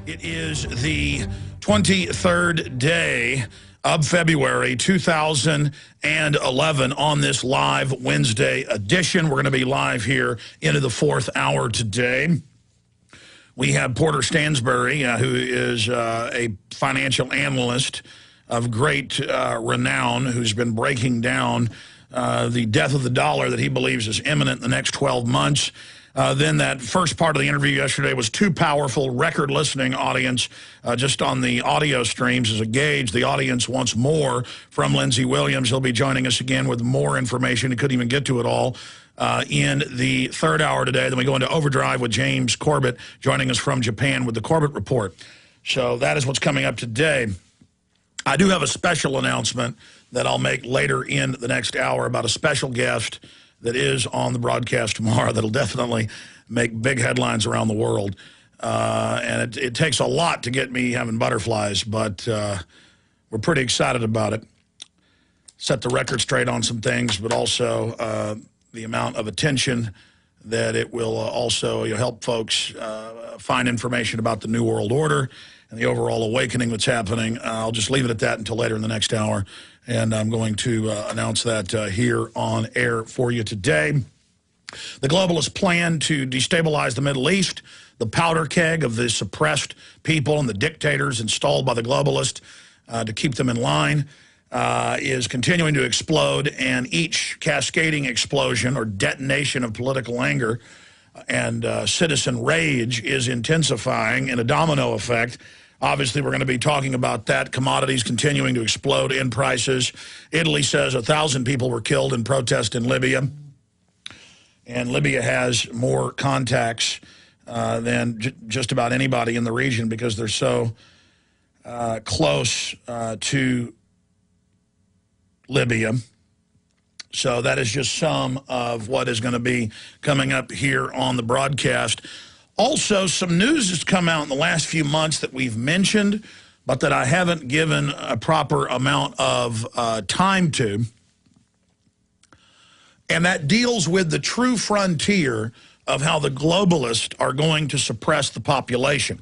It is the 23rd day of February 2011 on this live Wednesday edition. We're going to be live here into the fourth hour today. We have Porter Stansberry, who is a financial analyst of great renown, who's been breaking down the death of the dollar that he believes is imminent in the next 12 months. Then that first part of the interview yesterday was too powerful, record listening audience just on the audio streams as a gauge. The audience wants more from Lindsey Williams. He'll be joining us again with more information. He couldn't even get to it all in the third hour today. Then we go into overdrive with James Corbett joining us from Japan with the Corbett Report. So that is what's coming up today. I do have a special announcement that I'll make later in the next hour about a special guest that is on the broadcast tomorrow that'll definitely make big headlines around the world. And it takes a lot to get me having butterflies, but we're pretty excited about it. Set the record straight on some things, but also the amount of attention that it will also help folks find information about the New World Order and the overall awakening that's happening. I'll just leave it at that until later in the next hour. And I'm going to announce that here on air for you today. The globalists plan to destabilize the Middle East. The powder keg of the suppressed people and the dictators installed by the globalists to keep them in line is continuing to explode. And each cascading explosion or detonation of political anger and citizen rage is intensifying in a domino effect. Obviously, we're going to be talking about that. Commodities continuing to explode in prices. Italy says 1,000 people were killed in protest in Libya. And Libya has more contacts than just about anybody in the region because they're so close to Libya. So that is just some of what is going to be coming up here on the broadcast. Also, some news has come out in the last few months that we've mentioned, but that I haven't given a proper amount of time to. And that deals with the true frontier of how the globalists are going to suppress the population.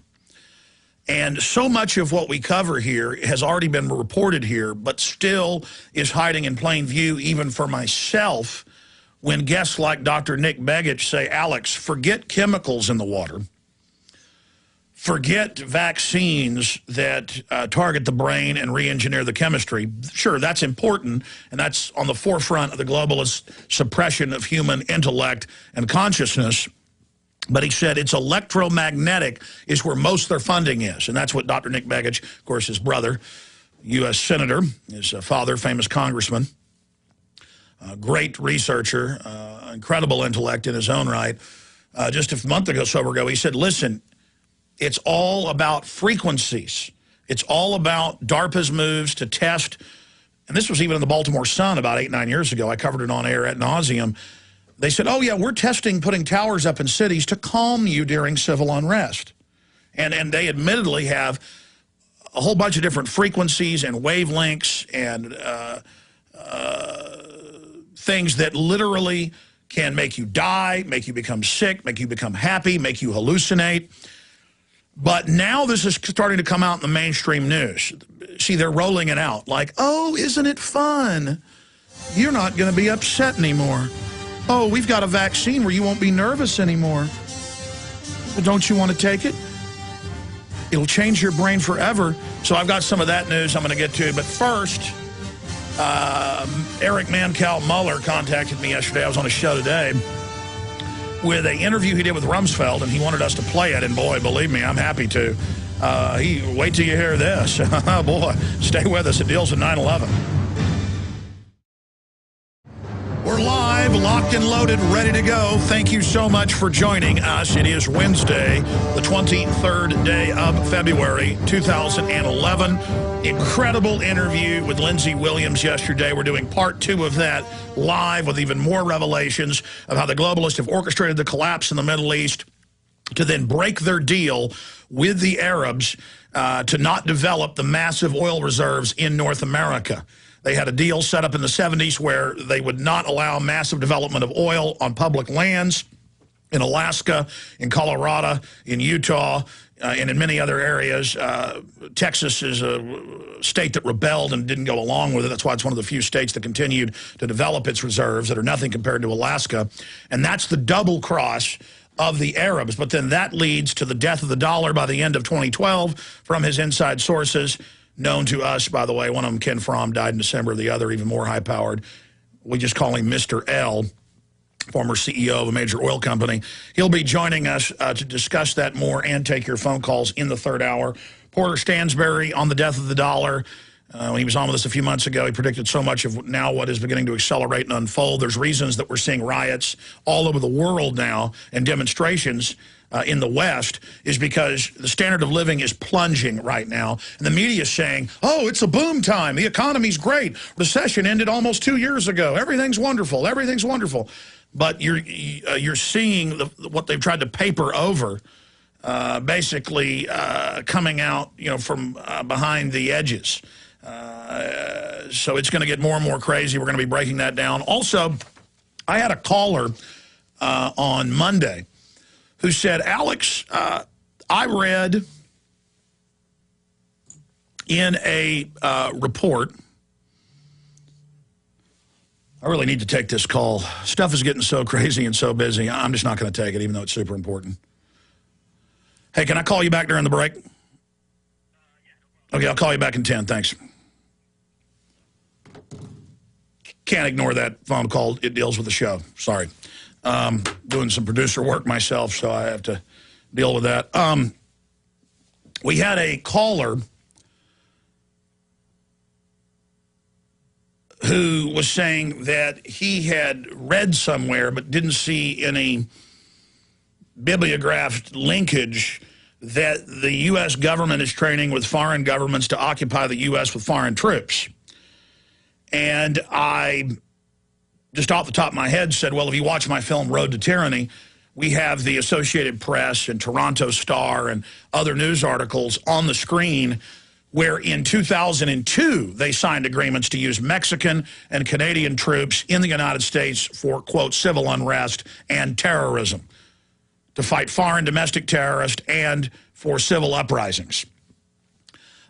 And so much of what we cover here has already been reported here, but still is hiding in plain view, even for myself, when guests like Dr. Nick Begich say, Alex, forget chemicals in the water. Forget vaccines that target the brain and re-engineer the chemistry. Sure, that's important, and that's on the forefront of the globalist suppression of human intellect and consciousness. But he said it's electromagnetic is where most of their funding is. And that's what Dr. Nick Begich, of course, his brother, U.S. Senator, his father, famous congressman, great researcher, incredible intellect in his own right. Just a month ago, so ago, he said, listen, it's all about frequencies. It's all about DARPA's moves to test. And this was even in the Baltimore Sun about 8, 9 years ago. I covered it on air ad nauseum. They said, oh, yeah, we're testing putting towers up in cities to calm you during civil unrest. And they admittedly have a whole bunch of different frequencies and wavelengths and things that literally can make you die, make you become sick, make you become happy, make you hallucinate. But now this is starting to come out in the mainstream news. See, they're rolling it out like, oh, isn't it fun? You're not going to be upset anymore. Oh, we've got a vaccine where you won't be nervous anymore. Well, don't you want to take it? It'll change your brain forever. So I've got some of that news I'm going to get to. But first, Eric Mancow Mueller contacted me yesterday. I was on a show today with an interview he did with Rumsfeld, and he wanted us to play it. And boy, believe me, I'm happy to. Wait till you hear this. Oh, boy, stay with us. It deals with 9/11. We're live, locked and loaded, ready to go. Thank you so much for joining us. It is Wednesday, the 23rd day of February, 2011. Incredible interview with Lindsey Williams yesterday. We're doing part 2 of that live with even more revelations of how the globalists have orchestrated the collapse in the Middle East to then break their deal with the Arabs to not develop the massive oil reserves in North America. They had a deal set up in the 70s where they would not allow massive development of oil on public lands. in Alaska, in Colorado, in Utah, and in many other areas. Texas is a state that rebelled and didn't go along with it. That's why it's one of the few states that continued to develop its reserves that are nothing compared to Alaska. And that's the double cross of the Arabs. But then that leads to the death of the dollar by the end of 2012 from his inside sources, known to us, by the way. One of them, Ken Fromm, died in December. The other, even more high-powered. We just call him Mr. L, former CEO of a major oil company. He'll be joining us to discuss that more and take your phone calls in the third hour. Porter Stansberry on the death of the dollar. When he was on with us a few months ago, he predicted so much of now what is beginning to accelerate and unfold. There's reasons that we're seeing riots all over the world now and demonstrations in the West is because the standard of living is plunging right now. And the media is saying, oh, it's a boom time. The economy's great. Recession ended almost 2 years ago. Everything's wonderful. Everything's wonderful. But you're seeing what they've tried to paper over, basically coming out, from behind the edges. So it's going to get more and more crazy. We're going to be breaking that down. Also, I had a caller on Monday who said, Alex, I read in a report. I really need to take this call. Stuff is getting so crazy and so busy. I'm just not going to take it, even though it's super important. Hey, can I call you back during the break? Okay, I'll call you back in 10. Thanks. Can't ignore that phone call. It deals with the show. Sorry. Doing some producer work myself, so I have to deal with that. We had a caller who was saying that he had read somewhere but didn't see any bibliographed linkage that the U.S. government is training with foreign governments to occupy the U.S. with foreign troops. And I, just off the top of my head, said, well, if you watch my film Road to Tyranny, we have the Associated Press and Toronto Star and other news articles on the screen where in 2002 they signed agreements to use Mexican and Canadian troops in the United States for, quote, civil unrest and terrorism, to fight foreign domestic terrorists and for civil uprisings.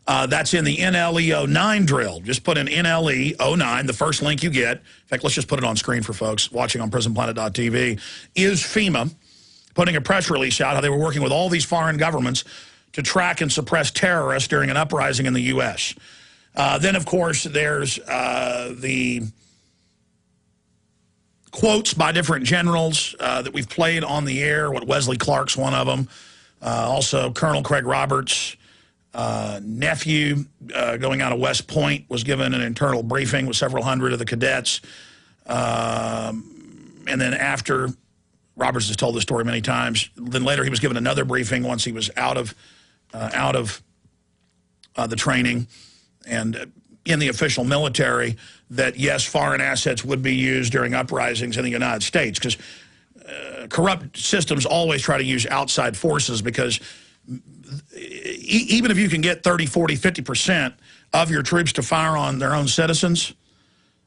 That's in the NLE-09 drill. Just put in NLE-09, the first link you get. In fact, let's just put it on screen for folks watching on prisonplanet.tv. Is FEMA putting a press release out how they were working with all these foreign governments to track and suppress terrorists during an uprising in the U.S. Then, of course, there's the quotes by different generals that we've played on the air. What Wesley Clark's one of them. Also, Colonel Craig Roberts' nephew going out of West Point was given an internal briefing with several hundred of the cadets. And then after, Roberts has told the story many times, then later he was given another briefing once he was out of the training and in the official military that, yes, foreign assets would be used during uprisings in the United States, because corrupt systems always try to use outside forces, because even if you can get 30, 40, 50% of your troops to fire on their own citizens,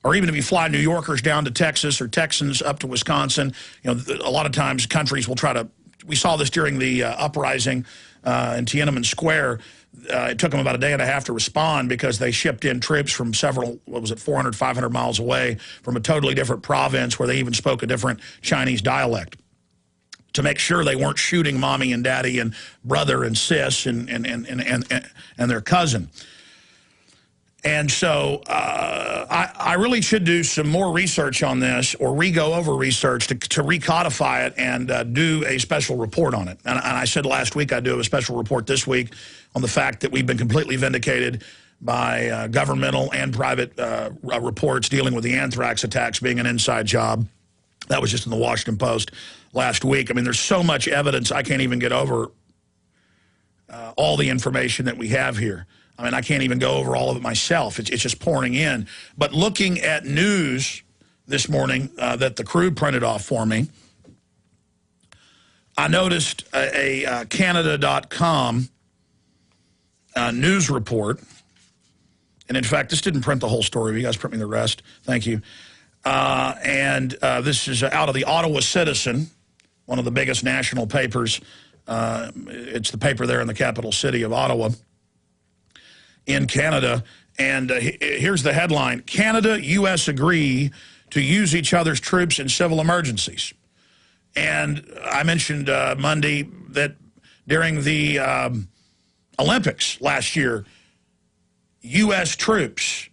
or even if you fly New Yorkers down to Texas or Texans up to Wisconsin, a lot of times countries will try to, we saw this during the uprising in Tiananmen Square. It took them about a day and a half to respond because they shipped in troops from several, 400, 500 miles away from a totally different province where they even spoke a different Chinese dialect, to make sure they weren't shooting mommy and daddy and brother and sis and their cousin. And so I really should do some more research on this, or re-go over research to recodify it and do a special report on it. And I said last week I'd do a special report this week on the fact that we've been completely vindicated by governmental and private reports dealing with the anthrax attacks being an inside job. That was just in the Washington Post last week. I mean, there's so much evidence I can't even get over all the information that we have here. I mean, I can't even go over all of it myself. It's just pouring in. But looking at news this morning that the crew printed off for me, I noticed a Canada.com news report. And in fact, this didn't print the whole story. You guys print me the rest. Thank you. This is out of the Ottawa Citizen. one of the biggest national papers. It's the paper there in the capital city of Ottawa in Canada. And here's the headline: Canada, U.S. agree to use each other's troops in civil emergencies. And I mentioned Monday that during the Olympics last year, U.S. troops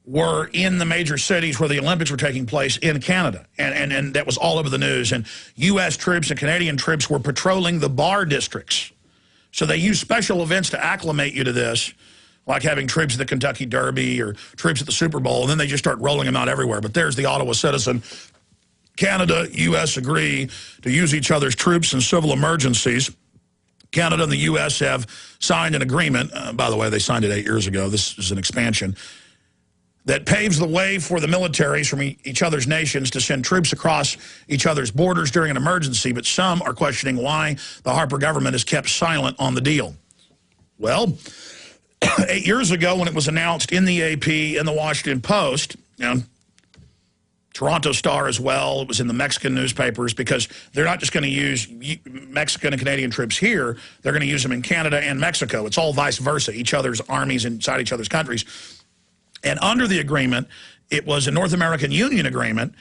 were in the major cities where the Olympics were taking place in Canada. And that was all over the news. And U.S. troops and Canadian troops were patrolling the bar districts. So they use special events to acclimate you to this, like having troops at the Kentucky Derby or troops at the Super Bowl, and then they just start rolling them out everywhere. But there's the Ottawa Citizen. Canada, U.S. agree to use each other's troops in civil emergencies. Canada and the U.S. have signed an agreement. By the way, they signed it 8 years ago. This is an expansion that paves the way for the militaries from each other's nations to send troops across each other's borders during an emergency. But some are questioning why the Harper government has kept silent on the deal. Well, 8 years ago when it was announced in the AP, in the Washington Post, Toronto Star as well, it was in the Mexican newspapers, because they're not just going to use Mexican and Canadian troops here, they're going to use them in Canada and Mexico. It's all vice versa, each other's armies inside each other's countries. And under the agreement, it was a North American Union agreement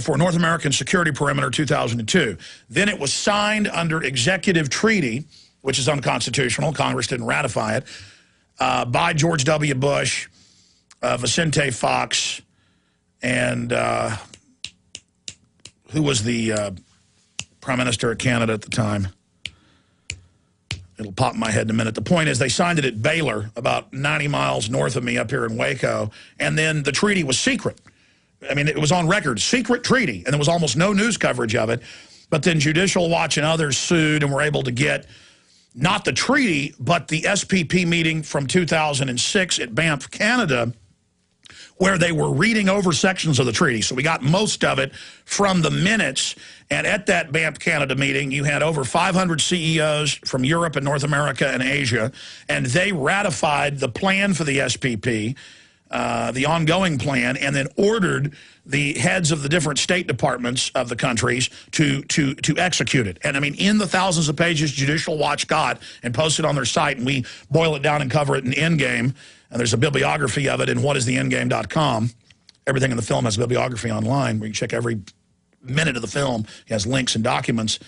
for North American Security Perimeter 2002. Then it was signed under executive treaty, which is unconstitutional. Congress didn't ratify it, by George W. Bush, Vicente Fox, and who was the Prime Minister of Canada at the time? It'll pop in my head in a minute. The point is they signed it at Baylor, about 90 miles north of me up here in Waco, and then the treaty was secret. I mean, it was on record, secret treaty, and there was almost no news coverage of it. But then Judicial Watch and others sued and were able to get not the treaty, but the SPP meeting from 2006 at Banff, Canada, where they were reading over sections of the treaty. So we got most of it from the minutes. And at that Banff, Canada meeting, you had over 500 CEOs from Europe and North America and Asia, and they ratified the plan for the SPP, the ongoing plan, and then ordered the heads of the different state departments of the countries to execute it. And I mean, in the thousands of pages Judicial Watch got and posted on their site, and we boil it down and cover it in Endgame, and there's a bibliography of it in whatistheendgame.com. Everything in the film has a bibliography online where you check every minute of the film. It has links and documents.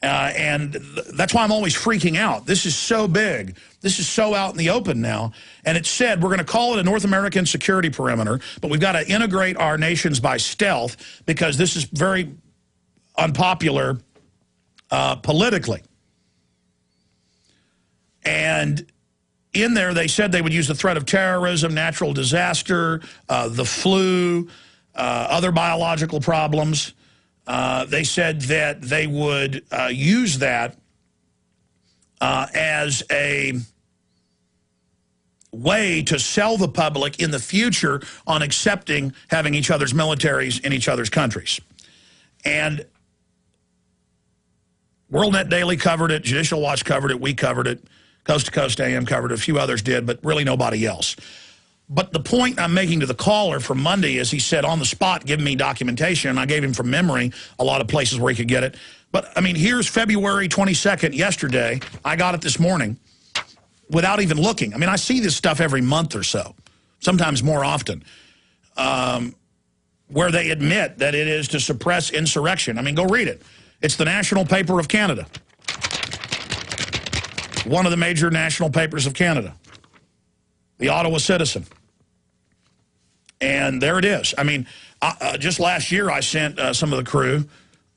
And that's why I'm always freaking out. This is so big. This is so out in the open now. And it said we're going to call it a North American Security Perimeter, but we've got to integrate our nations by stealth because this is very unpopular politically. And in there, they said they would use the threat of terrorism, natural disaster, the flu, other biological problems. They said that they would use that as a way to sell the public in the future on accepting having each other's militaries in each other's countries. And WorldNet Daily covered it, Judicial Watch covered it, we covered it, Coast to Coast AM covered it, a few others did, but really nobody else. But the point I'm making to the caller from Monday is he said on the spot, give me documentation, and I gave him from memory a lot of places where he could get it. But, I mean, here's February 22nd, yesterday. I got it this morning without even looking. I mean, I see this stuff every month or so, sometimes more often, where they admit that it is to suppress insurrection. I mean, go read it. It's the National Paper of Canada, one of the major national papers of Canada, the Ottawa Citizen. And there it is. I mean, just last year I sent some of the crew,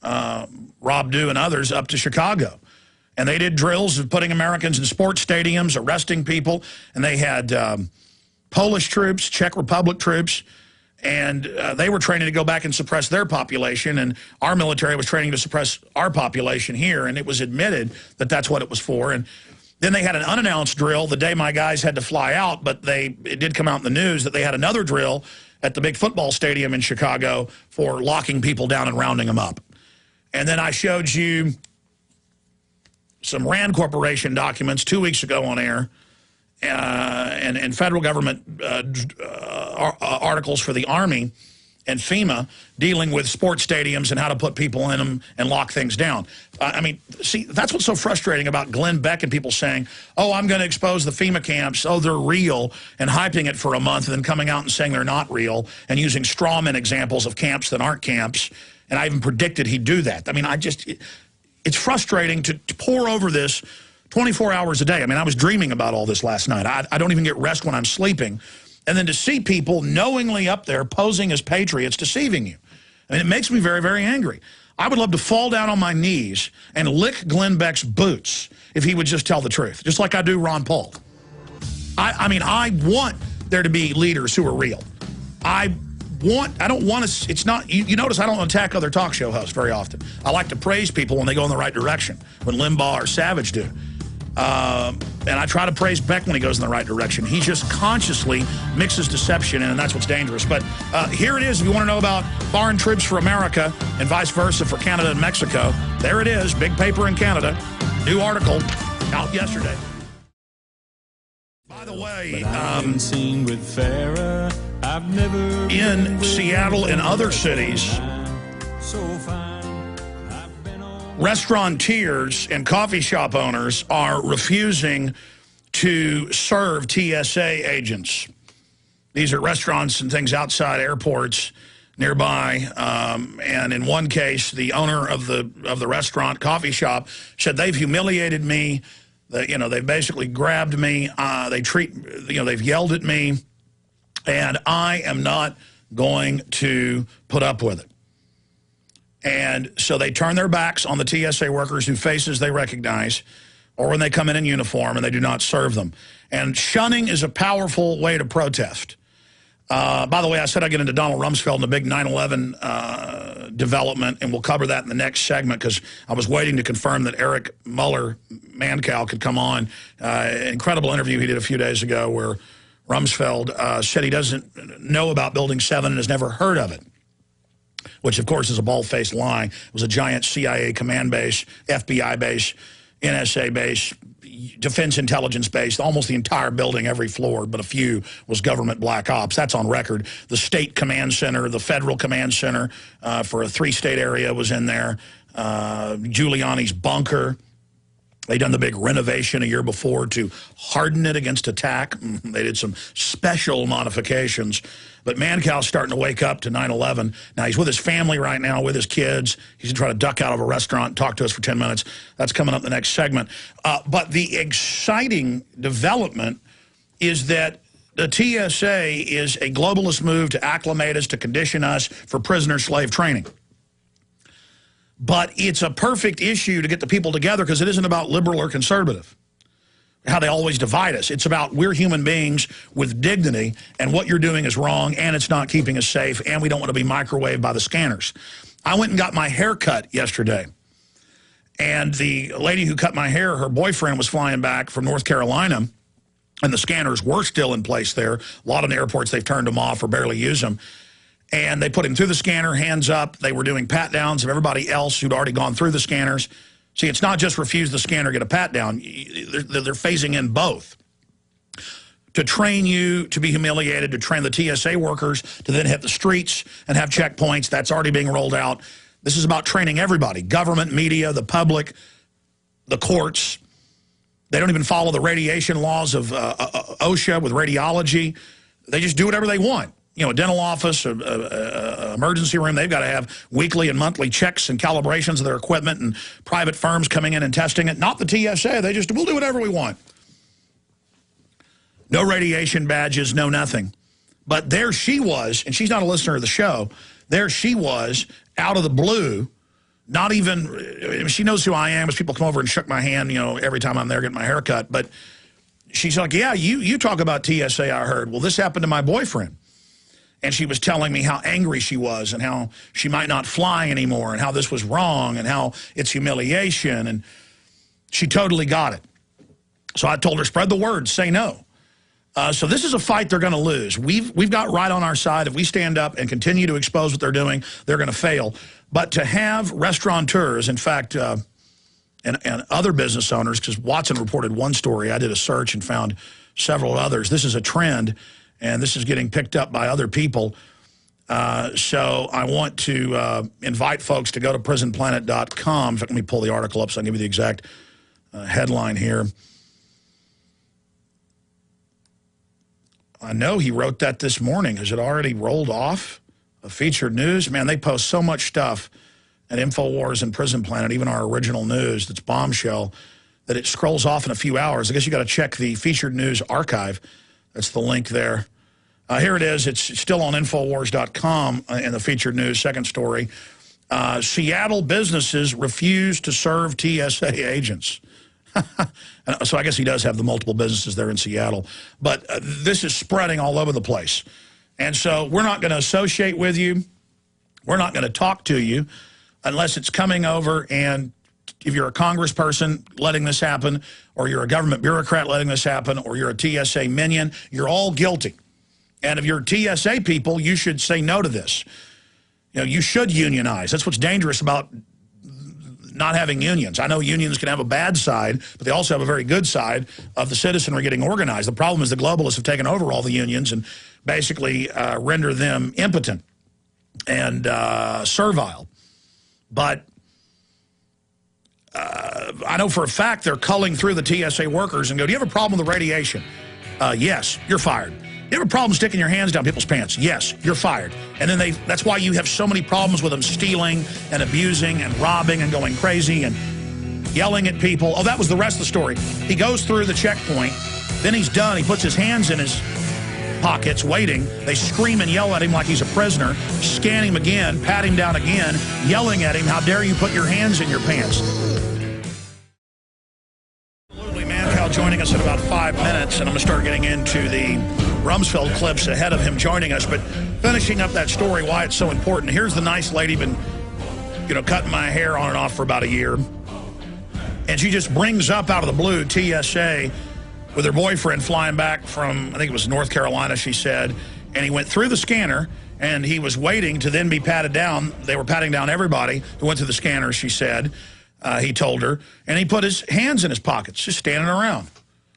Rob Dew and others, up to Chicago. And they did drills of putting Americans in sports stadiums, arresting people. And they had Polish troops, Czech Republic troops, and they were training to go back and suppress their population. And our military was training to suppress our population here. And it was admitted that that's what it was for. And then they had an unannounced drill the day my guys had to fly out, but it did come out in the news that they had another drill at the big football stadium in Chicago for locking people down and rounding them up. And then I showed you some RAND Corporation documents 2 weeks ago on air, and federal government articles for the Army. and FEMA dealing with sports stadiums and how to put people in them and lock things down. I mean, see, that's what's so frustrating about Glenn Beck and people saying, oh, I'm going to expose the FEMA camps, oh, they're real, and hyping it for a month and then coming out and saying they're not real and using straw man examples of camps that aren't camps. And I even predicted he'd do that. I mean, it's frustrating to pore over this 24 hours a day. I mean, I was dreaming about all this last night. I don't even get rest when I'm sleeping. And then to see people knowingly up there posing as patriots deceiving you. I mean, it makes me very, very angry. I would love to fall down on my knees and lick Glenn Beck's boots if he would just tell the truth, just like I do Ron Paul. I mean, I want there to be leaders who are real. I don't want to, it's not, you notice I don't attack other talk show hosts very often. I like to praise people when they go in the right direction, when Limbaugh or Savage do. And I try to praise Beck when he goes in the right direction. He just consciously mixes deception in, and that's what's dangerous. But here it is. If you want to know about foreign troops for America and vice versa for Canada and Mexico, there it is. Big paper in Canada. New article out yesterday. By the way, in Seattle and other cities, restaurateurs and coffee shop owners are refusing to serve TSA agents. These are restaurants and things outside airports nearby. And in one case, the owner of the restaurant coffee shop said they've humiliated me. They've basically grabbed me. They've yelled at me, and I am not going to put up with it. And so they turn their backs on the TSA workers whose faces they recognize, or when they come in uniform and they do not serve them. And shunning is a powerful way to protest. By the way, I said I'd get into Donald Rumsfeld and the big 9/11 development, and we'll cover that in the next segment because I was waiting to confirm that Eric Mueller, Mancow, could come on. Incredible interview he did a few days ago where Rumsfeld said he doesn't know about Building 7 and has never heard of it, which, of course, is a bald-faced lie. It was a giant CIA command base, FBI base, NSA base, Defense Intelligence base. Almost the entire building, every floor, but a few, was government black ops. That's on record. The state command center, the federal command center for a 3-state area was in there. Giuliani's bunker. They done the big renovation a year before to harden it against attack. They did some special modifications. But Mancow's starting to wake up to 9/11. Now, he's with his family right now, with his kids. He's trying to duck out of a restaurant and talk to us for 10 minutes. That's coming up in the next segment. But the exciting development is that the TSA is a globalist move to acclimate us, to condition us for prisoner-slave training. But it's a perfect issue to get the people together because it isn't about liberal or conservative, how they always divide us. It's about we're human beings with dignity, and what you're doing is wrong, and it's not keeping us safe, and we don't want to be microwaved by the scanners. I went and got my hair cut yesterday, and the lady who cut my hair, her boyfriend was flying back from North Carolina, and the scanners were still in place there. A lot of the airports, they've turned them off or barely use them. And they put him through the scanner, hands up. They were doing pat-downs of everybody else who'd already gone through the scanners. See, it's not just refuse the scanner, get a pat-down. They're phasing in both. To train you to be humiliated, to train the TSA workers to then hit the streets and have checkpoints. That's already being rolled out. This is about training everybody, government, media, the public, the courts. They don't even follow the radiation laws of OSHA with radiology. They just do whatever they want. You know, a dental office, emergency room, they've got to have weekly and monthly checks and calibrations of their equipment, and private firms coming in and testing it. Not the TSA. They just, we'll do whatever we want. No radiation badges, no nothing. But there she was, and she's not a listener of the show, there she was, out of the blue, not even, she knows who I am, as people come over and shook my hand, you know, every time I'm there getting my hair cut. But she's like, yeah, you talk about TSA, I heard. Well, this happened to my boyfriend. And she was telling me how angry she was and how she might not fly anymore and how this was wrong and how it's humiliation. And she totally got it. So I told her, spread the word, say no. So this is a fight they're going to lose. We've got right on our side. If we stand up and continue to expose what they're doing, they're going to fail. But to have restaurateurs, in fact, and other business owners, because Watson reported one story. I did a search and found several others. This is a trend. And this is getting picked up by other people. So I want to invite folks to go to prisonplanet.com. In fact, let me pull the article up so I can give you the exact headline here. I know he wrote that this morning. Has it already rolled off? A featured news? Man, they post so much stuff at InfoWars and Prison Planet, even our original news that's bombshell, that it scrolls off in a few hours. I guess you got to check the featured news archive. That's the link there. Here it is. It's still on Infowars.com in the featured news, second story. Seattle businesses refuse to serve TSA agents. So I guess he does have the multiple businesses there in Seattle. But this is spreading all over the place. And so we're not going to associate with you. We're not going to talk to you unless it's coming over, and if you're a congressperson letting this happen, or you're a government bureaucrat letting this happen, or you're a TSA minion, you're all guilty. And if you're TSA people, you should say no to this. You know, you should unionize. That's what's dangerous about not having unions. I know unions can have a bad side, but they also have a very good side of the citizenry getting organized. The problem is the globalists have taken over all the unions and basically render them impotent and servile. But I know for a fact they're culling through the TSA workers and go, do you have a problem with the radiation? Yes, you're fired. You have a problem sticking your hands down people's pants? Yes, you're fired. And then that's why you have so many problems with them stealing and abusing and robbing and going crazy and yelling at people. Oh, that was the rest of the story. He goes through the checkpoint, then he's done. He puts his hands in his pockets waiting. They scream and yell at him like he's a prisoner, scan him again, pat him down again, yelling at him, how dare you put your hands in your pants? Absolutely, Mancow joining us in about 5 minutes, and I'm going to start getting into the Rumsfeld clips ahead of him joining us, but finishing up that story, why it's so important. Here's the nice lady, been, cutting my hair on and off for about a year, and she just brings up out of the blue TSA with her boyfriend flying back from, I think it was North Carolina, she said, and he went through the scanner, and he was waiting to then be patted down. They were patting down everybody who went through the scanner, she said, he told her, and he put his hands in his pockets, just standing around.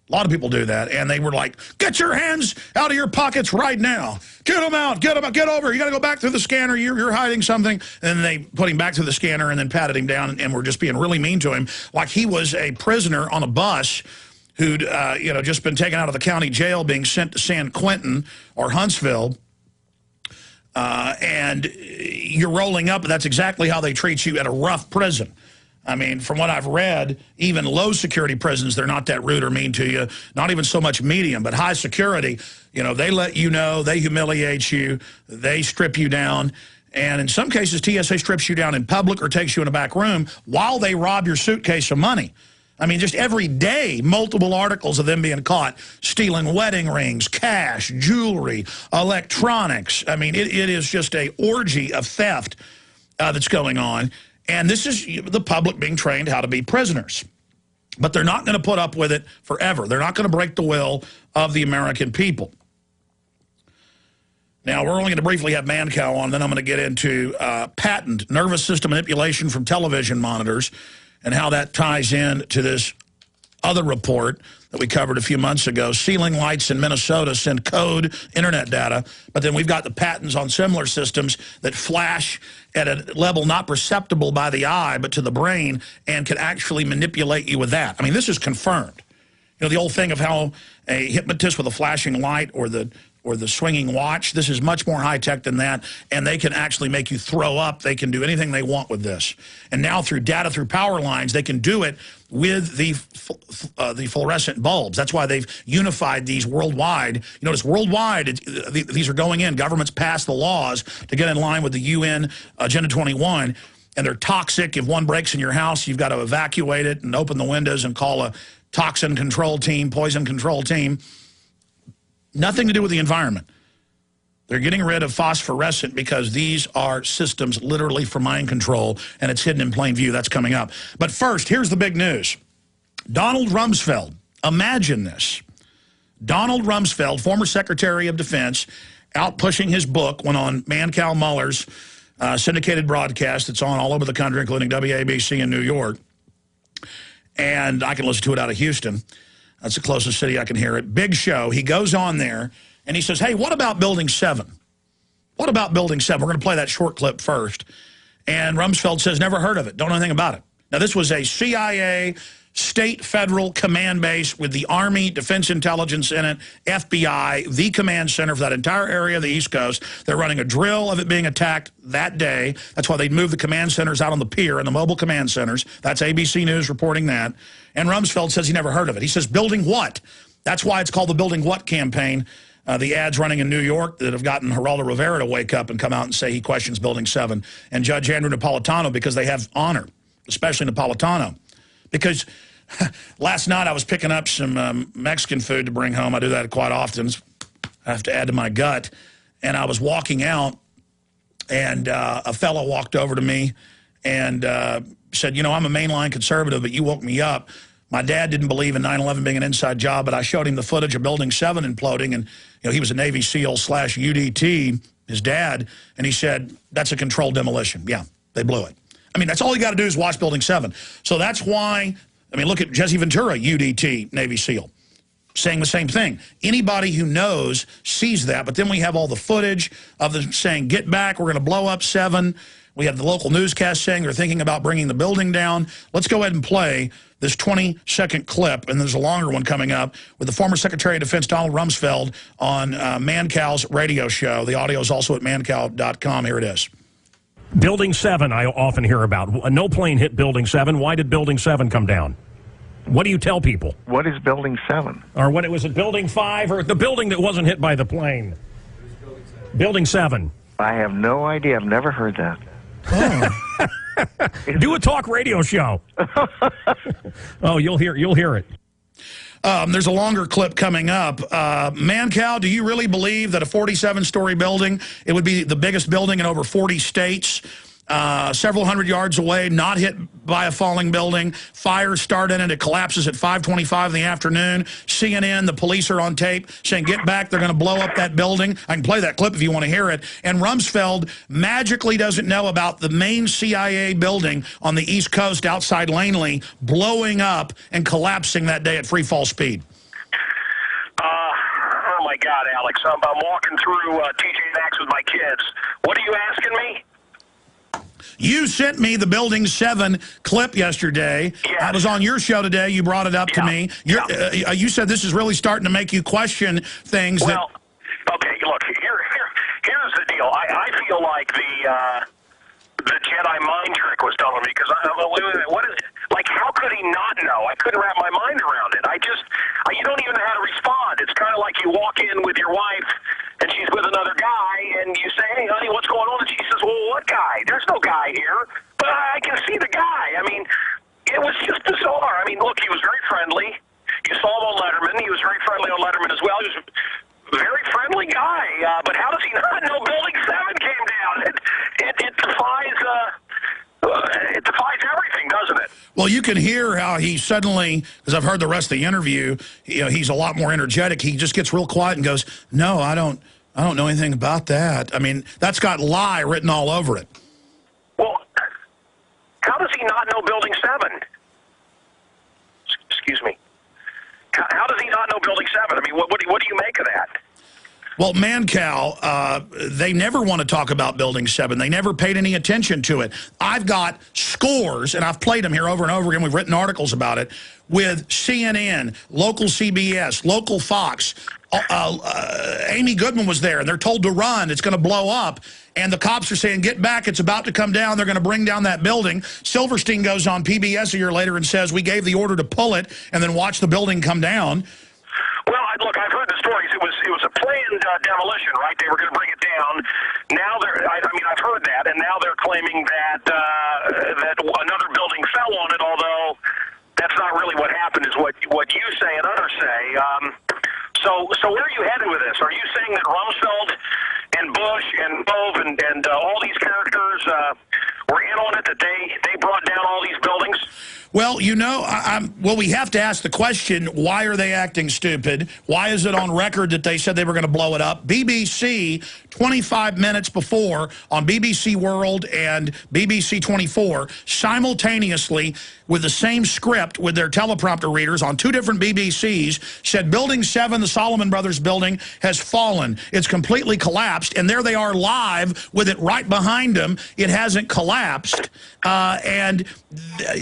A lot of people do that, and they were like, get your hands out of your pockets right now. Get them out, get over. You got to go back through the scanner. You're hiding something. And then they put him back through the scanner and then patted him down, and were just being really mean to him, like he was a prisoner on a bus who'd just been taken out of the county jail, being sent to San Quentin or Huntsville, and you're rolling up, and that's exactly how they treat you at a rough prison. I mean, from what I've read, even low security prisons, they're not that rude or mean to you. Not even so much medium, but high security, they let you know, they humiliate you, they strip you down. And in some cases, TSA strips you down in public or takes you in a back room while they rob your suitcase of money. I mean, just every day, multiple articles of them being caught stealing wedding rings, cash, jewelry, electronics. I mean, it is just an orgy of theft that's going on. And this is the public being trained how to be prisoners. But they're not going to put up with it forever. They're not going to break the will of the American people. Now, we're only going to briefly have Mancow on, then I'm going to get into patent nervous system manipulation from television monitors and how that ties in to this other report that we covered a few months ago. Ceiling lights in Minnesota send code internet data, but then we've got the patents on similar systems that flash at a level not perceptible by the eye, but to the brain, and can actually manipulate you with that. I mean, this is confirmed. The old thing of how a hypnotist with a flashing light or the swinging watch, this is much more high-tech than that, and they can actually make you throw up. They can do anything they want with this. And now through data, through power lines, they can do it with the fluorescent bulbs. That's why they've unified these worldwide. You notice worldwide, these are going in. Governments pass the laws to get in line with the UN Agenda 21, and they're toxic. If one breaks in your house, you've got to evacuate it and open the windows and call a toxin control team, poison control team. Nothing to do with the environment. They're getting rid of phosphorescent because these are systems literally for mind control, and it's hidden in plain view. That's coming up. But first, here's the big news. Donald Rumsfeld, imagine this. Donald Rumsfeld, former Secretary of Defense, out pushing his book, went on Mancow Mueller's syndicated broadcast. It's on all over the country, including WABC in New York. And I can listen to it out of Houston. That's the closest city I can hear it. Big show. He goes on there, and he says, hey, what about Building 7? What about Building 7? We're going to play that short clip first. And Rumsfeld says, never heard of it. Don't know anything about it. Now, this was a CIA state federal command base with the Army, Defense Intelligence in it, FBI, the command center for that entire area of the East Coast. They're running a drill of it being attacked that day. That's why they'd move the command centers out on the pier and the mobile command centers. That's ABC News reporting that. And Rumsfeld says he never heard of it. He says, building what? That's why it's called the Building What campaign. The ads running in New York that have gotten Geraldo Rivera to wake up and come out and say he questions Building 7. And Judge Andrew Napolitano, because they have honor, especially Napolitano. Because last night I was picking up some Mexican food to bring home. I do that quite often. I have to add to my gut. And I was walking out, and a fellow walked over to me and said, you know, I'm a mainline conservative, but you woke me up. My dad didn't believe in 9/11 being an inside job, but I showed him the footage of Building 7 imploding, and you know he was a Navy SEAL / UDT, his dad, and he said, that's a controlled demolition. Yeah, they blew it. I mean, that's all you got to do is watch Building 7. So that's why, I mean, look at Jesse Ventura, UDT, Navy SEAL, saying the same thing. Anybody who knows sees that, but then we have all the footage of them saying, get back, we're going to blow up 7. We have the local newscast saying they're thinking about bringing the building down. Let's go ahead and play this 20-second clip, and there's a longer one coming up, with the former Secretary of Defense Donald Rumsfeld on Mancow's radio show. The audio is also at mancow.com. Here it is. Building 7 I often hear about. No plane hit Building 7. Why did Building 7 come down? What do you tell people? What is Building 7? Or what, was it Building 5 or the building that wasn't hit by the plane? Building 7. I have no idea. I've never heard that. Oh. Do a talk radio show. Oh, you'll hear it. There's a longer clip coming up. Mancow, do you really believe that a 47-story building, it would be the biggest building in over 40 states, several hundred yards away, not hit by a falling building, fires start in it, it collapses at 5:25 in the afternoon, CNN, the police are on tape saying, get back, they're going to blow up that building. I can play that clip if you want to hear it. And Rumsfeld magically doesn't know about the main CIA building on the East Coast outside Langley blowing up and collapsing that day at free fall speed. Oh, my God, Alex. I'm walking through TJ Maxx with my kids. What are you asking me? You sent me the Building 7 clip yesterday. Yes. I was on your show today. You brought it up to me. You said this is really starting to make you question things. Well, okay, look, here's the deal. I feel like the Jedi mind trick was done on me, because what is it? Like, how could he not know? I couldn't wrap my mind around it. You don't even know how to respond. It's kind of like you walk in with your wife, and she's with another guy, and you say, hey, honey, what's going on? And she says, well, what guy? There's no guy here, but I can see the guy. I mean, it was just bizarre. I mean, look, he was very friendly. You saw him on Letterman. He was very friendly on Letterman as well. He was a very friendly guy, but how does he not know Building 7 came down? It defies everything, doesn't it? Well, you can hear how he suddenly, because I've heard the rest of the interview, he's a lot more energetic. He just gets real quiet and goes, no, I don't know anything about that. I mean, that's got lie written all over it. Well, how does he not know Building 7? Excuse me. How does he not know Building 7? I mean, what do you make of that? Well, Mancow, they never want to talk about Building 7. They never paid any attention to it. I've got scores, and I've played them here over and over again. We've written articles about it, with CNN, local CBS, local Fox. Amy Goodman was there, and they're told to run. It's going to blow up. And the cops are saying, get back. It's about to come down. They're going to bring down that building. Silverstein goes on PBS a year later and says, we gave the order to pull it and then watch the building come down. Well, look, I've heard the stories. It was a planned demolition, right? They were going to bring it down. Now I've heard that, and now they're claiming that that another building fell on it. Although that's not really what happened, is what you say and others say. So where are you headed with this? Are you saying that Rumsfeld and Bush and Bove and all these characters were in on it, that they brought down all these buildings? Well, you know, well, we have to ask the question, why are they acting stupid? Why is it on record that they said they were going to blow it up? BBC, 25 minutes before, on BBC World and BBC 24, simultaneously, with the same script, with their teleprompter readers on 2 different BBCs, said Building 7, the Solomon Brothers building, has fallen. It's completely collapsed, and there they are live with it right behind them. It hasn't collapsed. And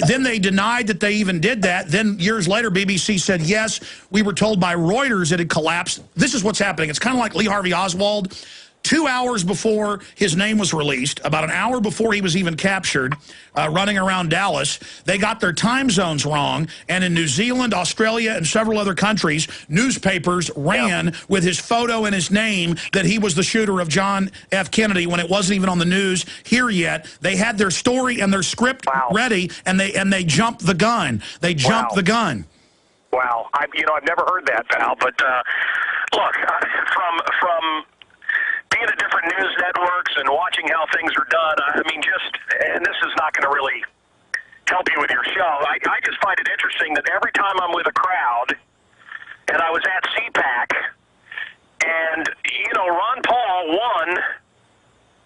then they denied that they even did that. Then years later, BBC said, yes, we were told by Reuters it had collapsed. This is what's happening. It's kind of like Lee Harvey Oswald. 2 hours before his name was released, about an hour before he was even captured, running around Dallas, they got their time zones wrong, and in New Zealand, Australia, and several other countries, newspapers ran with his photo and his name that he was the shooter of John F. Kennedy when it wasn't even on the news here yet. They had their story and their script ready, and they jumped the gun. They jumped the gun. Wow. I've never heard that, pal, but look, from being at different news networks and watching how things are done, I mean, and this is not going to really help you with your show, I just find it interesting that every time I'm with a crowd, and I was at CPAC, and, Ron Paul won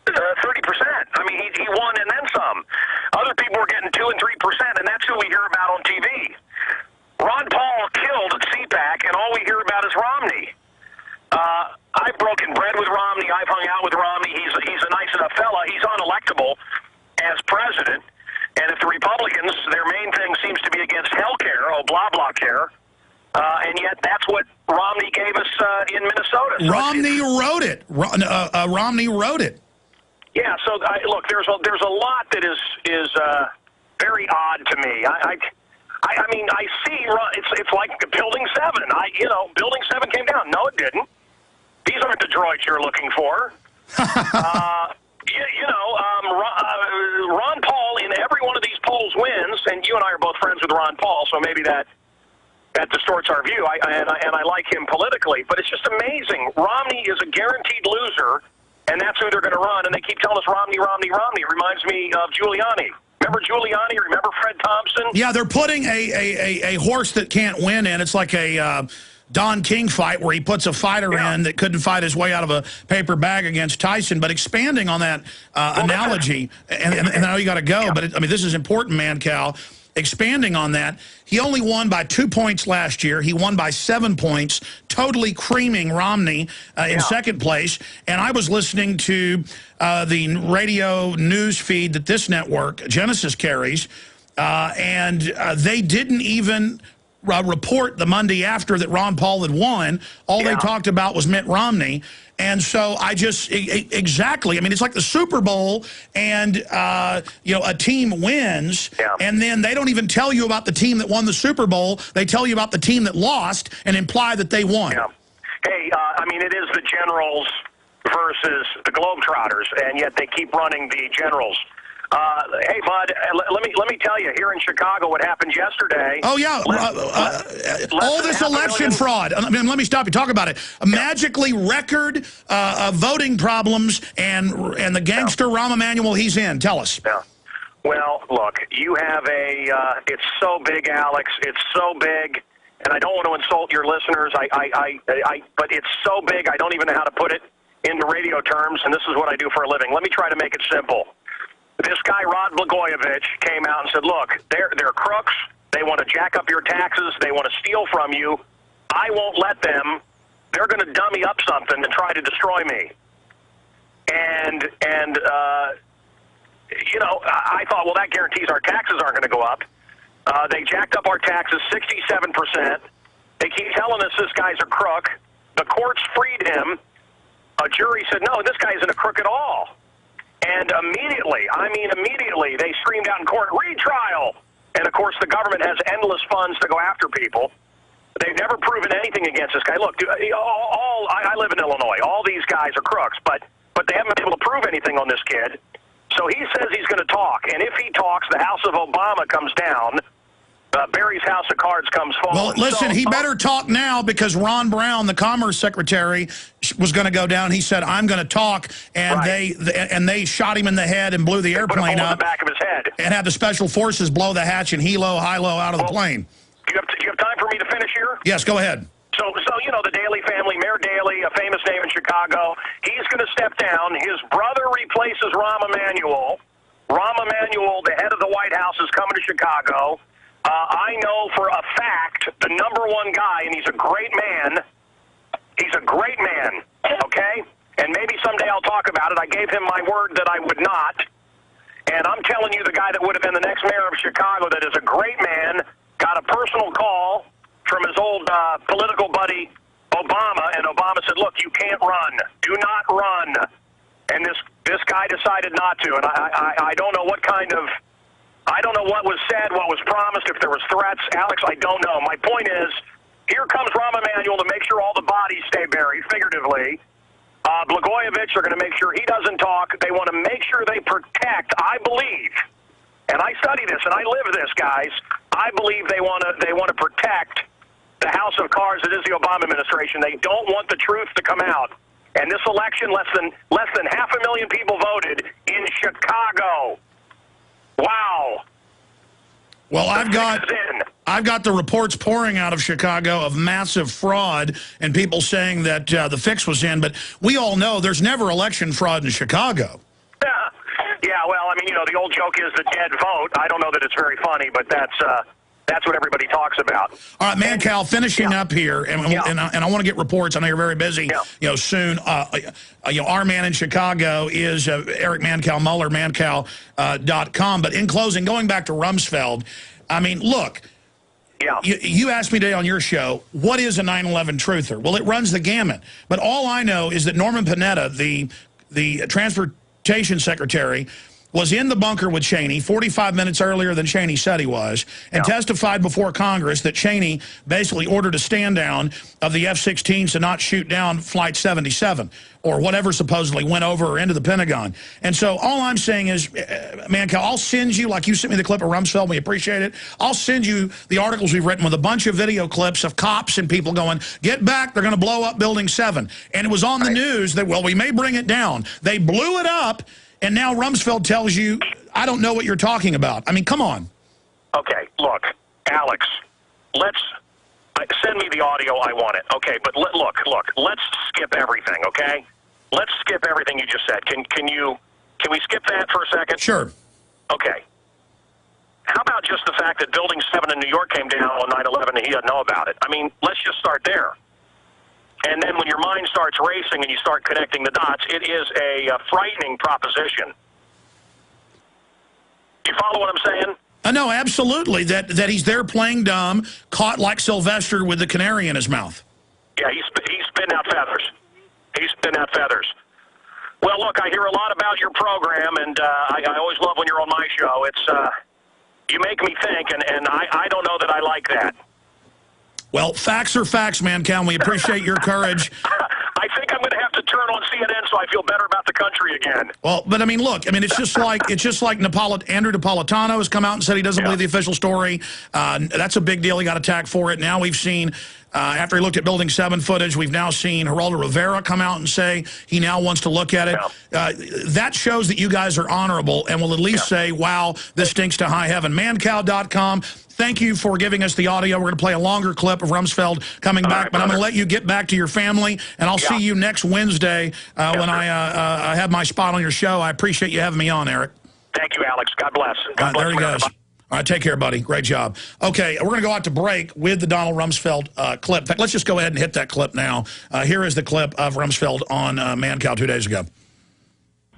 30%. I mean, he won and then some. Other people were getting 2 and 3%, and that's who we hear about on TV. Ron Paul killed at CPAC, and all we hear about is Romney. I've broken bread with Romney. I've hung out with Romney. He's a nice enough fella. He's unelectable as president. And if the Republicans, their main thing seems to be against health care, blah, blah care, and yet that's what Romney gave us in Minnesota. So Romney wrote it. Romney wrote it. Yeah, so look, there's a lot that is very odd to me. I mean, I see it's like Building 7. Building 7 came down. No, it didn't. These aren't the droids you're looking for. Ron Paul in every one of these polls wins, and you and I are both friends with Ron Paul, so maybe that distorts our view. And I like him politically, but it's just amazing. Romney is a guaranteed loser, and that's who they're going to run. And they keep telling us Romney, Romney, Romney. It reminds me of Giuliani. Remember Giuliani? Remember Fred Thompson? Yeah, they're putting a horse that can't win in. It's like a Don King fight where he puts a fighter in that couldn't fight his way out of a paper bag against Tyson. But expanding on that analogy, and I know you got to go, but I mean, this is important, Mancow. Expanding on that, he only won by 2 points last year. He won by 7 points, totally creaming Romney in second place. And I was listening to the radio news feed that this network, Genesis, carries, and they didn't even report the Monday after that Ron Paul had won. All they talked about was Mitt Romney. And so I just, exactly, I mean, it's like the Super Bowl and, a team wins, and then they don't even tell you about the team that won the Super Bowl. They tell you about the team that lost and imply that they won. Yeah. Hey, I mean, it is the Generals versus the Globetrotters, and yet they keep running the Generals. Hey, bud, let me tell you, here in Chicago, what happened yesterday. Oh, yeah. All this election fraud. I mean, let me stop you. Talk about it. Magically record voting problems and the gangster Rahm Emanuel he's in. Tell us. Yeah. Well, look, you have it's so big, Alex. It's so big. And I don't want to insult your listeners. But it's so big, I don't even know how to put it into radio terms. And this is what I do for a living. Let me try to make it simple. This guy, Rod Blagojevich, came out and said, look, they're crooks. They want to jack up your taxes. They want to steal from you. I won't let them. They're going to dummy up something and try to destroy me. And I thought, well, that guarantees our taxes aren't going to go up. They jacked up our taxes 67%. They keep telling us this guy's a crook. The courts freed him. A jury said, no, this guy isn't a crook at all. And immediately, they screamed out in court, retrial. And, of course, the government has endless funds to go after people. They've never proven anything against this guy. Look, I live in Illinois. All these guys are crooks, but they haven't been able to prove anything on this kid. So he says he's going to talk. And if he talks, the House of Obama comes down. Barry's House of Cards comes forward. Well, listen, so, he better talk now because Ron Brown, the Commerce Secretary, was going to go down. He said, I'm going to talk, and they shot him in the head and blew the airplane up. In the back of his head. And had the Special Forces blow the hatch and high-low out of the plane. Do you have time for me to finish here? Yes, go ahead. So you know, the Daley family, Mayor Daley, a famous name in Chicago, he's going to step down. His brother replaces Rahm Emanuel. Rahm Emanuel, the head of the White House, is coming to Chicago. I know for a fact the #1 guy, and he's a great man. He's a great man, okay? And maybe someday I'll talk about it. I gave him my word that I would not. And I'm telling you, the guy that would have been the next mayor of Chicago that is a great man got a personal call from his old political buddy Obama, and Obama said, look, you can't run. Do not run. And this guy decided not to. And I don't know what kind of... I don't know what was said, what was promised, if there was threats. Alex, I don't know. My point is, here comes Rahm Emanuel to make sure all the bodies stay buried, figuratively. Blagojevich are going to make sure he doesn't talk. They want to make sure they protect, I believe, and I study this and I live this, guys. I believe they want to protect the House of Cards that is the Obama administration. They don't want the truth to come out. And this election, less than 500,000 people voted in Chicago. Wow. Well, I've got the reports pouring out of Chicago of massive fraud and people saying that the fix was in, but we all know there's never election fraud in Chicago. Yeah, well, I mean, you know, the old joke is the dead vote. I don't know that it's very funny, but that's what everybody talks about. All right, Mancow, finishing up here, and I want to get reports. I know you're very busy. Yeah. You know, soon. Our man in Chicago is Eric Mancow, Mueller, Mancow.com. But in closing, going back to Rumsfeld, I mean, look. Yeah. You asked me today on your show, what is a 9/11 truther? Well, it runs the gamut. But all I know is that Norman Panetta, the transportation secretary, was in the bunker with Cheney 45 minutes earlier than Cheney said he was, and testified before Congress that Cheney basically ordered a stand down of the F-16s to not shoot down Flight 77 or whatever supposedly went over or into the Pentagon. And so all I'm saying is, Mancow, I'll send you, like you sent me the clip of Rumsfeld, we appreciate it, I'll send you the articles we've written with a bunch of video clips of cops and people going, get back, they're going to blow up Building 7. And it was on the news that, well, we may bring it down. They blew it up. And now Rumsfeld tells you, I don't know what you're talking about. I mean, come on. Okay, look, Alex, send me the audio. I want it. Okay, but look, let's skip everything, okay? Let's skip everything you just said. Can we skip that for a second? Sure. Okay. How about just the fact that Building 7 in New York came down on 9/11 and he doesn't know about it? I mean, let's just start there. And then when your mind starts racing and you start connecting the dots, it is a frightening proposition. You follow what I'm saying? No, absolutely. That he's there playing dumb, caught like Sylvester with the canary in his mouth. Yeah, he's spitting out feathers. He's spitting out feathers. Well, look, I hear a lot about your program, and I always love when you're on my show. It's you make me think, and I don't know that I like that. Well, facts are facts, Mancow, and we appreciate your courage. I think I'm going to have to turn on CNN so I feel better about the country again. Well, but I mean, look, I mean, it's just like Andrew Napolitano has come out and said he doesn't believe the official story. That's a big deal. He got attacked for it. Now we've seen, after he looked at Building 7 footage, we've now seen Geraldo Rivera come out and say he now wants to look at it. That shows that you guys are honorable and will at least say, wow, this stinks to high heaven. Mancow.com. Thank you for giving us the audio. We're going to play a longer clip of Rumsfeld coming back, but I'm going to let you get back to your family, and I'll see you next Wednesday when I have my spot on your show. I appreciate you having me on, Eric. Thank you, Alex. God bless. God bless. There he goes. All right, take care, buddy. Great job. Okay, we're going to go out to break with the Donald Rumsfeld clip. In fact, let's just go ahead and hit that clip now. Here is the clip of Rumsfeld on Mancow 2 days ago.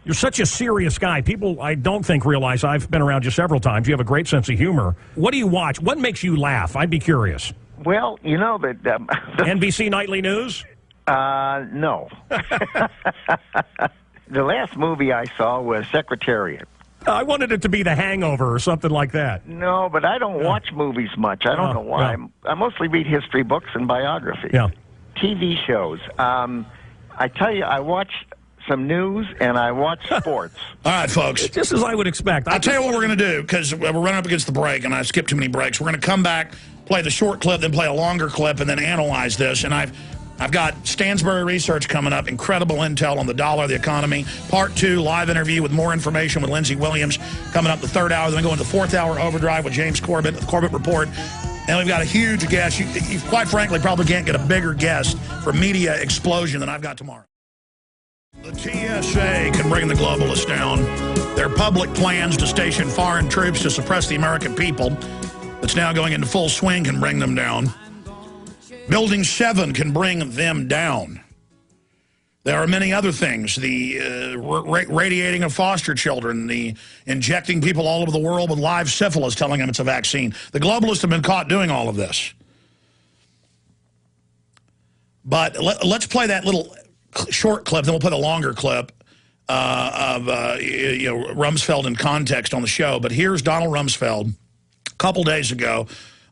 You're such a serious guy. People, I don't think, realize I've been around you several times. You have a great sense of humor. What do you watch? What makes you laugh? I'd be curious. Well, you know that... NBC Nightly News? No. The last movie I saw was Secretariat. I wanted it to be The Hangover or something like that. No, but I don't watch movies much. I don't know why. I mostly read history books and biographies. Yeah. TV shows. I tell you, I watched some news and I watch sports. All right, folks. Just as I would expect. I'll tell you what we're going to do, because we're running up against the break, and I skipped too many breaks. We're going to come back, play the short clip, then play a longer clip, and then analyze this. And I've got Stansberry research coming up, incredible intel on the dollar, the economy. Part 2, live interview with more information with Lindsey Williams coming up the 3rd hour. Then we go into the 4th hour overdrive with James Corbett, the Corbett Report. And we've got a huge guest. You quite frankly probably can't get a bigger guest for media explosion than I've got tomorrow. The TSA can bring the globalists down. Their public plans to station foreign troops to suppress the American people that's now going into full swing can bring them down. Building 7 can bring them down. There are many other things. The radiating of foster children, the injecting people all over the world with live syphilis, telling them it's a vaccine. The globalists have been caught doing all of this. But let's play that little short clip, then we'll play the longer clip of Rumsfeld in context on the show. But here's Donald Rumsfeld a couple days ago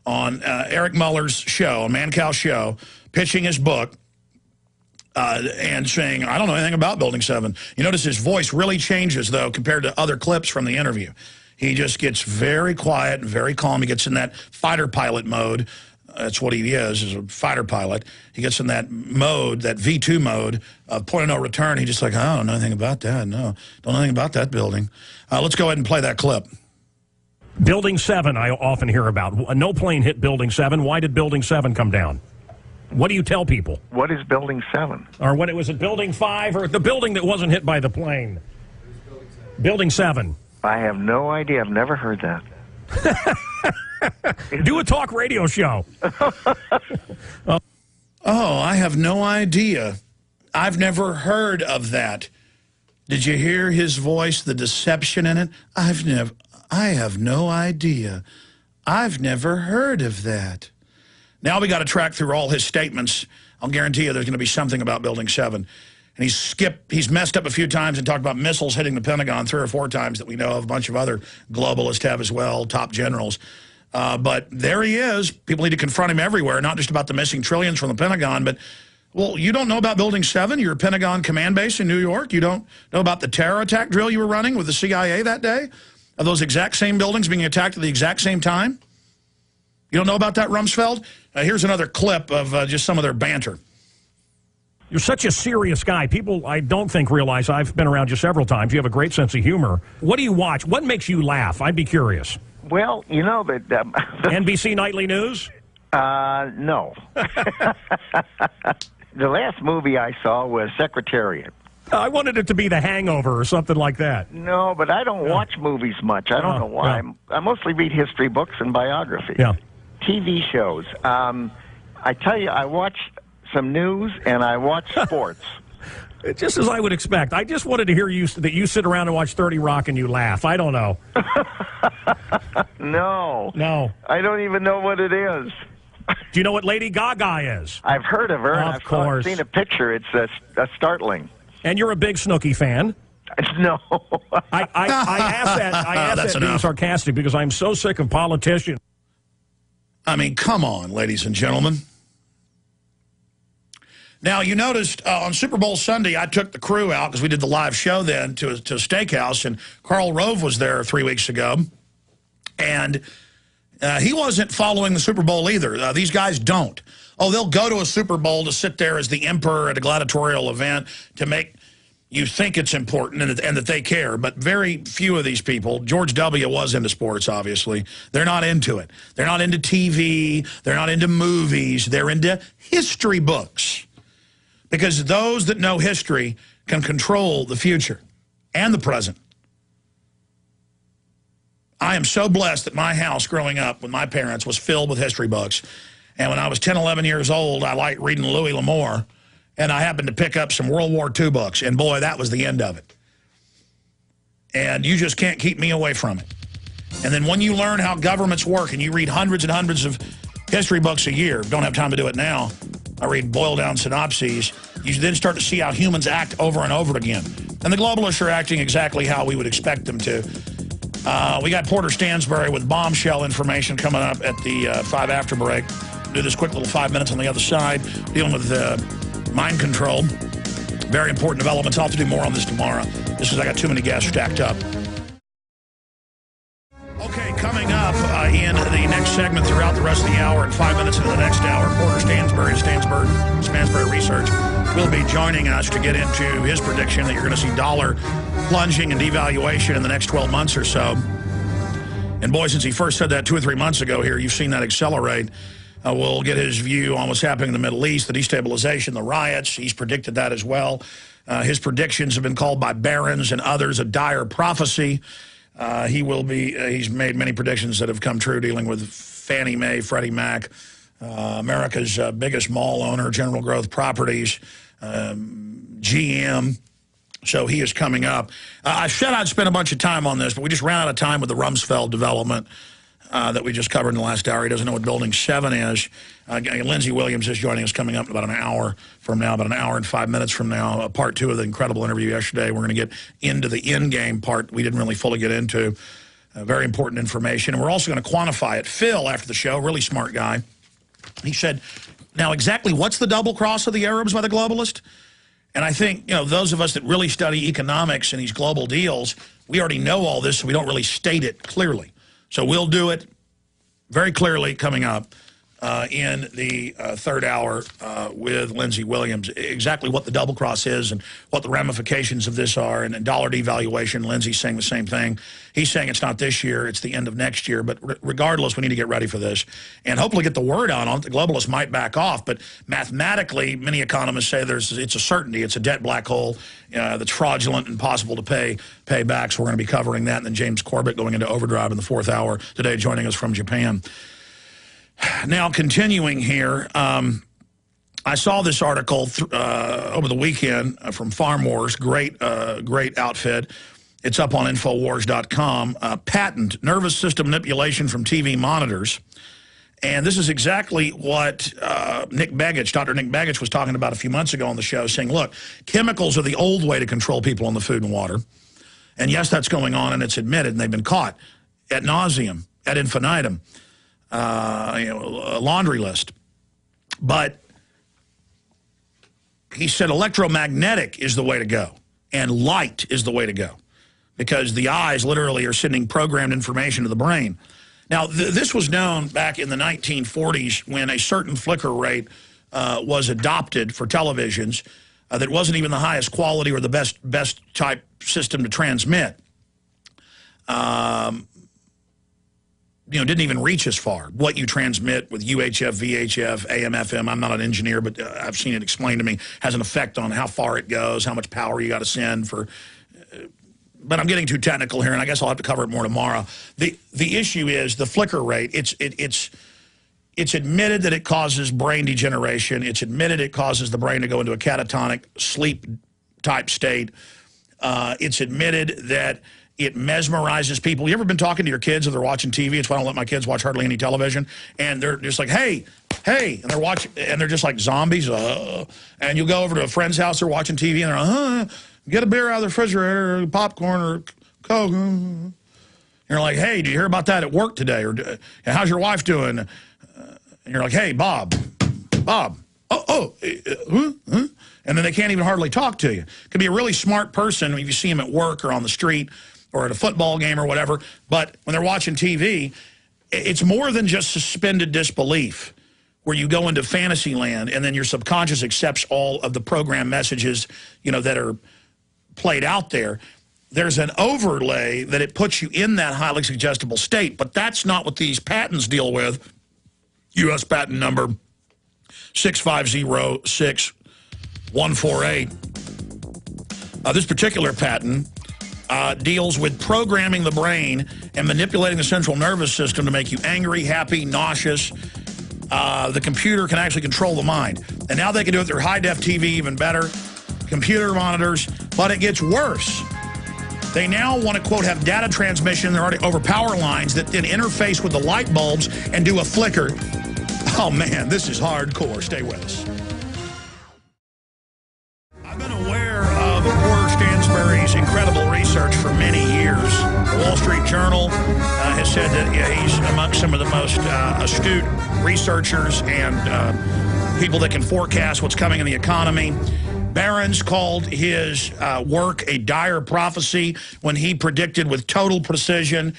on Eric Muller's show, on Mancow show, pitching his book. And saying, I don't know anything about Building 7. You notice his voice really changes, though, compared to other clips from the interview. He just gets very quiet and very calm. He gets in that fighter pilot mode. That's what he is a fighter pilot. He gets in that mode, that V2 mode of point of no return. He's just like, I don't know anything about that. No, don't know anything about that building. Let's go ahead and play that clip. Building 7, I often hear about. No plane hit Building 7. Why did Building 7 come down? What do you tell people? What is Building 7? Or what, was it Building 5 or the building that wasn't hit by the plane? Building 7. I have no idea. I've never heard that. Do a talk radio show. Oh, I have no idea. I've never heard of that. Did you hear his voice, the deception in it? I have no idea. I've never heard of that. Now we got to track through all his statements. I'll guarantee you there's going to be something about Building 7. And he's messed up a few times and talked about missiles hitting the Pentagon 3 or 4 times that we know of. A bunch of other globalists have as well, top generals. But there he is. People need to confront him everywhere, not just about the missing trillions from the Pentagon, but, well, you don't know about Building 7? You're a Pentagon command base in New York? You don't know about the terror attack drill you were running with the CIA that day? Are those exact same buildings being attacked at the exact same time? You don't know about that, Rumsfeld? Here's another clip of just some of their banter. You're such a serious guy. People, I don't think, realize I've been around you several times. You have a great sense of humor. What do you watch? What makes you laugh? I'd be curious. Well, you know that... NBC Nightly News? No. The last movie I saw was Secretariat. I wanted it to be The Hangover or something like that. No, but I don't watch movies much. I don't know why. I mostly read history books and biographies. Yeah. TV shows. I tell you, I watch some news and I watch sports. Just as I would expect. I just wanted to hear that you sit around and watch 30 Rock and you laugh. I don't know. No. I don't even know what it is. Do you know what Lady Gaga is? I've heard of her. Of course. I've seen a picture. It's startling. And you're a big Snooki fan. No. I asked that being sarcastic because I'm so sick of politicians. I mean, come on, ladies and gentlemen. Now, you noticed on Super Bowl Sunday, I took the crew out because we did the live show then to a steakhouse, and Karl Rove was there 3 weeks ago. And he wasn't following the Super Bowl either. These guys don't. Oh, they'll go to a Super Bowl to sit there as the emperor at a gladiatorial event to make you think it's important and that they care. But very few of these people, George W. was into sports, obviously. They're not into it. They're not into TV. They're not into movies. They're into history books. Because those that know history can control the future and the present. I am so blessed that my house growing up with my parents was filled with history books. And when I was 10, 11 years old, I liked reading Louis L'Amour. And I happened to pick up some World War II books. And boy, that was the end of it. And you just can't keep me away from it. And then when you learn how governments work and you read hundreds and hundreds of history books a year, don't have time to do it now. I read boiled down synopses. You then start to see how humans act over and over again. And the globalists are acting exactly how we would expect them to. We got Porter Stansberry with bombshell information coming up at the 5 after break. Do this quick little 5 minutes on the other side, dealing with mind control. Very important developments. I'll have to do more on this tomorrow, just because I got too many guests stacked up. Okay, coming up in the next segment throughout the rest of the hour and 5 minutes into the next hour, Porter Stansberry of Stansberry Research will be joining us to get into his prediction that you're going to see dollar plunging and devaluation in the next 12 months or so. And boy, since he first said that 2 or 3 months ago here, you've seen that accelerate. We'll get his view on what's happening in the Middle East, the destabilization, the riots. He's predicted that as well. His predictions have been called by barons and others a dire prophecy. He's made many predictions that have come true dealing with Fannie Mae, Freddie Mac, America's biggest mall owner, General Growth Properties, GM. So he is coming up. I said I'd spend a bunch of time on this, but we just ran out of time with the Rumsfeld development that we just covered in the last hour. He doesn't know what Building 7 is. Lindsey Williams is joining us coming up in about an hour from now, about an hour and 5 minutes from now. Part 2 of the incredible interview yesterday. We're going to get into the in-game part we didn't really fully get into. Very important information. And we're also going to quantify it. Phil, after the show, really smart guy, he said, now exactly what's the double cross of the Arabs by the globalist? And I think, those of us that really study economics and these global deals, we already know all this, so we don't really state it clearly. So we'll do it very clearly coming up in the third hour with Lindsey Williams, exactly what the double cross is and what the ramifications of this are, and dollar devaluation. Lindsey's saying the same thing. He's saying it's not this year, it's the end of next year. But regardless, we need to get ready for this and hopefully get the word out on it. The globalists might back off, but mathematically, many economists say it's a certainty. It's a debt black hole that's fraudulent and impossible to pay back. So we're going to be covering that. And then James Corbett going into overdrive in the fourth hour today, joining us from Japan. Now, continuing here, I saw this article over the weekend from Farm Wars, great outfit. It's up on Infowars.com. Patent nervous system manipulation from TV monitors. And this is exactly what Dr. Nick Begich was talking about a few months ago on the show, saying, look, chemicals are the old way to control people on the food and water. And yes, that's going on, and it's admitted, and they've been caught ad nauseum, ad infinitum. A laundry list. But he said electromagnetic is the way to go, and light is the way to go, because the eyes literally are sending programmed information to the brain. Now, this was known back in the 1940s when a certain flicker rate was adopted for televisions that wasn't even the highest quality or the best type system to transmit. Didn't even reach as far. What you transmit with UHF, VHF, AM, FM, I'm not an engineer, but I've seen it explained to me, has an effect on how far it goes, how much power you got to send for... but I'm getting too technical here, and I guess I'll have to cover it more tomorrow. The issue is the flicker rate. It's admitted that it causes brain degeneration. It's admitted it causes the brain to go into a catatonic sleep-type state. It's admitted that it mesmerizes people. You ever been talking to your kids if they're watching TV? It's why I don't let my kids watch hardly any television. And they're just like, hey, and they're watching, and they're just like zombies. And you'll go over to a friend's house, they're watching TV, and they're like, get a beer out of the refrigerator, or popcorn, or Coke. And you're like, hey, did you hear about that at work today? Or how's your wife doing? And you're like, hey, Bob. And then they can't even hardly talk to you. Could be a really smart person if you see them at work or on the street or at a football game or whatever, but when they're watching TV, it's more than just suspended disbelief, where you go into fantasy land and then your subconscious accepts all of the program messages, that are played out there. There's an overlay that it puts you in that highly suggestible state, but that's not what these patents deal with. U.S. patent number 6506148. This particular patent deals with programming the brain and manipulating the central nervous system to make you angry, happy, nauseous. The computer can actually control the mind. And now they can do it through high-def TV, even better, computer monitors, but it gets worse. They now want to, quote, have data transmission over power lines that then interface with the light bulbs and do a flicker. Oh, man, this is hardcore. Stay with us. I've been aware of Porter Stansberry's incredible research for many years. The Wall Street Journal has said that he's among some of the most astute researchers and people that can forecast what's coming in the economy. Barron's called his work a dire prophecy when he predicted with total precision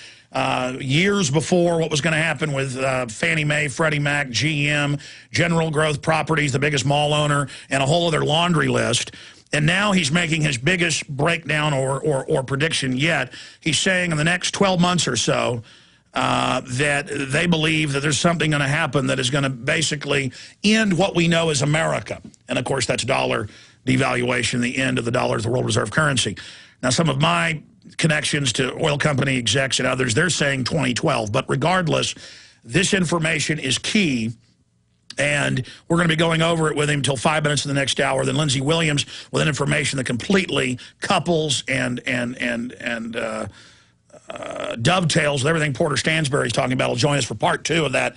years before what was going to happen with Fannie Mae, Freddie Mac, GM, General Growth Properties, the biggest mall owner, and a whole other laundry list. And now he's making his biggest breakdown or prediction yet. He's saying in the next 12 months or so that they believe that there's something going to happen that is going to basically end what we know as America. And, of course, that's dollar devaluation, the end of the dollar as the world reserve currency. Now, some of my connections to oil company execs and others, they're saying 2012. But regardless, this information is key. And we're going to be going over it with him until 5 minutes in the next hour. Then Lindsey Williams with information that completely couples and dovetails with everything Porter Stansberry is talking about. Will join us for part 2 of that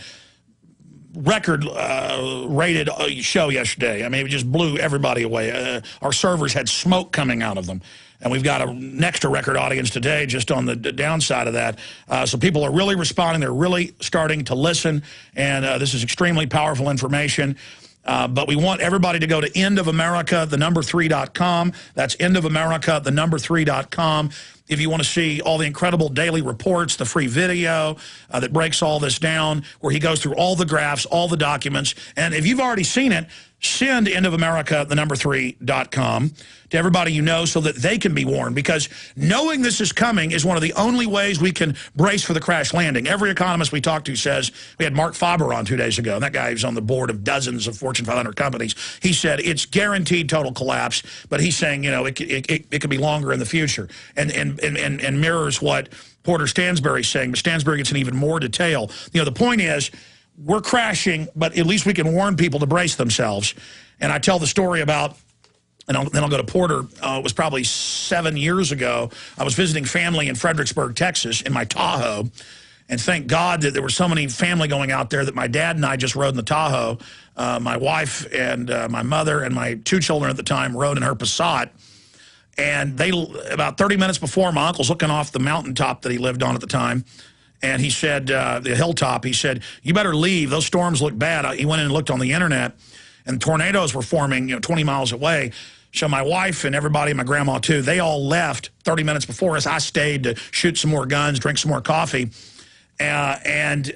record-rated show yesterday. I mean, it just blew everybody away. Our servers had smoke coming out of them. And we've got an extra record audience today just on the downside of that. So people are really responding. They're really starting to listen. And this is extremely powerful information. But we want everybody to go to endofamerica3.com. That's endofamerica3.com. If you want to see all the incredible daily reports, the free video that breaks all this down, where he goes through all the graphs, all the documents. And if you've already seen it, send endofamerica3.com to everybody you know so that they can be warned, because knowing this is coming is one of the only ways we can brace for the crash landing. Every economist we talk to says, we had Mark Faber on 2 days ago, and that guy was on the board of dozens of Fortune 500 companies. He said it's guaranteed total collapse, but he's saying, you know, it could be longer in the future, and mirrors what Porter Stansberry's saying, but Stansberry gets in even more detail. You know, the point is, we're crashing, but at least we can warn people to brace themselves. And I tell the story about, and then I'll go to Porter. It was probably 7 years ago. I was visiting family in Fredericksburg, Texas, in my Tahoe. And thank God that there were so many family going out there that my dad and I just rode in the Tahoe. My wife and my mother and my 2 children at the time rode in her Passat. And they, about 30 minutes before, my uncle's looking off the mountaintop that he lived on at the time. And he said, the hilltop, he said, you better leave. Those storms look bad. He went in and looked on the internet, and tornadoes were forming, 20 miles away. So my wife and everybody, my grandma too, they all left 30 minutes before us. I stayed to shoot some more guns, drink some more coffee. And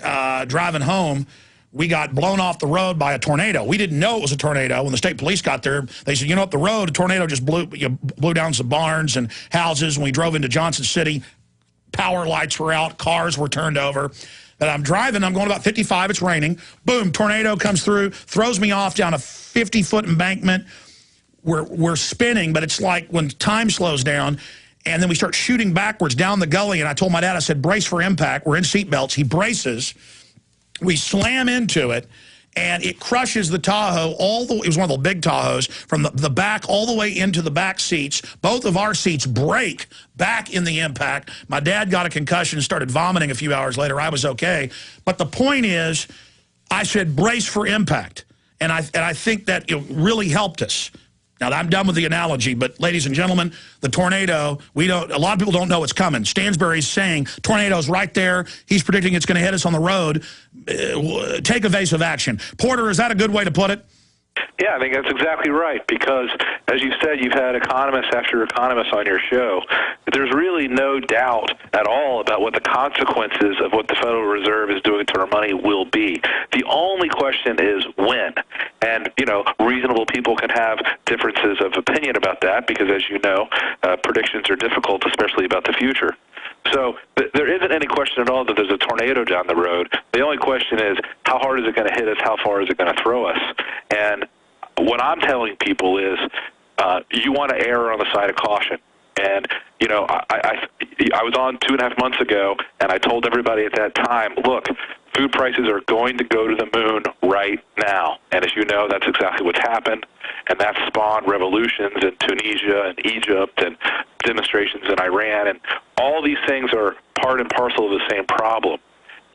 driving home, we got blown off the road by a tornado. We didn't know it was a tornado. When the state police got there, they said, up the road, a tornado just blew down some barns and houses. When we drove into Johnson City, power lights were out, cars were turned over. But I'm driving, I'm going about 55, it's raining. Boom, tornado comes through, throws me off down a 50-foot embankment. We're spinning, but it's like when time slows down, and then we start shooting backwards down the gully, and I told my dad, I said, brace for impact. We're in seatbelts. He braces. We slam into it, and it crushes the Tahoe it was one of the big Tahoes, from the back all the way into the back seats. Both of our seats break back in the impact. My dad got a concussion and started vomiting a few hours later. I was okay. But the point is, I said brace for impact. And I think that it really helped us. Now, I'm done with the analogy, but ladies and gentlemen, the tornado, a lot of people don't know it's coming. Stansberry's saying tornado's right there. He's predicting it's going to hit us on the road. Take evasive action. Porter, is that a good way to put it? Yeah, I think that's exactly right, because, as you said, you've had economists after economists on your show. There's really no doubt at all about what the consequences of what the Federal Reserve is doing to our money will be. The only question is when. And, reasonable people can have differences of opinion about that because, as you know, predictions are difficult, especially about the future. So there isn't any question at all that there's a tornado down the road. The only question is, how hard is it going to hit us? How far is it going to throw us? And what I'm telling people is, you want to err on the side of caution. And, I was on 2.5 months ago, and I told everybody at that time, look, food prices are going to go to the moon right now. And as you know, that's exactly what's happened. And that's spawned revolutions in Tunisia and Egypt and demonstrations in Iran. And all these things are part and parcel of the same problem.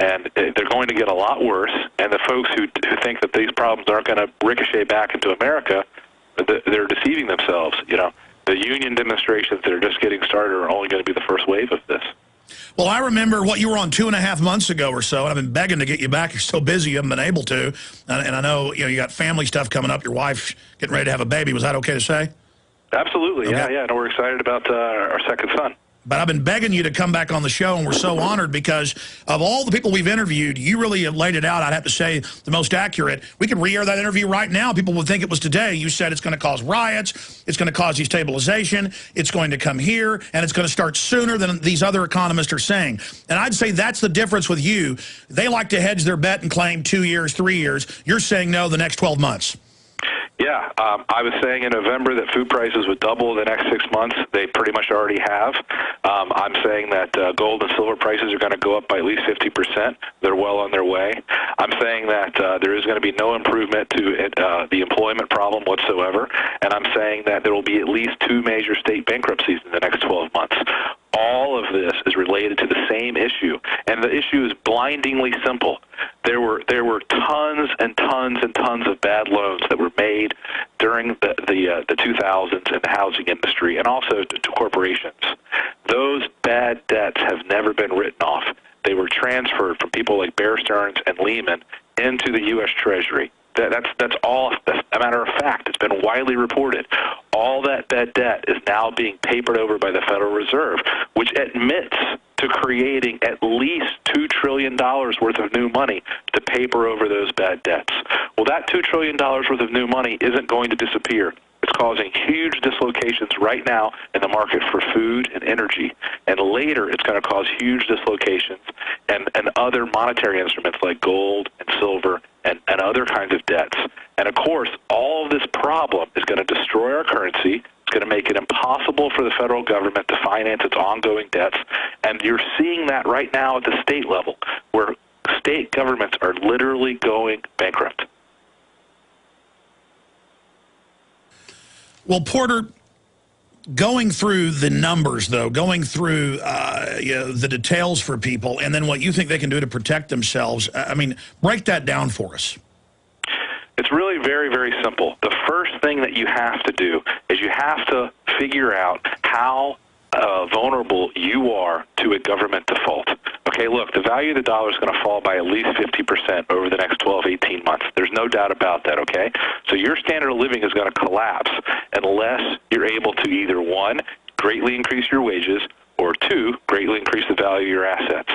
And they're going to get a lot worse. And the folks who think that these problems aren't going to ricochet back into America, they're deceiving themselves. The union demonstrations that are just getting started are only going to be the first wave of this. Well, I remember what you were on 2.5 months ago or so, and I've been begging to get you back. You're so busy, you haven't been able to. And I know you got family stuff coming up. Your wife's getting ready to have a baby. Was that okay to say? Absolutely, okay. Yeah. No, we're excited about our second son. But I've been begging you to come back on the show, and we're so honored because of all the people we've interviewed, you really have laid it out, I'd have to say, the most accurate. We could re-air that interview right now. People would think it was today. You said it's going to cause riots, it's going to cause destabilization, it's going to come here, and it's going to start sooner than these other economists are saying. And I'd say that's the difference with you. They like to hedge their bet and claim 2 years, 3 years. You're saying no, the next 12 months. Yeah, I was saying in November that food prices would double in the next 6 months. They pretty much already have. I'm saying that gold and silver prices are going to go up by at least 50%. They're well on their way. I'm saying that there is going to be no improvement to the employment problem whatsoever. And I'm saying that there will be at least 2 major state bankruptcies in the next 12 months. All of this is related to the same issue, and the issue is blindingly simple. There were tons and tons and tons of bad loans that were made during the 2000s in the housing industry and also to corporations. Those bad debts have never been written off. They were transferred from people like Bear Stearns and Lehman into the U.S. Treasury. That's all a matter of fact. It's been widely reported. All that bad debt is now being papered over by the Federal Reserve, which admits to creating at least $2 trillion worth of new money to paper over those bad debts. Well, that $2 trillion worth of new money isn't going to disappear. It's causing huge dislocations right now in the market for food and energy. And later, it's going to cause huge dislocations and other monetary instruments like gold and silver and other kinds of debts. And, of course, all of this problem is going to destroy our currency. It's going to make it impossible for the federal government to finance its ongoing debts. And you're seeing that right now at the state level, where state governments are literally going bankrupt. Well, Porter, going through the numbers, though, going through the details for people, and then what you think they can do to protect themselves, I mean, break that down for us. It's really very, very simple. The first thing that you have to do is you have to figure out how vulnerable you are to a government default. Okay, look, the value of the dollar is going to fall by at least 50% over the next 12, 18 months. There's no doubt about that, okay? So your standard of living is going to collapse unless you're able to either, 1, greatly increase your wages, or 2, greatly increase the value of your assets.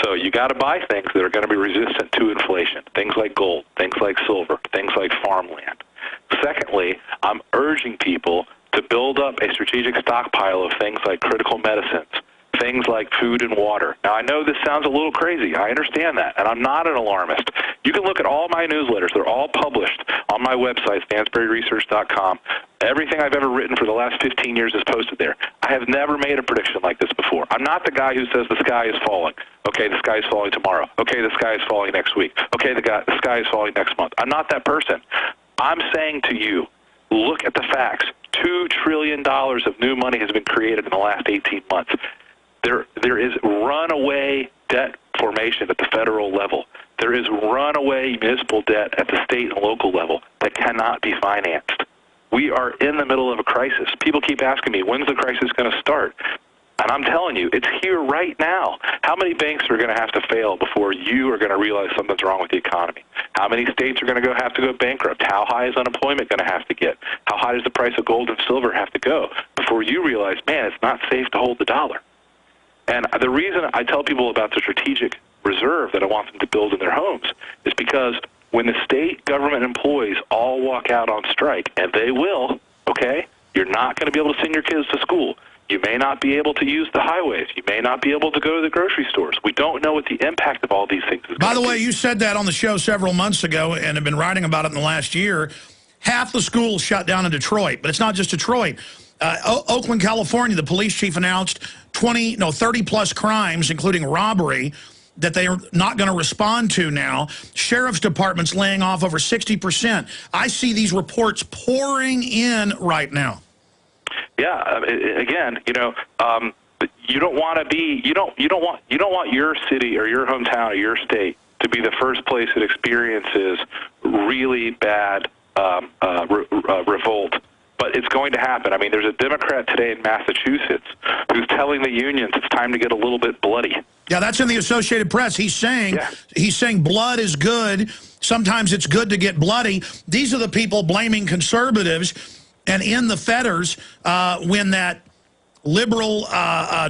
So you got to buy things that are going to be resistant to inflation, things like gold, things like silver, things like farmland. Secondly, I'm urging people to build up a strategic stockpile of things like critical medicines, things like food and water. Now, I know this sounds a little crazy. I understand that, and I'm not an alarmist. You can look at all my newsletters. They're all published on my website, stansberryresearch.com. Everything I've ever written for the last 15 years is posted there. I have never made a prediction like this before. I'm not the guy who says the sky is falling. Okay, the sky is falling tomorrow. Okay, the sky is falling next week. Okay, the sky is falling next month. I'm not that person. I'm saying to you, look at the facts. $2 trillion of new money has been created in the last 18 months. There is runaway debt formation at the federal level. There is runaway municipal debt at the state and local level that cannot be financed. We are in the middle of a crisis. People keep asking me, when's the crisis going to start? And I'm telling you, it's here right now. How many banks are going to have to fail before you are going to realize something's wrong with the economy? How many states are going to have to go bankrupt? How high is unemployment going to have to get? How high does the price of gold and silver have to go before you realize, man, it's not safe to hold the dollar? And the reason I tell people about the strategic reserve that I want them to build in their homes is because when the state government employees all walk out on strike, and they will, okay, you're not going to be able to send your kids to school. You may not be able to use the highways. You may not be able to go to the grocery stores. We don't know what the impact of all these things is. By the way, you said that on the show several months ago and have been writing about it in the last year. Half the schools shut down in Detroit, but it's not just Detroit. Oakland, California, the police chief announced 30-plus crimes, including robbery, that they are not going to respond to now. Sheriff's departments laying off over 60%. I see these reports pouring in right now. Yeah, again, you don't want to be, you don't want your city or your hometown or your state to be the first place that experiences really bad revolt. But it's going to happen. I mean, there's a Democrat today in Massachusetts who's telling the unions it's time to get a little bit bloody. Yeah, that's in the Associated Press. He's saying blood is good. Sometimes it's good to get bloody. These are the people blaming conservatives and in the fetters when that liberal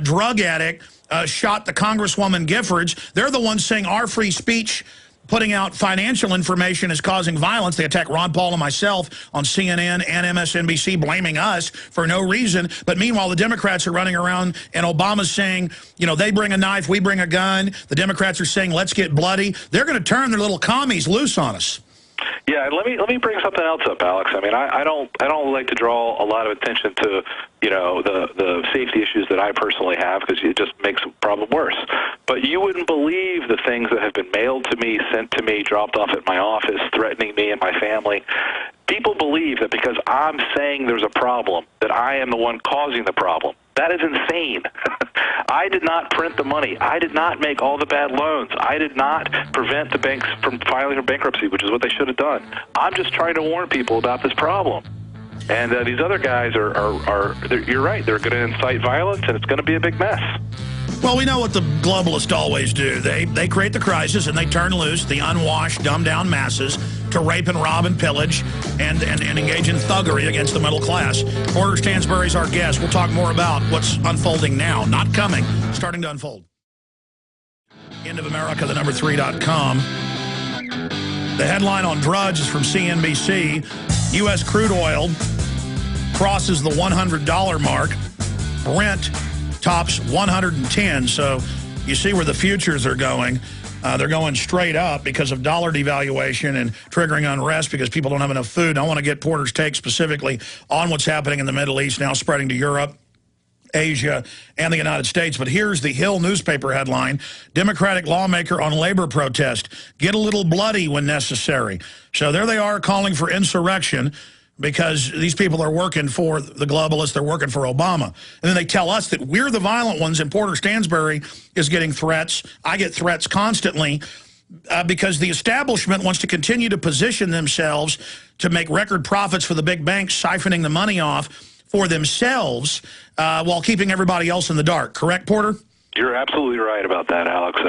drug addict shot the Congresswoman Giffords. They're the ones saying our free speech putting out financial information is causing violence. They attack Ron Paul and myself on CNN and MSNBC, blaming us for no reason. But meanwhile, the Democrats are running around, and Obama's saying, you know, they bring a knife, we bring a gun. The Democrats are saying, let's get bloody. They're going to turn their little commies loose on us. Yeah, and let me bring something else up, Alex. I mean, I don't like to draw a lot of attention to, you know, the safety issues that I personally have, because it just makes the problem worse. But you wouldn't believe the things that have been mailed to me, sent to me, dropped off at my office, threatening me and my family. People believe that because I'm saying there's a problem, that I am the one causing the problem. That is insane. I did not print the money. I did not make all the bad loans. I did not prevent the banks from filing for bankruptcy, which is what they should have done. I'm just trying to warn people about this problem. And these other guys you're right, they're going to incite violence, and it's going to be a big mess. Well, we know what the globalists always do. They create the crisis, and they turn loose the unwashed, dumbed-down masses to rape and rob and pillage and engage in thuggery against the middle class. Porter Stansberry's our guest. We'll talk more about what's unfolding now, not coming, starting to unfold. End of America, the number 3.com. The headline on drugs is from CNBC. U.S. crude oil crosses the $100 mark. Brent tops 110. So you see where the futures are going. They're going straight up because of dollar devaluation and triggering unrest because people don't have enough food. I want to get Porter's take specifically on what's happening in the Middle East, now spreading to Europe, Asia, and the United States. But here's the Hill newspaper headline: Democratic lawmaker on labor protest, get a little bloody when necessary. So there they are calling for insurrection, because these people are working for the globalists, they're working for Obama. And then they tell us that we're the violent ones, and Porter Stansberry is getting threats. I get threats constantly because the establishment wants to continue to position themselves to make record profits for the big banks, siphoning the money off for themselves while keeping everybody else in the dark. Correct, Porter? You're absolutely right about that, Alex.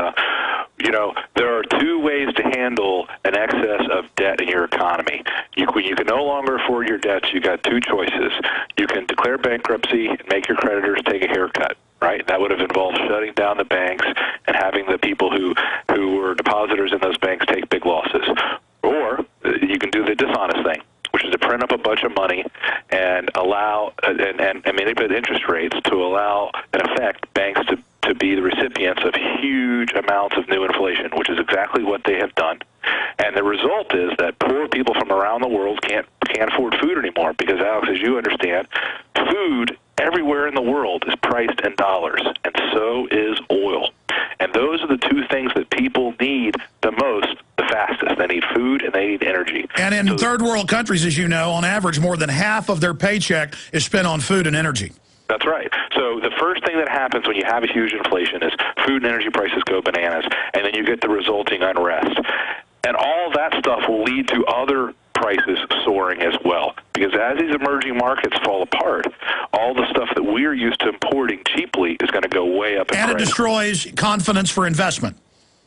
You know, there are two ways to handle an excess of debt in your economy. When you can no longer afford your debts, you got two choices. You can declare bankruptcy and make your creditors take a haircut, right? That would have involved shutting down the banks and having the people who were depositors in those banks take big losses. Or you can do the dishonest thing, which is to print up a bunch of money and allow and manipulate interest rates to allow, in effect, banks to be the recipients of huge amounts of new inflation, which is exactly what they have done. And the result is that poor people from around the world can't afford food anymore because, Alex, as you understand, food everywhere in the world is priced in dollars, and so is oil. And those are the two things that people need the most, the fastest. They need food and they need energy. And in third world countries, as you know, on average, more than half of their paycheck is spent on food and energy. That's right. So the first thing that happens when you have a huge inflation is food and energy prices go bananas, and then you get the resulting unrest. And all that stuff will lead to other prices soaring as well. Because as these emerging markets fall apart, all the stuff that we're used to importing cheaply is going to go way up in price. And it destroys confidence for investment.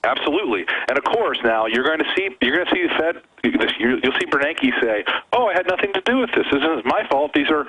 Absolutely. And of course, now you're going to see the Fed. You'll see Bernanke say, "Oh, I had nothing to do with this. This isn't my fault. These are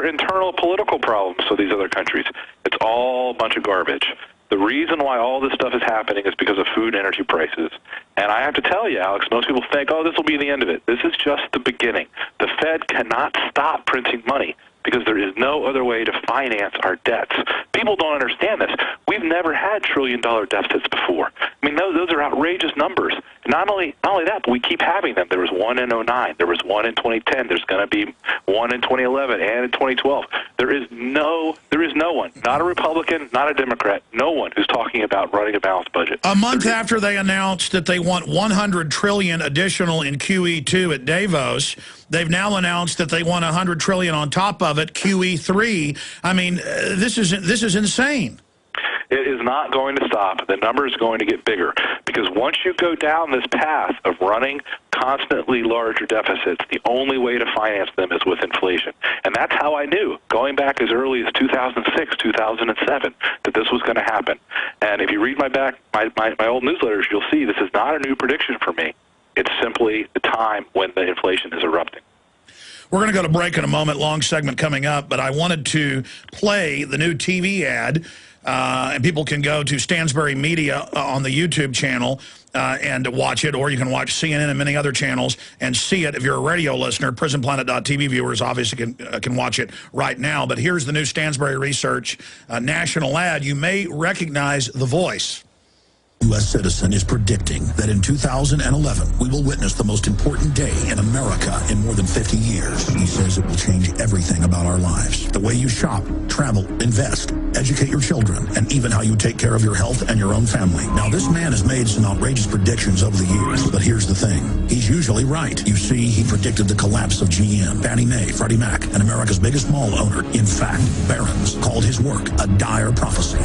internal political problems for these other countries." It's all a bunch of garbage. The reason why all this stuff is happening is because of food and energy prices. And I have to tell you, Alex, most people think, "Oh, this will be the end of it." This is just the beginning. The Fed cannot stop printing money because there is no other way to finance our debts. People don't understand this. We've never had trillion-dollar deficits before. I mean, those are outrageous numbers. Not only that, but we keep having them. There was one in 2009. There was one in 2010. There's going to be one in 2011 and in 2012. There is no one, not a Republican, not a Democrat, no one who's talking about running a balanced budget. A month after they announced that they want $100 trillion additional in QE2 at Davos, they've now announced that they want $100 trillion on top of it, QE3. I mean, this is insane. It is not going to stop. The number is going to get bigger because once you go down this path of running constantly larger deficits, the only way to finance them is with inflation. And that's how I knew, going back as early as 2006, 2007, that this was going to happen. And if you read my old newsletters, you'll see this is not a new prediction for me. It's simply the time when the inflation is erupting. We're going to go to break in a moment, long segment coming up, but I wanted to play the new TV ad, and people can go to Stansberry Media on the YouTube channel and watch it, or you can watch CNN and many other channels and see it. If you're a radio listener, prisonplanet.tv viewers obviously can watch it right now. But here's the new Stansberry Research national ad. You may recognize the voice. U.S. citizen is predicting that in 2011, we will witness the most important day in America in more than 50 years. He says it will change everything about our lives. The way you shop, travel, invest, educate your children, and even how you take care of your health and your own family. Now, this man has made some outrageous predictions over the years, but here's the thing. He's usually right. You see, he predicted the collapse of GM, Fannie Mae, Freddie Mac, and America's biggest mall owner. In fact, Barron's called his work a dire prophecy.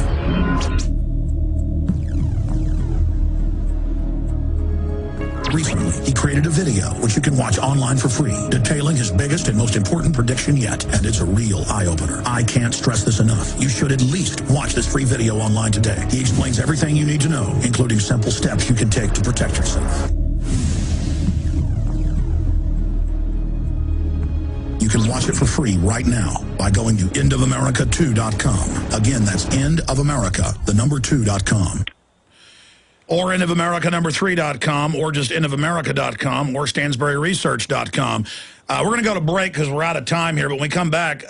Recently, he created a video, which you can watch online for free, detailing his biggest and most important prediction yet, and it's a real eye-opener. I can't stress this enough. You should at least watch this free video online today. He explains everything you need to know, including simple steps you can take to protect yourself. You can watch it for free right now by going to endofamerica2.com. Again, that's endofamerica, the number 2.com. Or endofamerica3.com, or just endofamerica.com, or stansberryresearch.com. We're going to go to break because we're out of time here, but when we come back,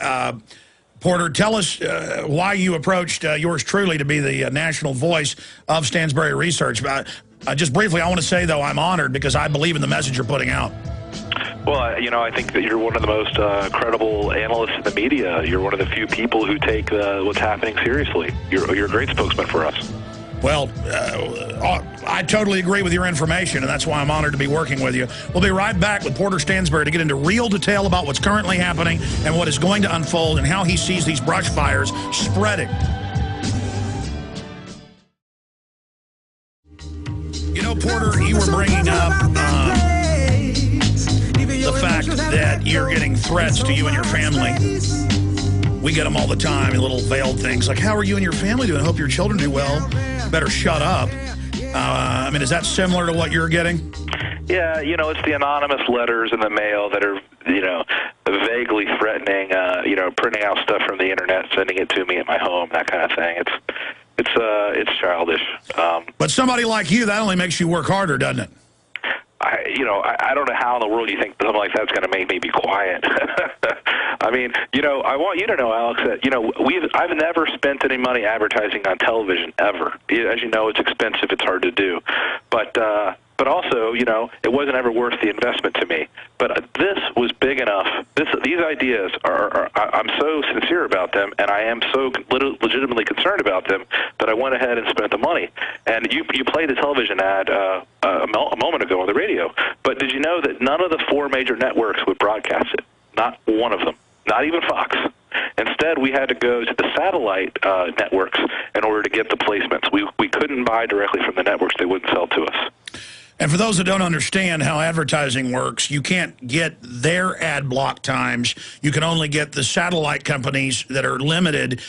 Porter, tell us why you approached yours truly to be the national voice of Stansberry Research. Just briefly, I want to say, though, I'm honored because I believe in the message you're putting out. Well, I think that you're one of the most credible analysts in the media. You're one of the few people who take what's happening seriously. You're a great spokesman for us. Well, I totally agree with your information, and that's why I'm honored to be working with you. We'll be right back with Porter Stansberry to get into real detail about what's currently happening and what is going to unfold and how he sees these brush fires spreading. You know, Porter, you were bringing up the fact that you're getting threats to you and your family. We get them all the time in little veiled things like, how are you and your family doing? I hope your children do well. Better shut up. I mean, is that similar to what you're getting? Yeah, it's the anonymous letters in the mail that are, vaguely threatening, printing out stuff from the internet, sending it to me at my home, that kind of thing. It's childish. But somebody like you, that only makes you work harder, doesn't it? I don't know how in the world you think something like that's going to make me be quiet. I mean, I want you to know, Alex, that, I've never spent any money advertising on television, ever. As you know, it's expensive. It's hard to do. But also, it wasn't ever worth the investment to me. But this was big enough. These ideas I'm so sincere about them, and I am so legitimately concerned about them that I went ahead and spent the money. And you played the television ad a moment ago on the radio. But did you know that none of the 4 major networks would broadcast it? Not one of them. Not even Fox. Instead, we had to go to the satellite networks in order to get the placements. We couldn't buy directly from the networks. They wouldn't sell to us. And for those that don't understand how advertising works, you can't get their ad block times. You can only get the satellite companies that are limited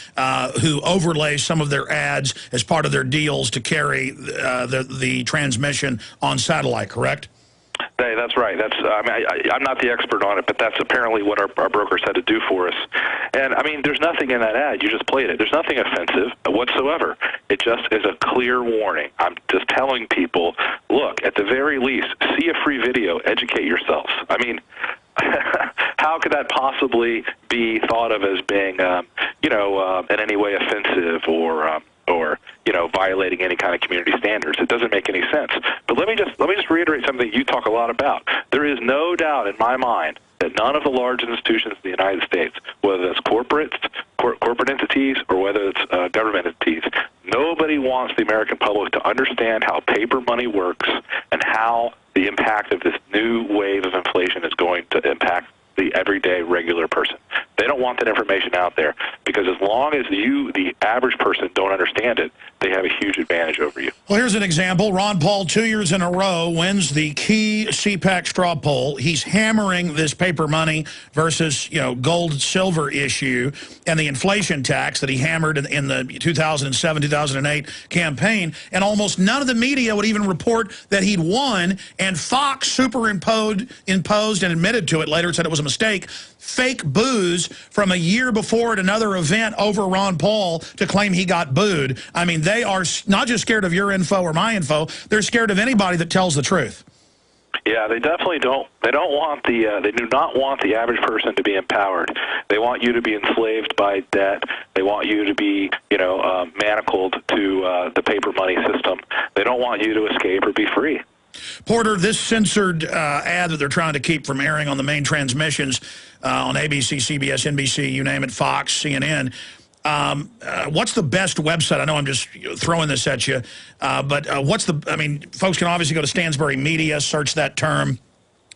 who overlay some of their ads as part of their deals to carry the transmission on satellite, correct? Hey, that's right. I'm not the expert on it, but that's apparently what our brokers had to do for us. And, there's nothing in that ad. You just played it. There's nothing offensive whatsoever. It just is a clear warning. I'm just telling people, look, at the very least, see a free video, educate yourselves. How could that possibly be thought of as being, in any way offensive or violating any kind of community standards? It doesn't make any sense. But let me just reiterate something you talk a lot about. There is no doubt in my mind that none of the large institutions in the United States, whether it's corporate entities or whether it's government entities, nobody wants the American public to understand how paper money works and how the impact of this new wave of inflation is going to impact the everyday regular person. They don't want that information out there because as long as you, the average person, don't understand it, they have a huge advantage over you. Well, here's an example. Ron Paul, 2 years in a row, wins the key CPAC straw poll. He's hammering this paper money versus, gold, silver issue and the inflation tax that he hammered in the 2007, 2008 campaign. And almost none of the media would even report that he'd won. And Fox superimposed and admitted to it later, said it was a mistake, fake booze from a year before at another event over Ron Paul to claim he got booed. I mean, they are not just scared of your info or my info, they're scared of anybody that tells the truth. Yeah, they definitely don't. They don't want they do not want the average person to be empowered. They want you to be enslaved by debt. They want you to be, manacled to the paper money system. They don't want you to escape or be free. Porter, this censored ad that they're trying to keep from airing on the main transmissions on ABC, CBS, NBC, you name it, Fox, CNN, what's the best website? I know I'm just throwing this at you, but folks can obviously go to Stansberry Media, search that term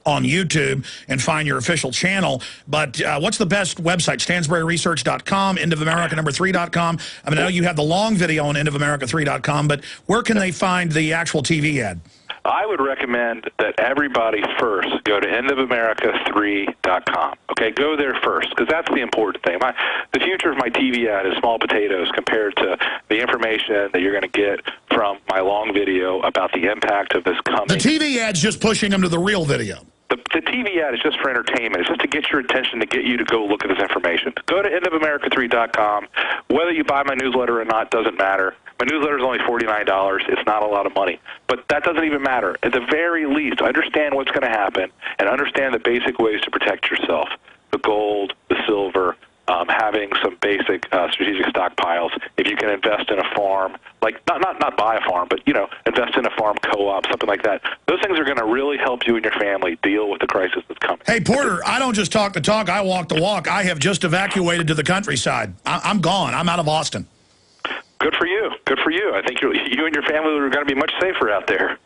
on YouTube and find your official channel. But what's the best website? StansberryResearch.com, endofamerica3.com. I know you have the long video on endofamerica3.com, but where can they find the actual TV ad? I would recommend that everybody first go to endofamerica3.com. Okay, go there first, because that's the important thing. The future of my TV ad is small potatoes compared to the information that you're going to get from my long video about the impact of this coming. The TV ad's just pushing them to the real video. The TV ad is just for entertainment. It's just to get your attention, to get you to go look at this information. Go to endofamerica3.com. Whether you buy my newsletter or not doesn't matter. My newsletter is only $49. It's not a lot of money. But that doesn't even matter. At the very least, understand what's going to happen and understand the basic ways to protect yourself. The gold, the silver, having some basic strategic stockpiles. If you can invest in a farm, like not buy a farm, but invest in a farm co-op, something like that. Those things are going to really help you and your family deal with the crisis that's coming. Hey, Porter, I don't just talk the talk, I walk the walk. I have just evacuated to the countryside. I'm gone. I'm out of Austin. Good for you. Good for you. I think you and your family are going to be much safer out there.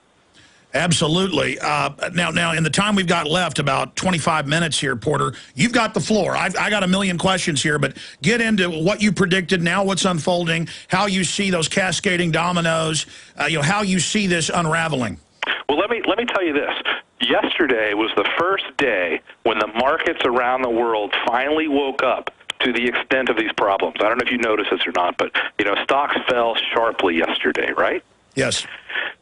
Absolutely. Now, in the time we've got left, about 25 minutes here, Porter, you've got the floor. I got a million questions here, but get into what you predicted, now what's unfolding, how you see those cascading dominoes, how you see this unraveling. Well, let me tell you this. Yesterday was the first day when the markets around the world finally woke up to the extent of these problems. I don't know if you noticed this or not, but stocks fell sharply yesterday, right? Yes.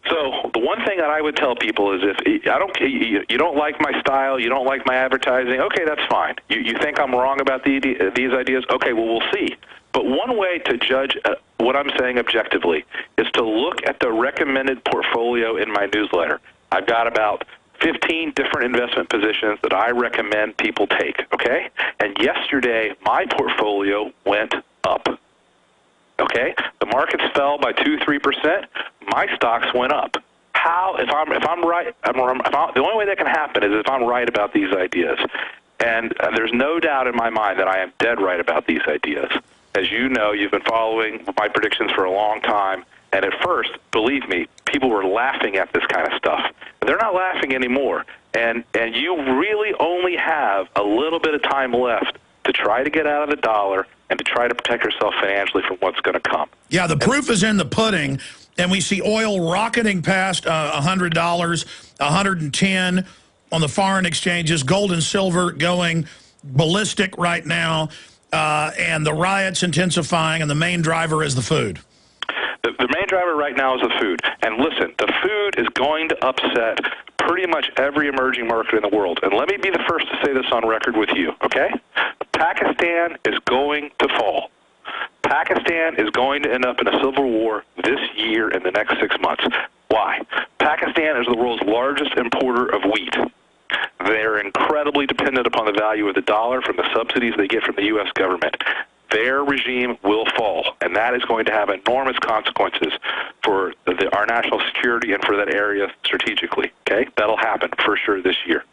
So the one thing that I would tell people is if you don't like my style, you don't like my advertising, okay, that's fine. You think I'm wrong about these ideas? Okay, well, we'll see. But one way to judge what I'm saying objectively is to look at the recommended portfolio in my newsletter. I've got about 15 different investment positions that I recommend people take, okay? And yesterday, my portfolio went up. Okay, the markets fell by 2-3%. My stocks went up. How? If I'm right, the only way that can happen is if I'm right about these ideas. And there's no doubt in my mind that I am dead right about these ideas. As you know, you've been following my predictions for a long time. And at first, believe me, people were laughing at this kind of stuff. They're not laughing anymore. And you really only have a little bit of time left to try to get out of the dollar and to try to protect yourself financially from what's going to come. Yeah, the proof is in the pudding, and we see oil rocketing past $100, $110 on the foreign exchanges, gold and silver going ballistic right now, and the riots intensifying, and the main driver is the food. The main driver right now is the food. And listen, the food is going to upset pretty much every emerging market in the world. And let me be the first to say this on record with you, okay? Pakistan is going to fall. Pakistan is going to end up in a civil war this year in the next 6 months. Why? Pakistan is the world's largest importer of wheat. They're incredibly dependent upon the value of the dollar from the subsidies they get from the U.S. government. Their regime will fall, and that is going to have enormous consequences for our national security and for that area strategically, okay? That'll happen for sure this year.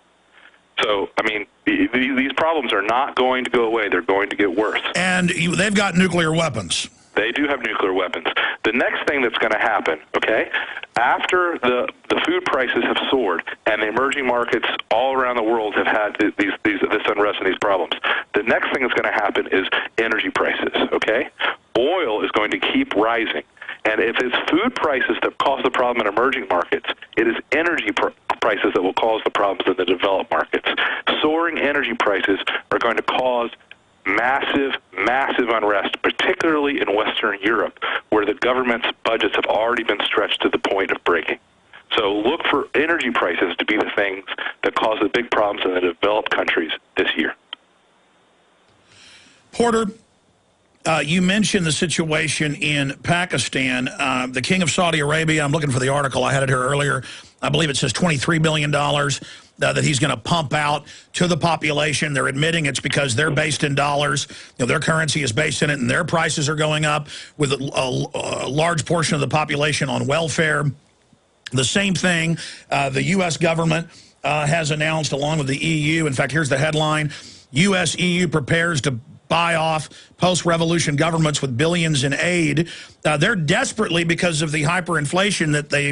So, I mean, these problems are not going to go away. They're going to get worse. And they've got nuclear weapons. They do have nuclear weapons. The next thing that's going to happen, okay, after the food prices have soared and the emerging markets all around the world have had this unrest and these problems, the next thing that's going to happen is energy prices, okay? Oil is going to keep rising. And if it's food prices that cause the problem in emerging markets, it is energy prices that will cause the problems in the developed markets. Soaring energy prices are going to cause massive, massive unrest, particularly in Western Europe, where the government's budgets have already been stretched to the point of breaking. So look for energy prices to be the things that cause the big problems in the developed countries this year. Porter, you mentioned the situation in Pakistan. The King of Saudi Arabia, I'm looking for the article, I had it here earlier, I believe it says $23 billion that he's going to pump out to the population. They're admitting it's because they're based in dollars. You know, their currency is based in it, and their prices are going up with a large portion of the population on welfare. The same thing, the U.S. government has announced along with the EU. In fact, here's the headline. U.S.-EU prepares to buy off post-revolution governments with billions in aid. They're desperately, because of the hyperinflation that they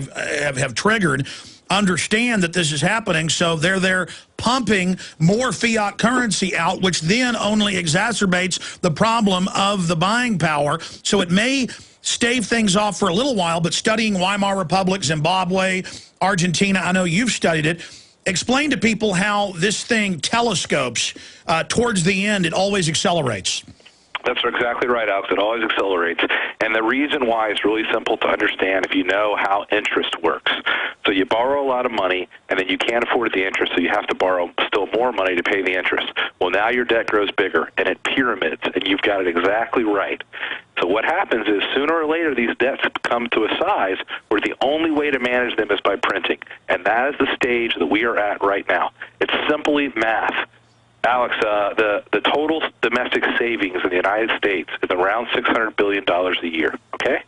have triggered, understand that this is happening, so they're pumping more fiat currency out, which then only exacerbates the problem of the buying power. So it may stave things off for a little while, but studying Weimar Republic, Zimbabwe, Argentina, I know you've studied it. Explain to people how this thing telescopes towards the end. It always accelerates. That's exactly right, Alex. It always accelerates. And the reason why is really simple to understand if you know how interest works. So you borrow a lot of money, and then you can't afford the interest, so you have to borrow still more money to pay the interest. Well, now your debt grows bigger, and it pyramids, and you've got it exactly right. So what happens is sooner or later these debts come to a size where the only way to manage them is by printing. And that is the stage that we are at right now. It's simply math. Alex, the total domestic savings in the United States is around $600 billion a year, okay?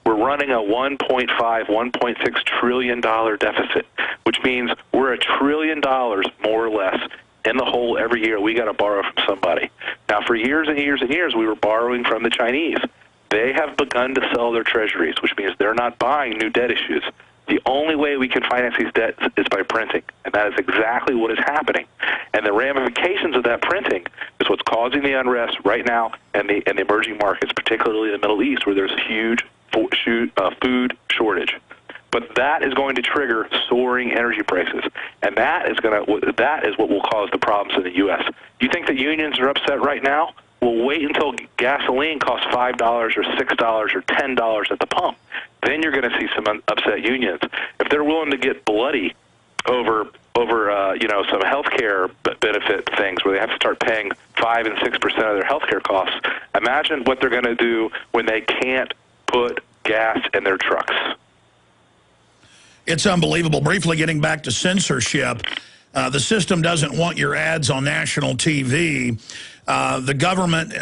We're running a $1.5, $1.6 trillion deficit, which means we're $1 trillion more or less in the hole every year. We got to borrow from somebody. Now, for years and years and years, we were borrowing from the Chinese. They have begun to sell their treasuries, which means they're not buying new debt issues. The only way we can finance these debts is by printing, and that is exactly what is happening. And the ramifications of that printing is what's causing the unrest right now in the emerging markets, particularly the Middle East, where there's a huge food shortage. But that is going to trigger soaring energy prices, and that is what will cause the problems in the U.S. You think the unions are upset right now? Well, wait until gasoline costs $5 or $6 or $10 at the pump. Then you're going to see some upset unions. If they're willing to get bloody over some health care benefit things where they have to start paying 5 and 6% of their health care costs, imagine what they're going to do when they can't put gas in their trucks. It's unbelievable. Briefly getting back to censorship, the system doesn't want your ads on national TV. The government,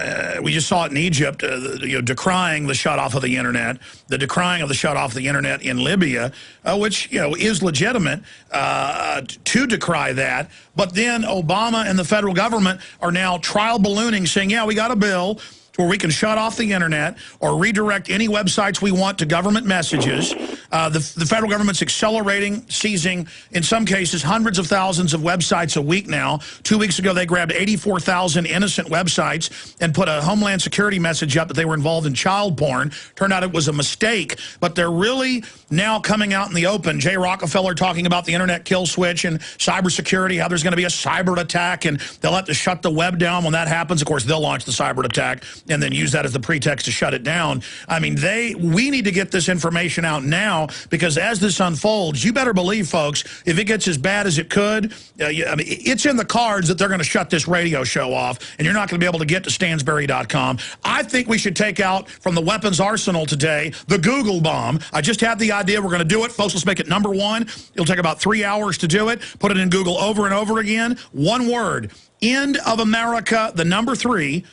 we just saw it in Egypt, decrying the shut-off of the Internet, the decrying of the shut-off of the Internet in Libya, which, is legitimate to decry that. But then Obama and the federal government are now trial ballooning, saying, yeah, we got a bill where we can shut off the Internet or redirect any websites we want to government messages. The federal government's accelerating, seizing, in some cases, hundreds of thousands of websites a week now. 2 weeks ago, they grabbed 84,000 innocent websites and put a Homeland Security message up that they were involved in child porn. Turned out it was a mistake, but they're really now coming out in the open. Jay Rockefeller talking about the Internet kill switch and cybersecurity, how there's going to be a cyber attack, and they'll have to shut the web down when that happens. Of course, they'll launch the cyber attack and then use that as the pretext to shut it down. I mean, we need to get this information out now, because as this unfolds, you better believe, folks, if it gets as bad as it could, it's in the cards that they're going to shut this radio show off, and you're not going to be able to get to Stansberry.com. I think we should take out from the weapons arsenal today the Google bomb. I just had the idea. We're going to do it. Folks, let's make it #1. It'll take about 3 hours to do it. Put it in Google over and over again. One word. End of America, the number 3.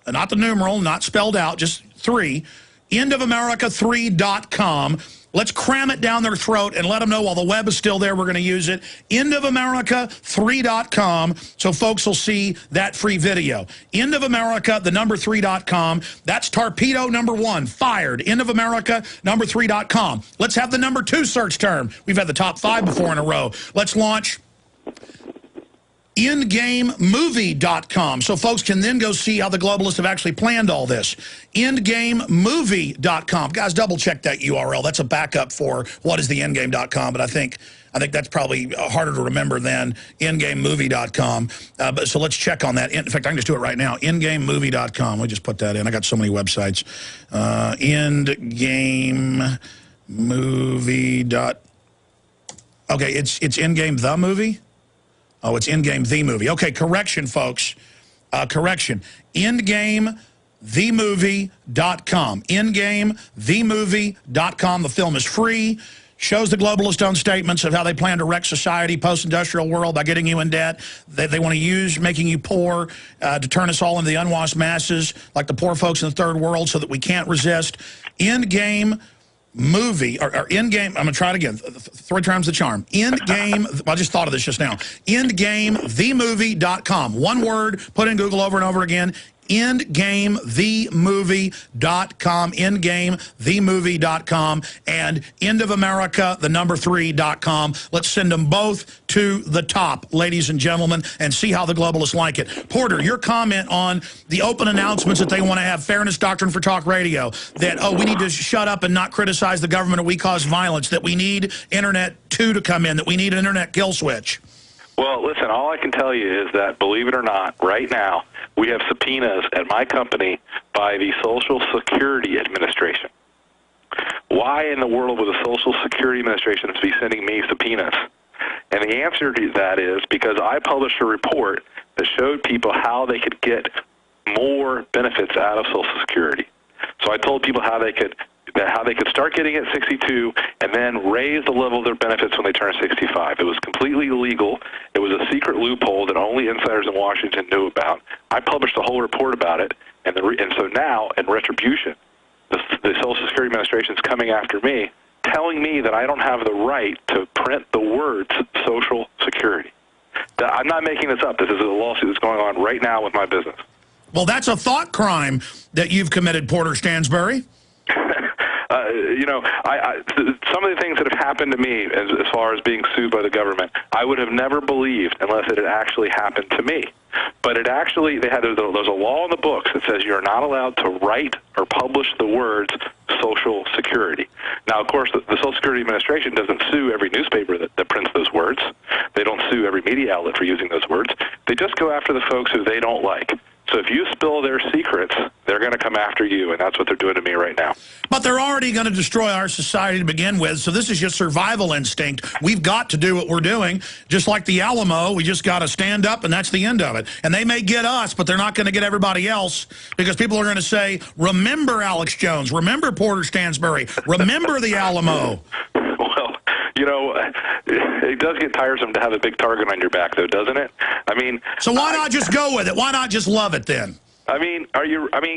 Not the numeral, not spelled out, just 3. endofamerica3.com. Let's cram it down their throat and let them know while the web is still there, we're going to use it. Endofamerica3.com, so folks will see that free video. Endofamerica3.com. That's torpedo number 1, fired. Endofamerica3.com. Let's have the number 2 search term. We've had the top 5 before in a row. Let's launch endgamemovie.com, so folks can then go see how the globalists have actually planned all this. Endgamemovie.com. Guys, double check that URL. That's a backup for what is the endgame.com, but I think that's probably harder to remember than endgamemovie.com. So let's check on that. In fact, I can just do it right now. Endgamemovie.com. We just put that in. I got so many websites. Endgamemovie. Okay, it's Endgame the movie. Oh, it's Endgame the movie. Okay, correction, folks. Correction. Endgamethemovie.com. Endgamethemovie.com. The film is free. Shows the globalist own statements of how they plan to wreck society, post-industrial world by getting you in debt. They want to use making you poor to turn us all into the unwashed masses, like the poor folks in the third world, so that we can't resist. Endgame movie, or Endgame, I'm going to try it again, 3 times the charm. Endgame, I just thought of this just now. Endgamethemovie.com. One word, put in Google over and over again. Endgamethemovie.com, endgamethemovie.com, and endofamerica3.com. Let's send them both to the top, ladies and gentlemen, and see how the globalists like it. Porter, your comment on the open announcements that they want to have fairness doctrine for talk radio, that, oh, we need to shut up and not criticize the government or we cause violence, that we need Internet 2 to come in, that we need an Internet kill switch. Well, listen, all I can tell you is that, believe it or not, right now, we have subpoenas at my company by the Social Security Administration. Why in the world would the Social Security Administration be sending me subpoenas? And the answer to that is because I published a report that showed people how they could get more benefits out of Social Security. So I told people how they could start getting at 62 and then raise the level of their benefits when they turn 65. It was completely illegal. It was a secret loophole that only insiders in Washington knew about. I published a whole report about it, and so now, in retribution, the Social Security Administration is coming after me, telling me that I don't have the right to print the words Social Security. I'm not making this up. This is a lawsuit that's going on right now with my business. Well, that's a thought crime that you've committed, Porter Stansberry. Some of the things that have happened to me as far as being sued by the government, I would have never believed unless it had actually happened to me. But it actually, there's a law in the books that says you're not allowed to write or publish the words Social Security. Now, of course, the Social Security Administration doesn't sue every newspaper that prints those words. They don't sue every media outlet for using those words. They just go after the folks who they don't like. So if you spill their secrets, they're going to come after you, and that's what they're doing to me right now. But they're already going to destroy our society to begin with, so this is just survival instinct. We've got to do what we're doing. Just like the Alamo, we just got to stand up, and that's the end of it. And they may get us, but they're not going to get everybody else, because people are going to say, remember Alex Jones, remember Porter Stansberry, remember the Alamo. Well, it does get tiresome to have a big target on your back, though, doesn't it? I mean... So why not just go with it? Why not just love it, then? I mean,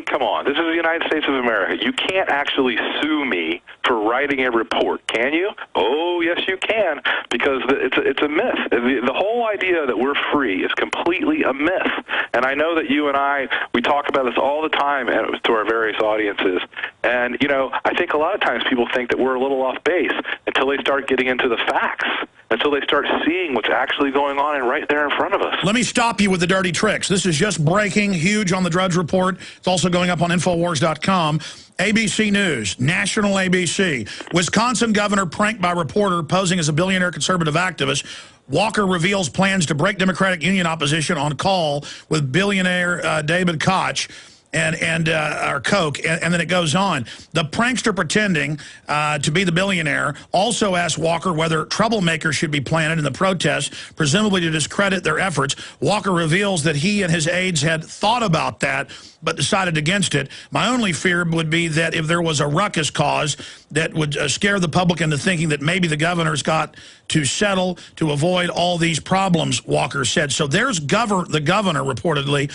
come on. This is the United States of America. You can't actually sue me for writing a report, can you? Oh, yes, you can, because it's a myth. The whole idea that we're free is completely a myth. And I know that you and we talk about this all the time to our various audiences. And, I think a lot of times people think that we're a little off base until they start getting into the facts, until they start seeing what's actually going on and right there in front of us. Let me stop you with the dirty tricks. This is just breaking, huge on the Drudge Report. It's also going up on Infowars.com. ABC News, national ABC. Wisconsin governor pranked by reporter posing as a billionaire conservative activist. Walker reveals plans to break Democratic union opposition on call with billionaire David Koch. Or Koch, and then it goes on. The prankster pretending to be the billionaire also asked Walker whether troublemakers should be planted in the protests, presumably to discredit their efforts. Walker reveals that he and his aides had thought about that, but decided against it. My only fear would be that if there was a ruckus caused, that would scare the public into thinking that maybe the governor's got to settle to avoid all these problems, Walker said. So there's the governor reportedly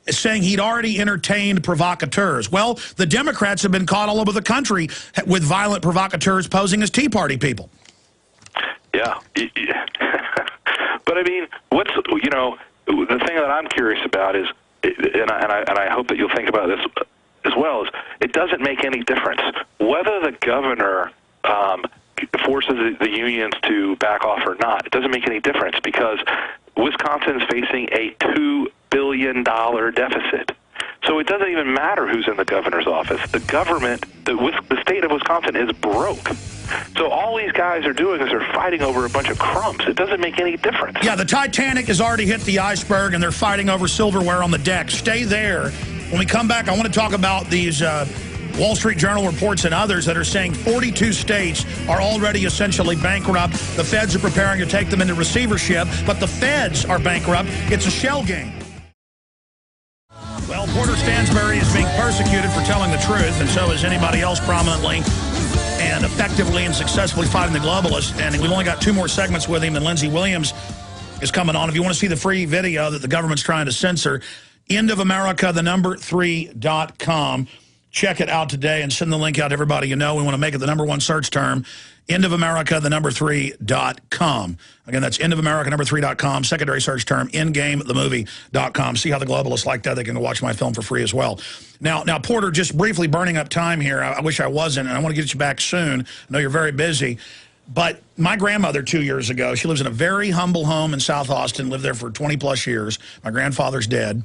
saying he'd already entertained provocateurs. Well, the Democrats have been caught all over the country with violent provocateurs posing as Tea Party people. Yeah. But I mean, the thing that I'm curious about is, and I hope that you'll think about this as well, is it doesn't make any difference whether the governor forces the unions to back off or not. It doesn't make any difference because Wisconsin is facing a $2 billion deficit. So it doesn't even matter who's in the governor's office. The government, the state of Wisconsin is broke. So all these guys are doing is they're fighting over a bunch of crumbs. It doesn't make any difference. Yeah, the Titanic has already hit the iceberg, and they're fighting over silverware on the deck. Stay there. When we come back, I want to talk about these Wall Street Journal reports and others that are saying 42 states are already essentially bankrupt. The feds are preparing to take them into receivership, but the feds are bankrupt. It's a shell game. Well, Porter Stansberry is being persecuted for telling the truth, and so is anybody else prominently and effectively and successfully fighting the globalists. And we've only got 2 more segments with him, and Lindsey Williams is coming on. If you want to see the free video that the government's trying to censor, endofamerica3.com. Check it out today and send the link out to everybody you know. We want to make it the #1 search term, endofamerica3.com. Again, that's endofamerica3.com, secondary search term, endgamethemovie.com. See how the globalists like that. They can watch my film for free as well. Now, Porter, just briefly burning up time here. I wish I wasn't, and I want to get you back soon. I know you're very busy. But my grandmother 2 years ago, she lives in a very humble home in South Austin, lived there for 20-plus years. My grandfather's dead.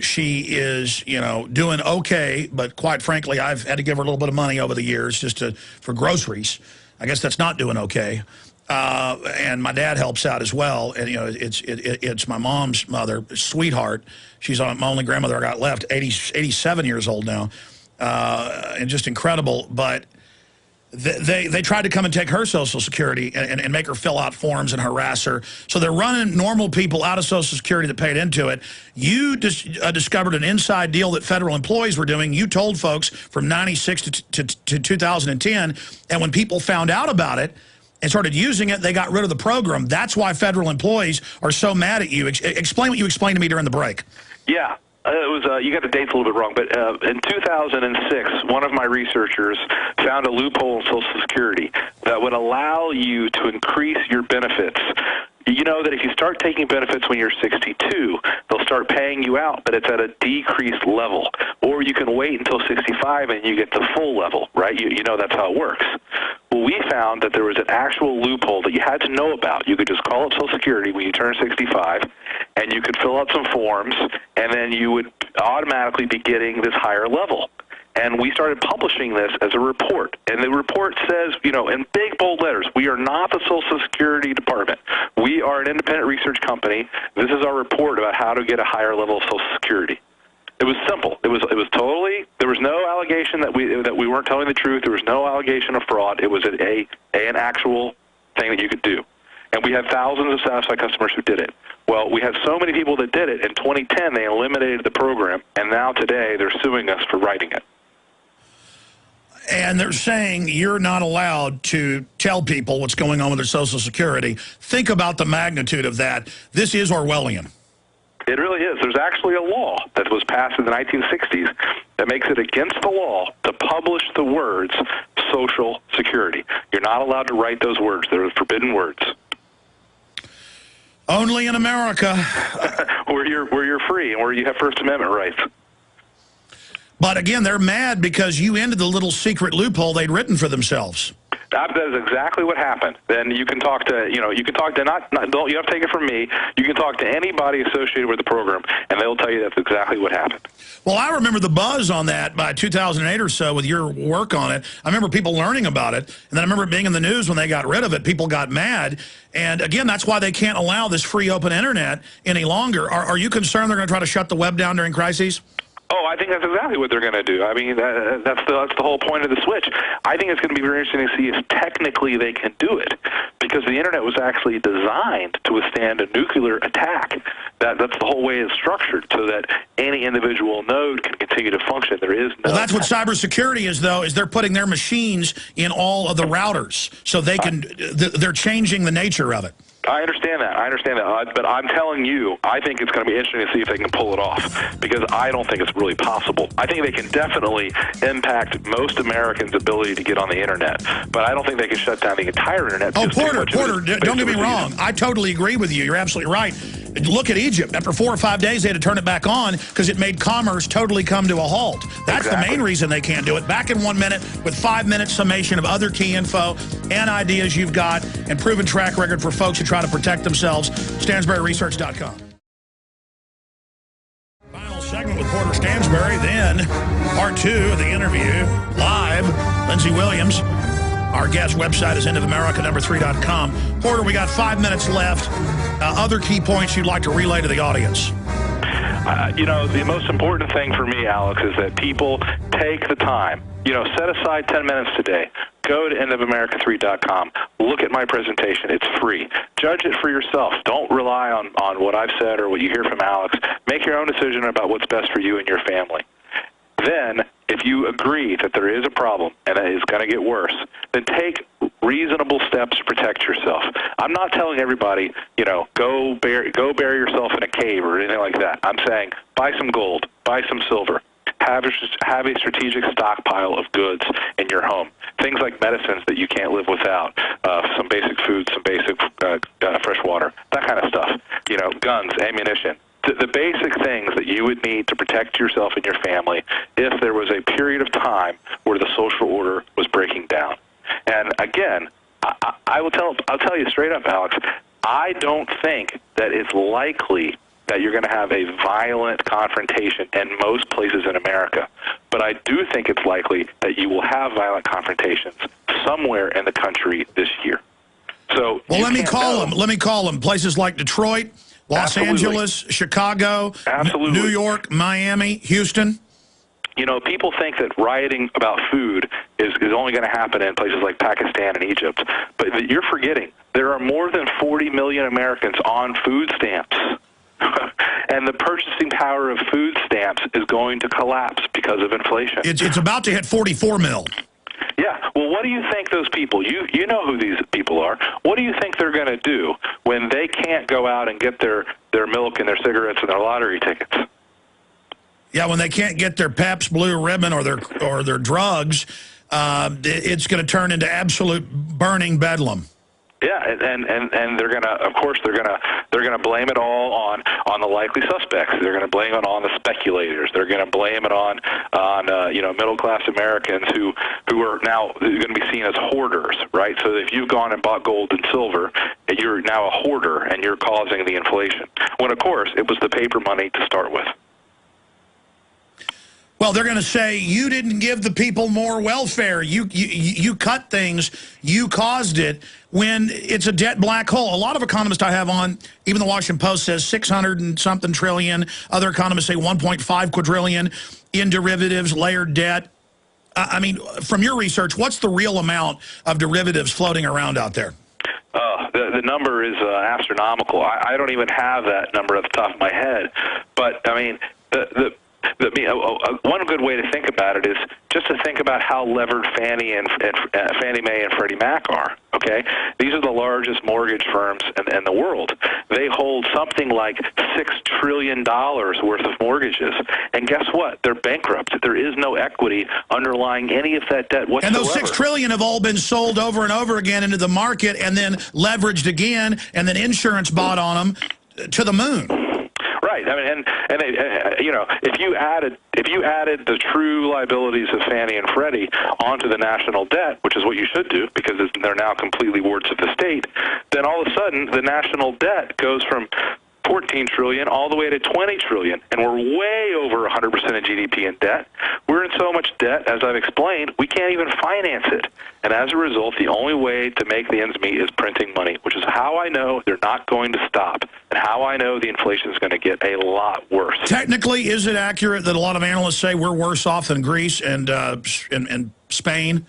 She is, doing okay, but quite frankly, I've had to give her a little bit of money over the years just for groceries. I guess that's not doing okay. And my dad helps out as well. And, it's my mom's mother, sweetheart. She's my only grandmother I got left, 87 years old now, and just incredible. But they tried to come and take her Social Security and make her fill out forms and harass her. So they're running normal people out of Social Security that paid into it. You discovered an inside deal that federal employees were doing. You told folks from 96 to 2010, and when people found out about it and started using it, they got rid of the program. That's why federal employees are so mad at you. Explain what you explained to me during the break. Yeah. It was you got the dates a little bit wrong, but in 2006, one of my researchers found a loophole in Social Security that would allow you to increase your benefits. You know that if you start taking benefits when you're 62, they'll start paying you out, but it's at a decreased level. Or you can wait until 65 and you get the full level, right? You know that's how it works. Well, we found that there was an actual loophole that you had to know about. You could just call up Social Security when you turn 65, and you could fill out some forms, and then you would automatically be getting this higher level. And we started publishing this as a report. And the report says, in big, bold letters, we are not the Social Security Department. We are an independent research company. This is our report about how to get a higher level of Social Security. It was simple. It was totally, there was no allegation that we weren't telling the truth. There was no allegation of fraud. It was an actual thing that you could do. And we had thousands of satisfied customers who did it. Well, we had so many people that did it. In 2010, they eliminated the program, and now today they're suing us for writing it. And they're saying you're not allowed to tell people what's going on with their Social Security. Think about the magnitude of that. This is Orwellian. It really is. There's actually a law that was passed in the 1960s that makes it against the law to publish the words Social Security. You're not allowed to write those words. They're forbidden words. Only in America. where you're free and where you have First Amendment rights. But again, they're mad because you ended the little secret loophole they'd written for themselves. That is exactly what happened. Then you can talk to, you can talk to don't you have to take it from me. You can talk to anybody associated with the program, and they'll tell you that's exactly what happened. Well, I remember the buzz on that by 2008 or so with your work on it. I remember people learning about it, and then I remember it being in the news when they got rid of it. People got mad, and again, that's why they can't allow this free open internet any longer. Are you concerned they're going to try to shut the web down during crises? Oh, I think that's exactly what they're going to do. I mean, that's the whole point of the switch. I think it's going to be very interesting to see if technically they can do it, because the internet was actually designed to withstand a nuclear attack. That's the whole way it's structured, so that any individual node can continue to function. There is no. Well, that's what cybersecurity is, though, is they're putting their machines in all of the routers, so they can. They're changing the nature of it. I understand that. But I'm telling you, I think it's going to be interesting to see if they can pull it off, because I don't think it's really possible. I think they can definitely impact most Americans' ability to get on the internet, but I don't think they can shut down the entire internet. Oh, Porter, don't get me wrong. I totally agree with you. You're absolutely right. Look at Egypt. After 4 or 5 days, they had to turn it back on because it made commerce totally come to a halt. That's the main reason they can't do it. Back in 1 minute with 5-minute summation of other key info and ideas you've got and proven track record for folks who try to protect themselves. StansberryResearch.com. Final segment with Porter Stansberry, then part 2 of the interview, live, Lindsey Williams. Our guest website is endofamerica3.com. Porter, we got 5 minutes left. Other key points you'd like to relay to the audience? You know, the most important thing for me, Alex, is that people take the time. You know, set aside 10 minutes today. Go to endofamerica3.com. Look at my presentation. It's free. Judge it for yourself. Don't rely on what I've said or what you hear from Alex. Make your own decision about what's best for you and your family. Then, if you agree that there is a problem and that it's going to get worse, then take reasonable steps to protect yourself. I'm not telling everybody, you know, go bury yourself in a cave or anything like that. I'm saying buy some gold, buy some silver, have a strategic stockpile of goods in your home. Things like medicines that you can't live without, some basic food, some basic fresh water, that kind of stuff. You know, guns, ammunition. The basic things that you would need to protect yourself and your family if there was a period of time where the social order was breaking down. And again, I'll tell you straight up, Alex, I don't think that it's likely that you're going to have a violent confrontation in most places in America. But I do think it's likely that you will have violent confrontations somewhere in the country this year. So, well, let me call them places like Detroit, Los Angeles, Chicago, New York, Miami, Houston. You know, people think that rioting about food is only going to happen in places like Pakistan and Egypt. But you're forgetting, there are more than 40 million Americans on food stamps. And the purchasing power of food stamps is going to collapse because of inflation. It's about to hit 44 mil. Yeah. Well, what do you think those people, you know who these people are, what do you think they're going to do when they can't go out and get their milk and their cigarettes and their lottery tickets? Yeah, when they can't get their Pabst Blue Ribbon or their drugs, it's going to turn into absolute burning bedlam. Yeah, and they're gonna, of course, they're gonna blame it all on the likely suspects. They're gonna blame it on the speculators. They're gonna blame it on you know, middle class Americans who are now going to be seen as hoarders, right? So if you've gone and bought gold and silver, you're now a hoarder and you're causing the inflation. When of course it was the paper money to start with. Well, they're going to say, you didn't give the people more welfare. You cut things. You caused it, when it's a debt black hole. A lot of economists I have on, even the Washington Post says 600 and something trillion. Other economists say 1.5 quadrillion in derivatives, layered debt. I mean, from your research, what's the real amount of derivatives floating around out there? The number is astronomical. I don't even have that number at the top of my head. But, I mean, one good way to think about it is just to think about how levered Fannie Mae and Freddie Mac are. Okay, these are the largest mortgage firms in the world. They hold something like $6 trillion worth of mortgages, and guess what? They're bankrupt. There is no equity underlying any of that debt whatsoever. And those $6 trillion have all been sold over and over again into the market, and then leveraged again, and then insurance bought on them to the moon. Right. I mean, and they, you know, if you added the true liabilities of Fannie and Freddie onto the national debt, which is what you should do because they're now completely wards of the state, then all of a sudden the national debt goes from 14 trillion all the way to 20 trillion, and we're way over 100% of GDP in debt. We're in so much debt, as I've explained, we can't even finance it. And as a result, the only way to make the ends meet is printing money, which is how I know they're not going to stop, and how I know the inflation is going to get a lot worse. Technically, is it accurate that a lot of analysts say we're worse off than Greece and Spain?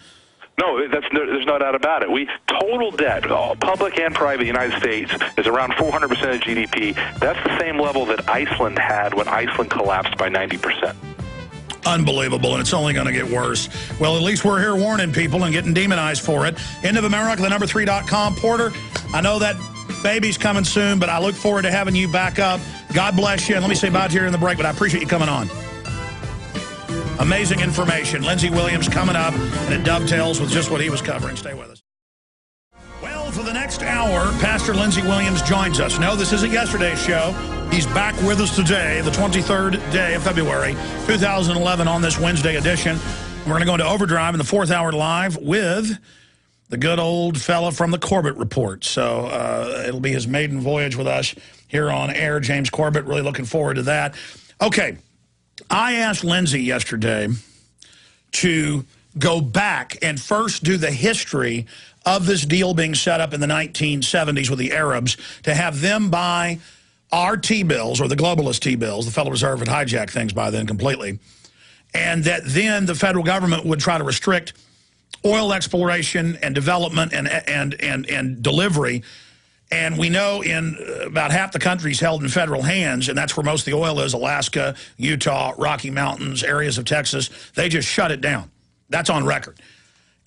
No, there's no doubt about it. Total debt, public and private, the United States, is around 400% of GDP. That's the same level that Iceland had when Iceland collapsed by 90%. Unbelievable, and it's only going to get worse. Well, at least we're here warning people and getting demonized for it. End of America, the number 3.com. Porter, I know that Baby's coming soon, but I look forward to having you back up. God bless you. And let me say bye to you in the break, but I appreciate you coming on. Amazing information. Lindsey Williams coming up, and it dovetails with just what he was covering. Stay with us. Well, for the next hour, Pastor Lindsey Williams joins us. No, this isn't yesterday's show. He's back with us today, the 23rd day of February, 2011, on this Wednesday edition. We're going to go into overdrive in the 4th hour live with the good old fella from the Corbett Report. So it'll be his maiden voyage with us here on air. James Corbett, really looking forward to that. Okay. I asked Lindsey yesterday to go back and first do the history of this deal being set up in the 1970s with the Arabs to have them buy our T-bills, or the globalist T-bills. The Federal Reserve had hijacked things by then completely. And that then the federal government would try to restrict oil exploration and development and delivery. And we know in about half the country's held in federal hands, and that's where most of the oil is, Alaska, Utah, Rocky Mountains, areas of Texas. They just shut it down. That's on record.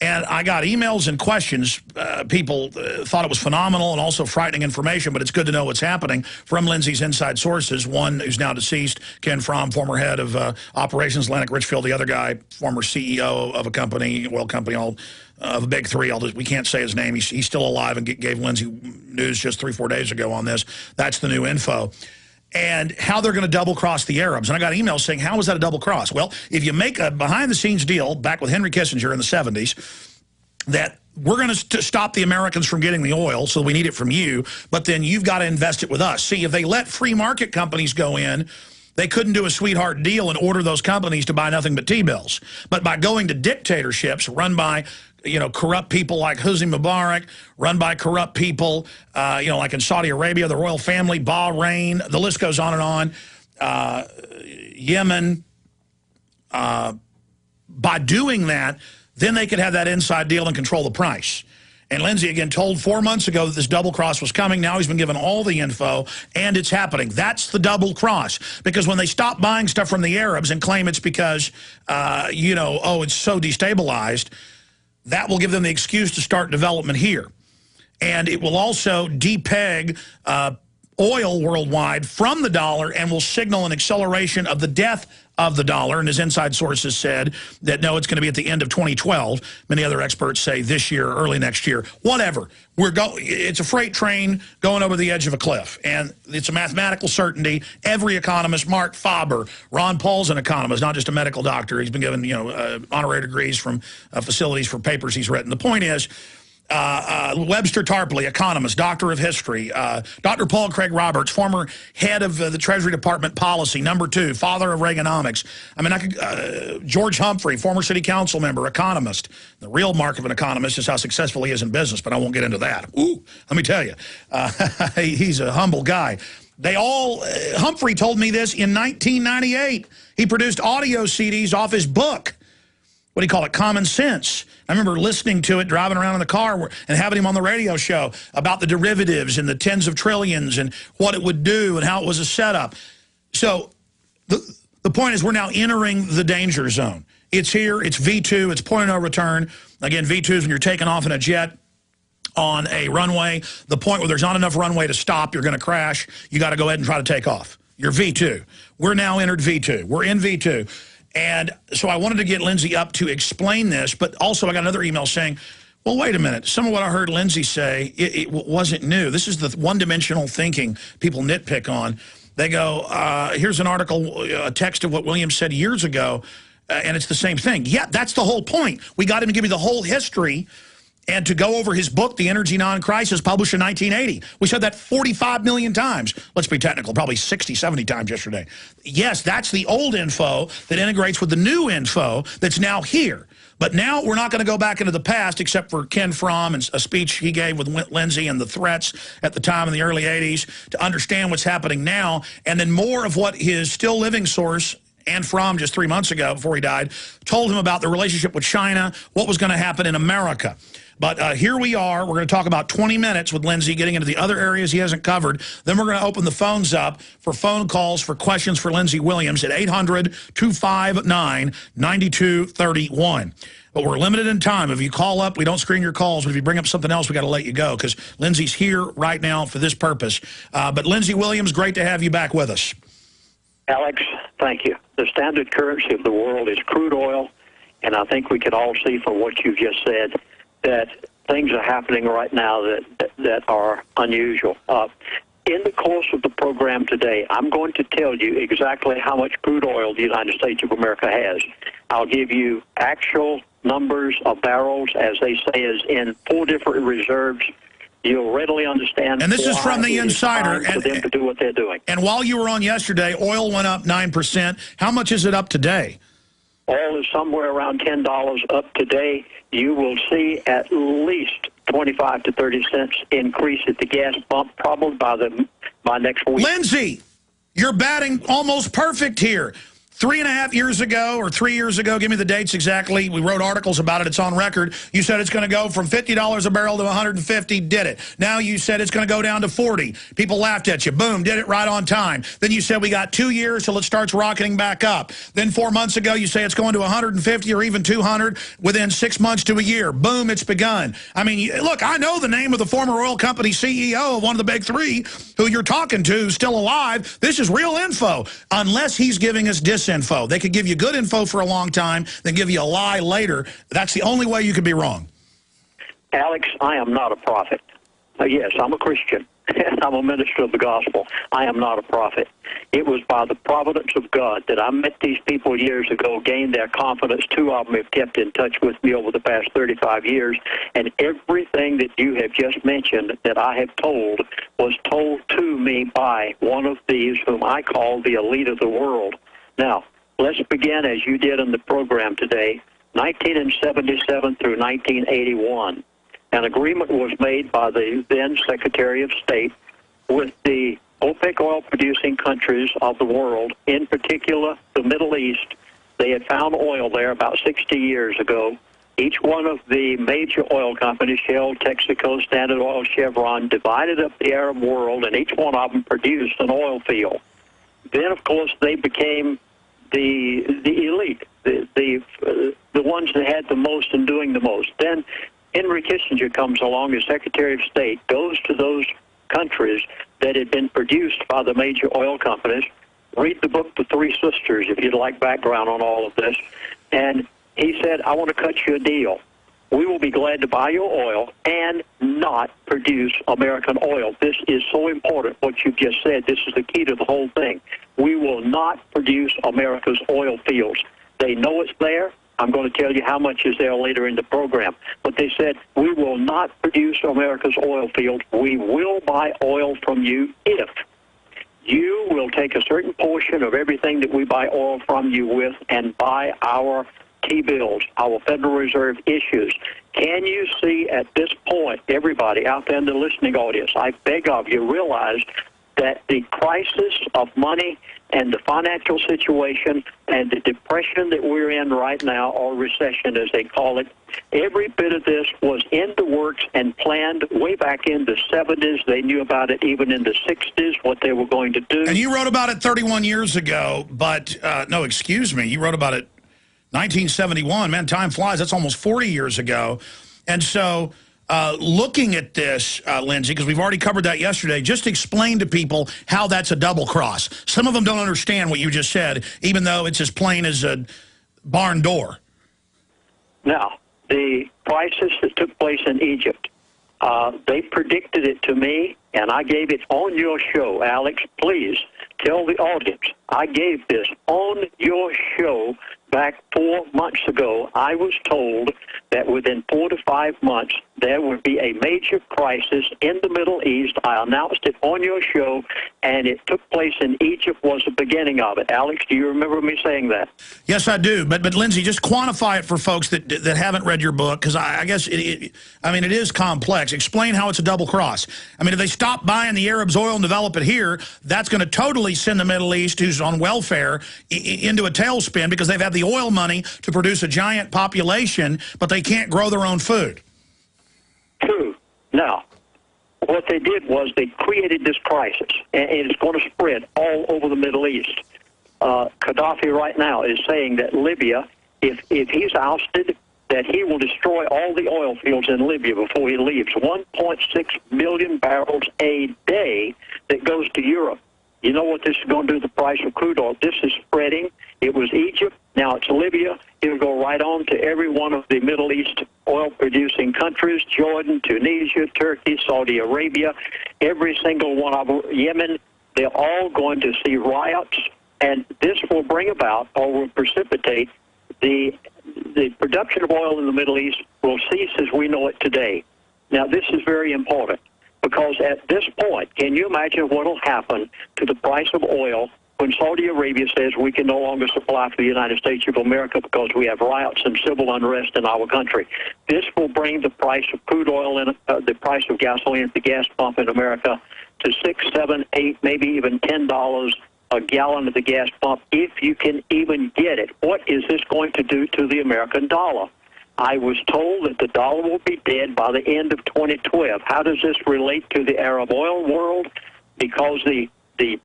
And I got emails and questions. People thought it was phenomenal and also frightening information, but it's good to know what's happening from Lindsey's inside sources. One who's now deceased, Ken Fromm, former head of operations, Atlantic Richfield. The other guy, former CEO of a company, oil company, all of the big three. We can't say his name. He's still alive and gave Lindsey news just 3-4 days ago on this. That's the new info. And how they're going to double-cross the Arabs. And I got emails saying, how is that a double-cross? Well, if you make a behind-the-scenes deal back with Henry Kissinger in the 70s, that we're going to stop the Americans from getting the oil, so we need it from you, but then you've got to invest it with us. See, if they let free market companies go in, they couldn't do a sweetheart deal and order those companies to buy nothing but T-bills. But by going to dictatorships run by corrupt people like Hosni Mubarak, run by corrupt people, like in Saudi Arabia, the royal family, Bahrain, the list goes on and on, Yemen. By doing that, then they could have that inside deal and control the price. And Lindsey, again, told 4 months ago that this double cross was coming. Now he's been given all the info, and it's happening. That's the double cross. Because when they stop buying stuff from the Arabs and claim it's because, it's so destabilized, that will give them the excuse to start development here. And it will also depeg oil worldwide from the dollar and will signal an acceleration of the death of the dollar. And his inside sources said that, no, it's going to be at the end of 2012. Many other experts say this year, early next year, whatever. It's a freight train going over the edge of a cliff. And it's a mathematical certainty. Every economist, Mark Faber, Ron Paul's an economist, not just a medical doctor. He's been given, honorary degrees from facilities for papers he's written. The point is, Webster Tarpley, economist, doctor of history. Dr. Paul Craig Roberts, former head of the Treasury Department policy, #2, father of Reaganomics. I mean, George Humphrey, former city council member, economist. The real mark of an economist is how successful he is in business, but I won't get into that. Ooh, let me tell you, he's a humble guy. They all, Humphrey told me this in 1998. He produced audio CDs off his book. What do you call it? Common Sense. I remember listening to it, driving around in the car and having him on the radio show about the derivatives and the tens of trillions and what it would do and how it was a setup. So the point is we're now entering the danger zone. It's here. It's V2. It's point of no return. Again, V2 is when you're taking off in a jet on a runway, the point where there's not enough runway to stop, you're going to crash. You got to go ahead and try to take off. You're V2. We're now entered V2. We're in V2. And so I wanted to get Lindsey up to explain this, but also I got another email saying, well, wait a minute. Some of what I heard Lindsey say, it wasn't new. This is the one-dimensional thinking people nitpick on. They go, here's an article, a text of what Williams said years ago, and it's the same thing. Yeah, that's the whole point. We got him to give you the whole history and to go over his book, The Energy Non-Crisis, published in 1980. We said that 45 million times. Let's be technical, probably 60, 70 times yesterday. Yes, that's the old info that integrates with the new info that's now here. But now we're not going to go back into the past, except for Ken Fromm and a speech he gave with Lindsey and the threats at the time in the early 80s to understand what's happening now, and then more of what his still living source, and Fromm just 3 months ago before he died, told him about the relationship with China, what was going to happen in America. But here we are. We're going to talk about 20 minutes with Lindsey, getting into the other areas he hasn't covered. Then we're going to open the phones up for phone calls for questions for Lindsey Williams at 800-259-9231. But we're limited in time. If you call up, we don't screen your calls. But if you bring up something else, we got to let you go because Lindsey's here right now for this purpose. But Lindsey Williams, great to have you back with us. Alex, thank you. The standard currency of the world is crude oil, and I think we can all see from what you've just said that things are happening right now that are unusual. In the course of the program today, I'm going to tell you exactly how much crude oil the United States of America has. I'll give you actual numbers of barrels, as they say, is in 4 different reserves. You'll readily understand. And this is from the insider. For them to do what they're doing. And while you were on yesterday, oil went up 9%. How much is it up today? Oil is somewhere around $10 up today. You will see at least 25 to 30 cents increase at the gas pump, probably by next week. Lindsey, you're batting almost perfect here. 3.5 years ago or 3 years ago, give me the dates exactly. We wrote articles about it. It's on record. You said it's going to go from $50 a barrel to $150. Did it. Now you said it's going to go down to $40. People laughed at you. Boom. Did it right on time. Then you said we got 2 years till it starts rocketing back up. Then 4 months ago, you say it's going to 150 or even 200 within 6 months to a year. Boom. It's begun. I mean, look, I know the name of the former oil company CEO of one of the big 3 who you're talking to, still alive. This is real info, unless he's giving us disinfo. They could give you good info for a long time, then give you a lie later. That's the only way you could be wrong. Alex, I am not a prophet. Yes, I'm a Christian, and I'm a minister of the gospel. I am not a prophet. It was by the providence of God that I met these people years ago, gained their confidence. 2 of them have kept in touch with me over the past 35 years, and everything that you have just mentioned that I have told was told to me by one of these whom I call the elite of the world. Now, let's begin, as you did in the program today, 1977 through 1981. An agreement was made by the then Secretary of State with the OPEC oil-producing countries of the world, in particular the Middle East. They had found oil there about 60 years ago. Each one of the major oil companies, Shell, Texaco, Standard Oil, Chevron, divided up the Arab world, and each one of them produced an oil field. Then, of course, they became the elite, the ones that had the most and doing the most. Then Henry Kissinger comes along as Secretary of State, goes to those countries that had been produced by the major oil companies. Read the book, The 3 Sisters, if you'd like background on all of this. And he said, I want to cut you a deal. We will be glad to buy your oil and not produce American oil. This is so important, what you've just said. This is the key to the whole thing. We will not produce America's oil fields. They know it's there. I'm going to tell you how much is there later in the program. But they said, we will not produce America's oil fields. We will buy oil from you if you will take a certain portion of everything that we buy oil from you with and buy our T-bills, our Federal Reserve issues. Can you see at this point, everybody out there in the listening audience, I beg of you, realize that the crisis of money and the financial situation and the depression that we're in right now, or recession as they call it, every bit of this was in the works and planned way back in the 70s. They knew about it even in the 60s, what they were going to do. And you wrote about it 31 years ago, but, no, excuse me, you wrote about it 1971. Man, time flies. That's almost 40 years ago. And so looking at this, Lindsey, because we've already covered that yesterday, just explain to people how that's a double cross. Some of them don't understand what you just said, even though it's as plain as a barn door. Now, the crisis that took place in Egypt, they predicted it to me, and I gave it on your show. Alex, please tell the audience, I gave this on your show back 4 months ago. I was told that within 4 to 5 months, there would be a major crisis in the Middle East. I announced it on your show, and it took place in Egypt, was the beginning of it. Alex, do you remember me saying that? Yes, I do. But Lindsey, just quantify it for folks that haven't read your book, because I guess, it is complex. Explain how it's a double cross. I mean, if they stop buying the Arabs' oil and develop it here, that's going to totally send the Middle East, who's on welfare, into a tailspin, because they've had the oil money to produce a giant population, but they can't grow their own food. True. Now, what they did was they created this crisis, and it's going to spread all over the Middle East. Gaddafi right now is saying that Libya, if he's ousted, that he will destroy all the oil fields in Libya before he leaves. 1.6 million barrels a day that goes to Europe. You know what this is going to do to the price of crude oil? This is spreading. It was Egypt. Now it's Libya. It'll go right on to every one of the Middle East oil-producing countries, Jordan, Tunisia, Turkey, Saudi Arabia, every single one of them, Yemen. They're all going to see riots, and this will bring about or will precipitate the production of oil in the Middle East will cease as we know it today. Now, this is very important because at this point, can you imagine what will happen to the price of oil when Saudi Arabia says we can no longer supply for the United States of America because we have riots and civil unrest in our country? This will bring the price of crude oil and the price of gasoline at the gas pump in America to $6, $7, $8, maybe even $10 a gallon at the gas pump, if you can even get it. What is this going to do to the American dollar? I was told that the dollar will be dead by the end of 2012. How does this relate to the Arab oil world? Because the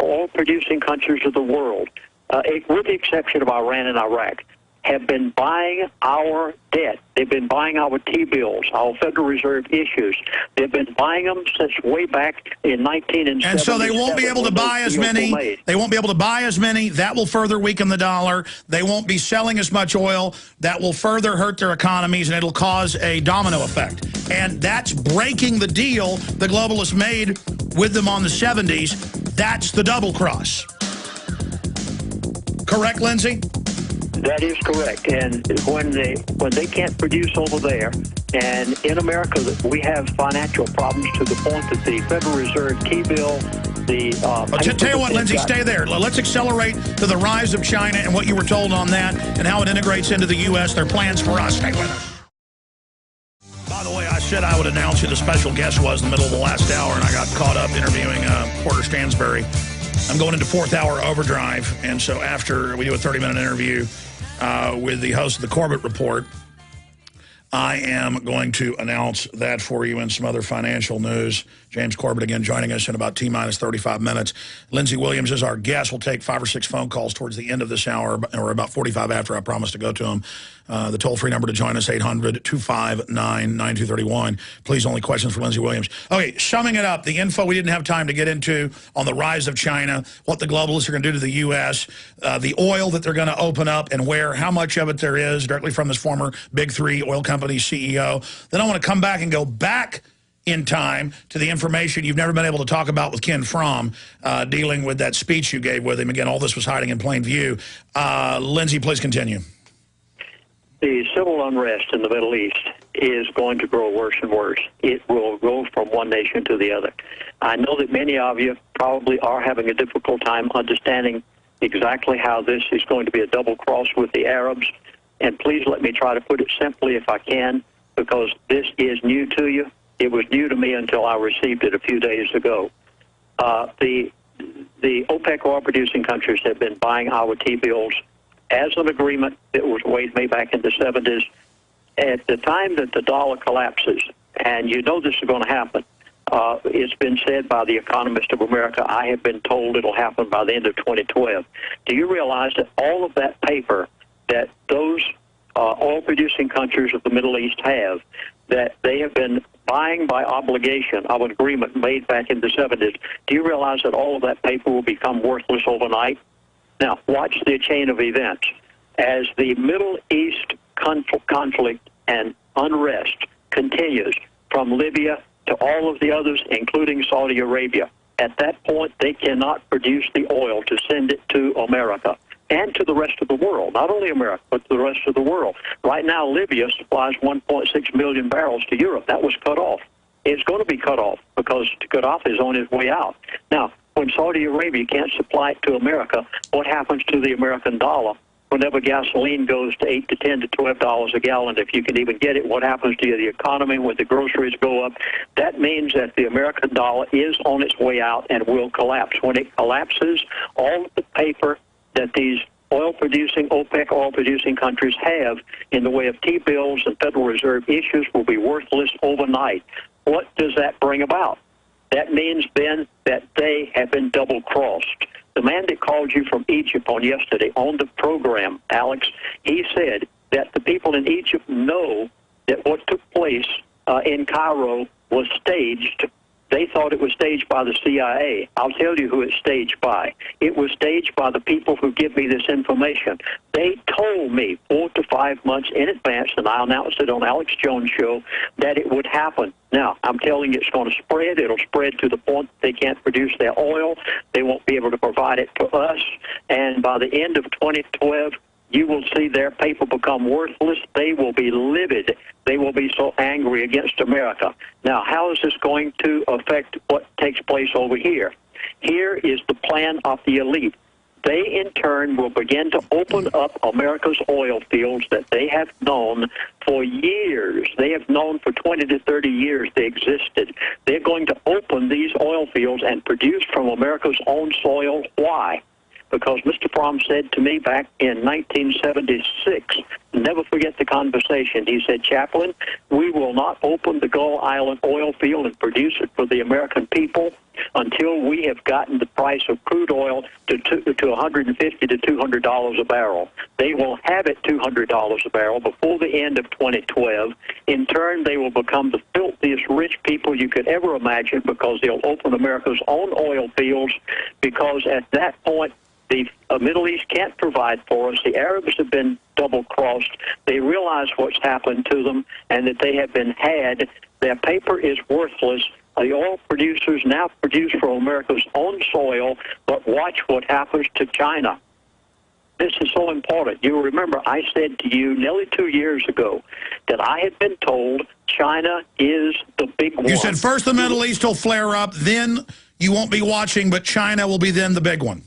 oil-producing countries of the world, with the exception of Iran and Iraq, have been buying our debt. They've been buying our T-bills, our Federal Reserve issues. They've been buying them since way back in 1977. And so they won't be able to buy as many. They won't be able to buy as many. That will further weaken the dollar. They won't be selling as much oil. That will further hurt their economies, and it'll cause a domino effect. And that's breaking the deal the globalists made with them on the 70s. That's the double cross. Correct, Lindsey? That is correct. And when they can't produce over there, and in America we have financial problems to the point that the Federal Reserve T-bill, tell you what, Lindsey, stay there. Let's accelerate to the rise of China and what you were told on that and how it integrates into the U.S., their plans for us. Stay with us. By the way, I said I would announce who the special guest was in the middle of the last hour, and I got caught up interviewing Porter Stansberry. I'm going into fourth hour overdrive, and so after we do a 30-minute interview with the host of the Corbett Report, I am going to announce that for you and some other financial news. James Corbett again joining us in about T-minus 35 minutes. Lindsey Williams is our guest. We'll take 5 or 6 phone calls towards the end of this hour, or about 45 after. I promise to go to them. The toll-free number to join us, 800-259-9231. Please, only questions for Lindsey Williams. Okay, summing it up, the info we didn't have time to get into on the rise of China, what the globalists are going to do to the U.S., the oil that they're going to open up and where, how much of it there is, directly from this former Big Three oil company CEO. Then I want to come back and go back in time to the information you've never been able to talk about with Ken Fromm, dealing with that speech you gave with him. Again, all this was hiding in plain view. Lindsey, please continue. The civil unrest in the Middle East is going to grow worse and worse. It will go from one nation to the other. I know that many of you probably are having a difficult time understanding exactly how this is going to be a double cross with the Arabs. And please let me try to put it simply if I can, because this is new to you. It was new to me until I received it a few days ago. The OPEC oil-producing countries have been buying our T-bills as an agreement that was made back in the 70s. At the time that the dollar collapses, and you know this is going to happen, it's been said by the Economist of America, I have been told it'll happen by the end of 2012. Do you realize that all of that paper that those oil-producing countries of the Middle East have, that they have been buying by obligation of an agreement made back in the 70s, do you realize that all of that paper will become worthless overnight? Now, watch the chain of events. As the Middle East conflict and unrest continues from Libya to all of the others, including Saudi Arabia, at that point, they cannot produce the oil to send it to America and to the rest of the world. Not only America, but to the rest of the world. Right now, Libya supplies 1.6 million barrels to Europe. That was cut off. It's going to be cut off because Gaddafi is on his way out. Now, when Saudi Arabia can't supply it to America, what happens to the American dollar? Whenever gasoline goes to $8 to $10 to $12 a gallon, if you can even get it, what happens to the economy when the groceries go up? That means that the American dollar is on its way out and will collapse. When it collapses, all of the paper that these oil-producing, OPEC oil-producing countries have in the way of T-bills and Federal Reserve issues will be worthless overnight. What does that bring about? That means then that they have been double-crossed. The man that called you from Egypt on yesterday on the program, Alex, he said that the people in Egypt know that what took place in Cairo was staged. They thought it was staged by the CIA. I'll tell you who it's staged by. It was staged by the people who give me this information. They told me 4 to 5 months in advance, and I announced it on Alex Jones' show, that it would happen. Now, I'm telling you it's going to spread. It'll spread to the point they can't produce their oil. They won't be able to provide it to us. And by the end of 2012, you will see their paper become worthless. They will be livid. They will be so angry against America. Now, how is this going to affect what takes place over here? Here is the plan of the elite. They, in turn, will begin to open up America's oil fields that they have known for years. They have known for 20 to 30 years they existed. They're going to open these oil fields and produce from America's own soil. Why? Because Mr. Fromm said to me back in 1976, never forget the conversation, he said, Chaplain, we will not open the Gull Island oil field and produce it for the American people until we have gotten the price of crude oil to $150 to $200 a barrel. They will have it $200 a barrel before the end of 2012. In turn, they will become the filthiest rich people you could ever imagine because they'll open America's own oil fields, because at that point, the Middle East can't provide for us. The Arabs have been double-crossed. They realize what's happened to them and that they have been had. Their paper is worthless. The oil producers now produce from America's own soil, but watch what happens to China. This is so important. You remember I said to you nearly 2 years ago that I had been told China is the big one. You said first the Middle East will flare up, then you won't be watching, but China will be then the big one.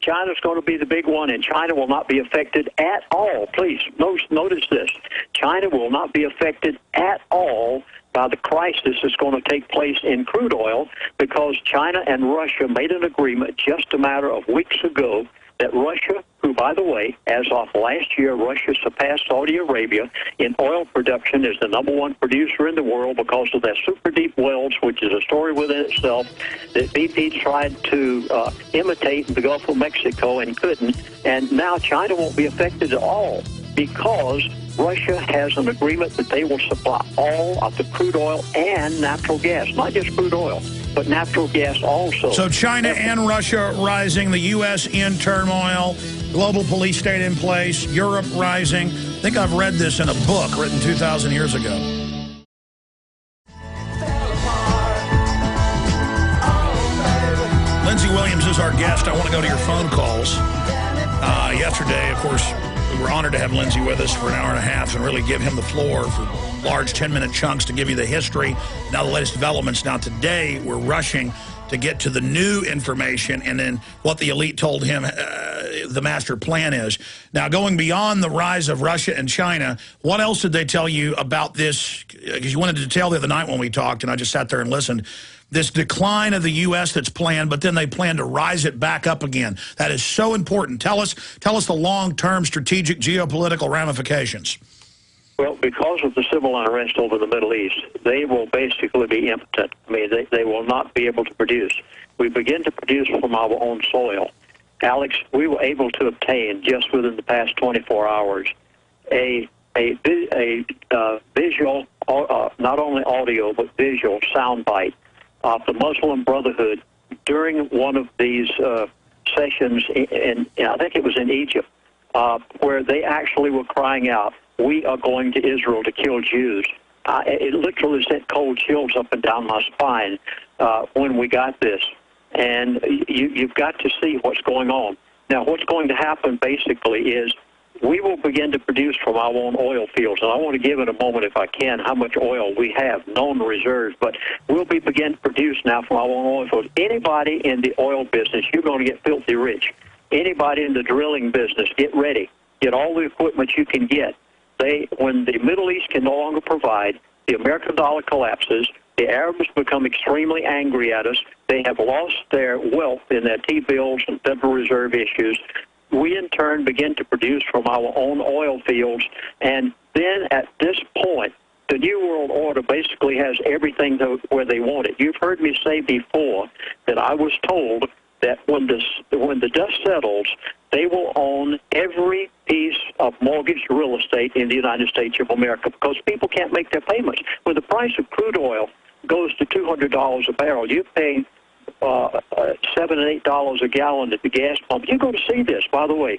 China's going to be the big one, and China will not be affected at all. Please, notice this. China will not be affected at all by the crisis that's going to take place in crude oil, because China and Russia made an agreement just a matter of weeks ago that Russia, who, by the way, as of last year, Russia surpassed Saudi Arabia in oil production as the #1 producer in the world because of their super deep wells, which is a story within itself, that BP tried to imitate in the Gulf of Mexico and couldn't. And now China won't be affected at all because Russia has an agreement that they will supply all of the crude oil and natural gas, not just crude oil, but natural gas also. So China and Russia rising, the U.S. in turmoil, global police state in place, Europe rising. I think I've read this in a book written 2,000 years ago. Lindsey Williams is our guest. I want to go to your phone calls. Yesterday, of course, we were honored to have Lindsey with us for an hour and a half and really give him the floor for large 10-minute chunks to give you the history, now the latest developments. Now today, we're rushing to get to the new information and then what the elite told him the master plan is. Now, going beyond the rise of Russia and China, what else did they tell you about this? Because you wanted to tell the other night when we talked, and I just sat there and listened. This decline of the U.S. that's planned, but then they plan to rise it back up again. That is so important. Tell us the long-term strategic geopolitical ramifications. Well, because of the civil unrest over the Middle East, they will basically be impotent. I mean, they will not be able to produce. We begin to produce from our own soil. Alex, we were able to obtain, just within the past 24 hours, a visual, not only audio, but visual soundbite of the Muslim Brotherhood during one of these sessions, I think it was in Egypt, where they actually were crying out, "We are going to Israel to kill Jews." It literally sent cold chills up and down my spine when we got this. And you've got to see what's going on. Now, what's going to happen basically is we will begin to produce from our own oil fields. And I want to give in a moment, if I can, how much oil we have, known reserves. But we'll begin to produce now from our own oil fields. Anybody in the oil business, you're going to get filthy rich. Anybody in the drilling business, get ready. Get all the equipment you can get. When the Middle East can no longer provide, the American dollar collapses. The Arabs become extremely angry at us. They have lost their wealth in their T-bills and Federal Reserve issues. We, in turn begin to produce from our own oil fields. And then at this point, the New World Order basically has everything where they want it. You've heard me say before that I was told that when the dust settles, they will own every piece of mortgaged real estate in the United States of America because people can't make their payments. When the price of crude oil goes to $200 a barrel, you're paying $7 and $8 a gallon at the gas pump. You're going to see this, by the way.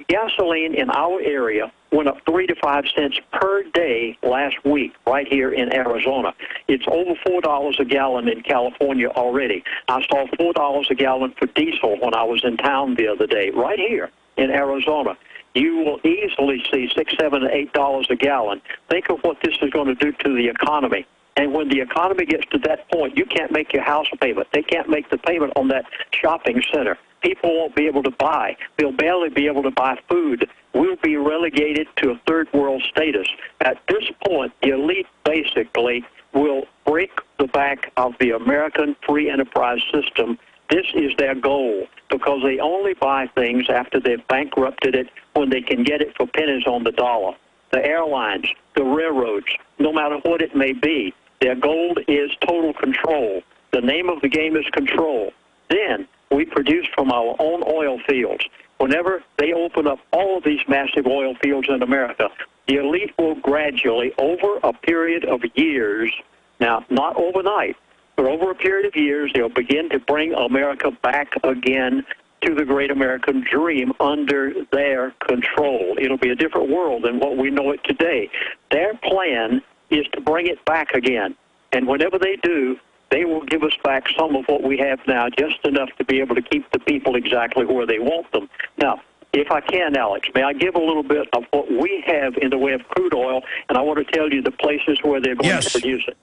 Gasoline in our area went up 3 to 5 cents per day last week right here in Arizona. It's over $4 a gallon in California already. I saw $4 a gallon for diesel when I was in town the other day, right here in Arizona. You will easily see $6, $7, and $8 a gallon. Think of what this is going to do to the economy. And when the economy gets to that point, you can't make your house payment. They can't make the payment on that shopping center. People won't be able to buy. They'll barely be able to buy food. We'll be relegated to a third world status. At this point, the elite basically will break the back of the American free enterprise system. This is their goal because they only buy things after they've bankrupted it when they can get it for pennies on the dollar. The airlines, the railroads, no matter what it may be, their goal is total control. The name of the game is control. Then we produce from our own oil fields. Whenever they open up all of these massive oil fields in America, the elite will gradually, over a period of years, now not overnight, but over a period of years, they'll begin to bring America back again to the great American dream under their control. It'll be a different world than what we know it today. Their plan is to bring it back again. And whenever they do, they will give us back some of what we have now, just enough to be able to keep the people exactly where they want them. Now, if I can, Alex, may I give a little bit of what we have in the way of crude oil, and I want to tell you the places where they're going to produce it.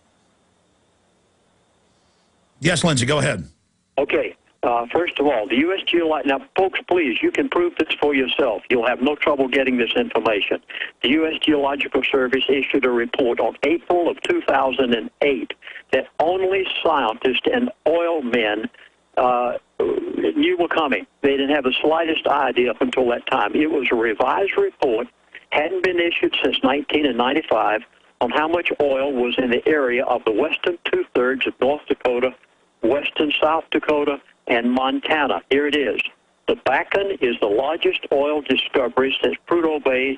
Yes, Lindsey, go ahead. Okay. First of all, the U.S. Now, folks, please, you can prove this for yourself. You'll have no trouble getting this information. The U.S. Geological Service issued a report on April of 2008 that only scientists and oil men knew were coming. They didn't have the slightest idea up until that time. It was a revised report, hadn't been issued since 1995, on how much oil was in the area of the western two-thirds of North Dakota, western South Dakota, and Montana. Here it is. The Bakken is the largest oil discovery since Prudhoe Bay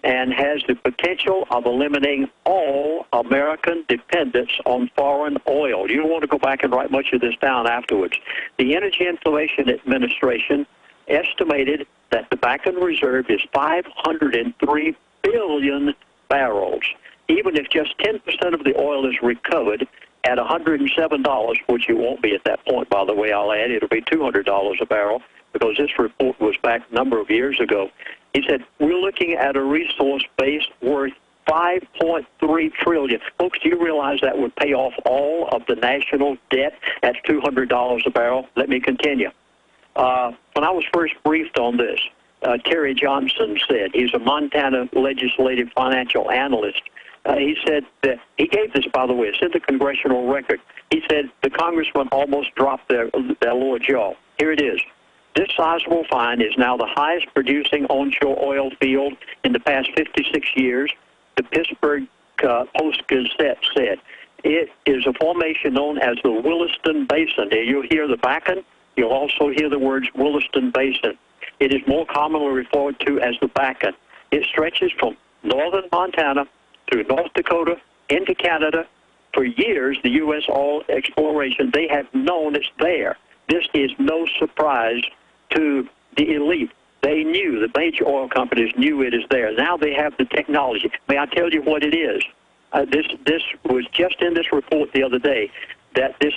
and has the potential of eliminating all American dependence on foreign oil. You don't want to go back and write much of this down afterwards. The Energy Information Administration estimated that the Bakken reserve is 503 billion barrels. Even if just 10% of the oil is recovered, at $107, which it won't be at that point, by the way, I'll add, it'll be $200 a barrel, because this report was back a number of years ago. He said, we're looking at a resource base worth $5.3 trillion. Folks, do you realize that would pay off all of the national debt at $200 a barrel? Let me continue. When I was first briefed on this, Terry Johnson said, he's a Montana legislative financial analyst, he said that, he gave this, by the way, it's in the congressional record. He said the congressman almost dropped their lower jaw. Here it is. This sizable find is now the highest producing onshore oil field in the past 56 years, the Pittsburgh Post-Gazette said. It is a formation known as the Williston Basin. You'll hear the Bakken. You'll also hear the words Williston Basin. It is more commonly referred to as the Bakken. It stretches from northern Montana through North Dakota into Canada. For years, the U.S. oil exploration, they have known it's there. This is no surprise to the elite. They knew, the major oil companies knew it is there. Now they have the technology. May I tell you what it is? This was just in this report the other day that this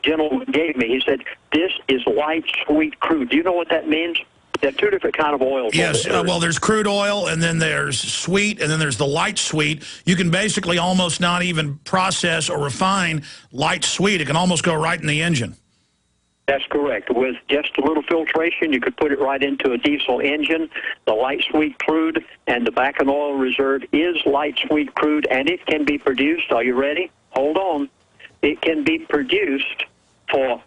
gentleman gave me. He said, this is light sweet crude. Do you know what that means? There are two different kind of oils. Yes, well, there's crude oil, and then there's sweet, and then there's the light sweet. You can basically almost not even process or refine light sweet. It can almost go right in the engine. That's correct. With just a little filtration, you could put it right into a diesel engine. The light sweet crude and the Bakken oil reserve is light sweet crude, and it can be produced. Are you ready? Hold on. It can be produced for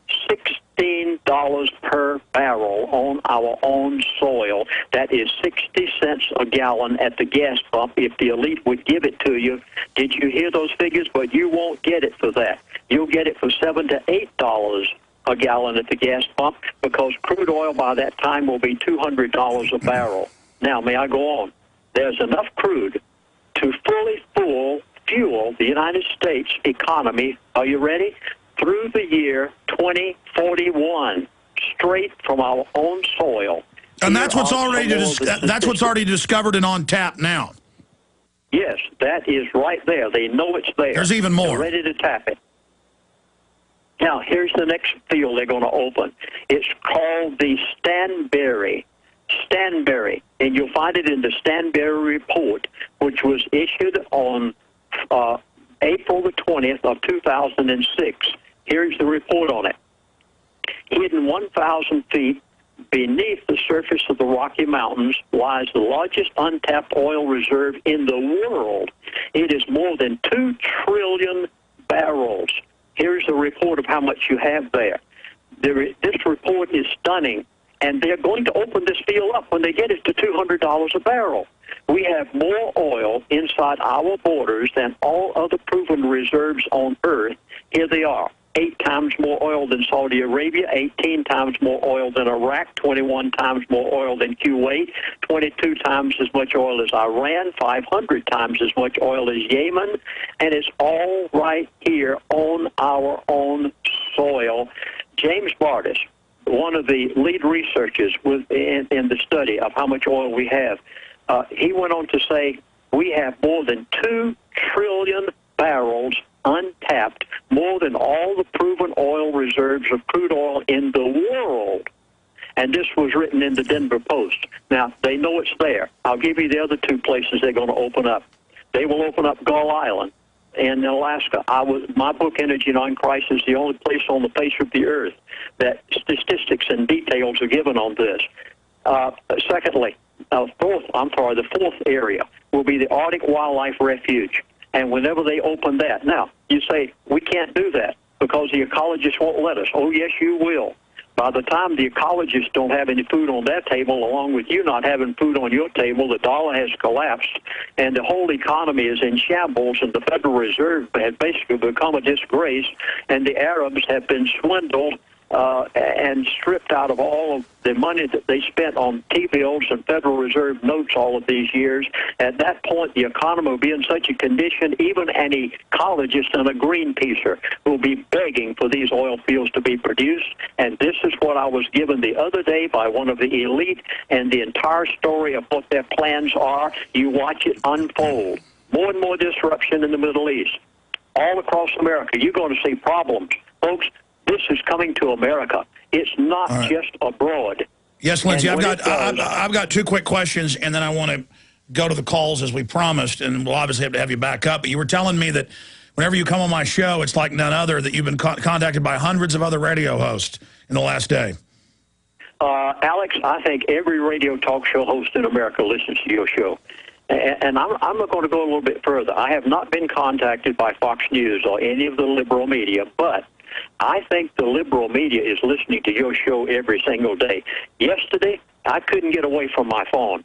$16 per barrel on our own soil. That is 60 cents a gallon at the gas pump if the elite would give it to you. Did you hear those figures? But you won't get it for that. You'll get it for $7 to $8 a gallon at the gas pump, because crude oil by that time will be $200 a barrel. Now, may I go on? There's enough crude to fully fuel the United States economy. Are you ready? Through the year 2041, straight from our own soil. And that's what's already discovered and on tap now. Yes, that is right there. They know it's there. There's even more. They're ready to tap it. Now, here's the next field they're going to open. It's called the Stansberry. Stansberry. And you'll find it in the Stansberry report, which was issued on April the 20th of 2006. Here's the report on it. Hidden 1,000 feet beneath the surface of the Rocky Mountains lies the largest untapped oil reserve in the world. It is more than 2 trillion barrels. Here's the report of how much you have there. This report is stunning, and they're going to open this field up when they get it to $200 a barrel. We have more oil inside our borders than all other proven reserves on Earth. Here they are. 8 times more oil than Saudi Arabia, 18 times more oil than Iraq, 21 times more oil than Kuwait, 22 times as much oil as Iran, 500 times as much oil as Yemen, and it's all right here on our own soil. James Bardis, one of the lead researchers in the study of how much oil we have, he went on to say we have more than 2 trillion barrels untapped, more than all the proven oil reserves of crude oil in the world. And this was written in the Denver Post. Now, they know it's there. I'll give you the other 2 places they're going to open up. They will open up Gull Island in Alaska. My book, Energy Crisis, is the only place on the face of the earth that statistics and details are given on this. Secondly, the fourth area will be the Arctic Wildlife Refuge. And whenever they open that, now, you say, we can't do that because the ecologists won't let us. Oh, yes, you will. By the time the ecologists don't have any food on their table, along with you not having food on your table, the dollar has collapsed, and the whole economy is in shambles, and the Federal Reserve has basically become a disgrace, and the Arabs have been swindled and stripped out of all of the money that they spent on T-bills and Federal Reserve notes all of these years. At that point, the economy will be in such a condition, even an ecologist and a Greenpeacer will be begging for these oil fields to be produced. And this is what I was given the other day by one of the elite, and the entire story of what their plans are. You watch it unfold. More and more disruption in the Middle East. All across America, you're going to see problems. Folks, this is coming to America. It's not just abroad. Yes, Lindsey, I've got 2 quick questions, and then I want to go to the calls as we promised, and we'll obviously have to have you back up. But you were telling me that whenever you come on my show, it's like none other, that you've been contacted by hundreds of other radio hosts in the last day. Alex, I think every radio talk show host in America listens to your show. And I'm going to go a little bit further. I have not been contacted by Fox News or any of the liberal media, but I think the liberal media is listening to your show every single day. Yesterday, I couldn't get away from my phone.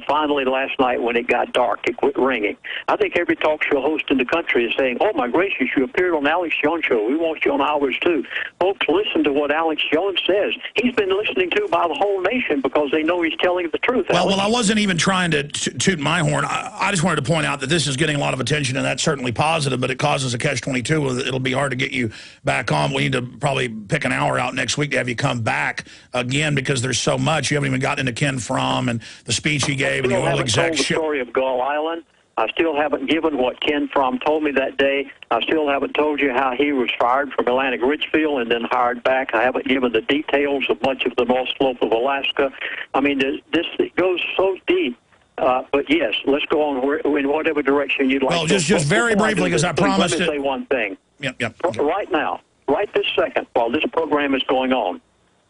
Finally, last night when it got dark, it quit ringing. I think every talk show host in the country is saying, oh, my gracious, you appeared on Alex Jones' show. We want you on ours, too. Folks, listen to what Alex Jones says. He's been listened to by the whole nation because they know he's telling the truth. Well, I wasn't even trying to toot my horn. I just wanted to point out that this is getting a lot of attention, and that's certainly positive, but it causes a catch-22. It'll be hard to get you back on. We need to probably pick an hour out next week to have you come back again because there's so much. You haven't even gotten into Ken Fromm and the speech he gave and the oil exec. The story of Gull Island. I still haven't given what Ken Fromm told me that day. I still haven't told you how he was fired from Atlantic Richfield and then hired back. I haven't given the details of much of the North Slope of Alaska. I mean, this goes so deep. But yes, let's go on in whatever direction you'd like. Well, just very briefly, because I promised it. Let me say one thing. Yep. Right now, right this second, while this program is going on,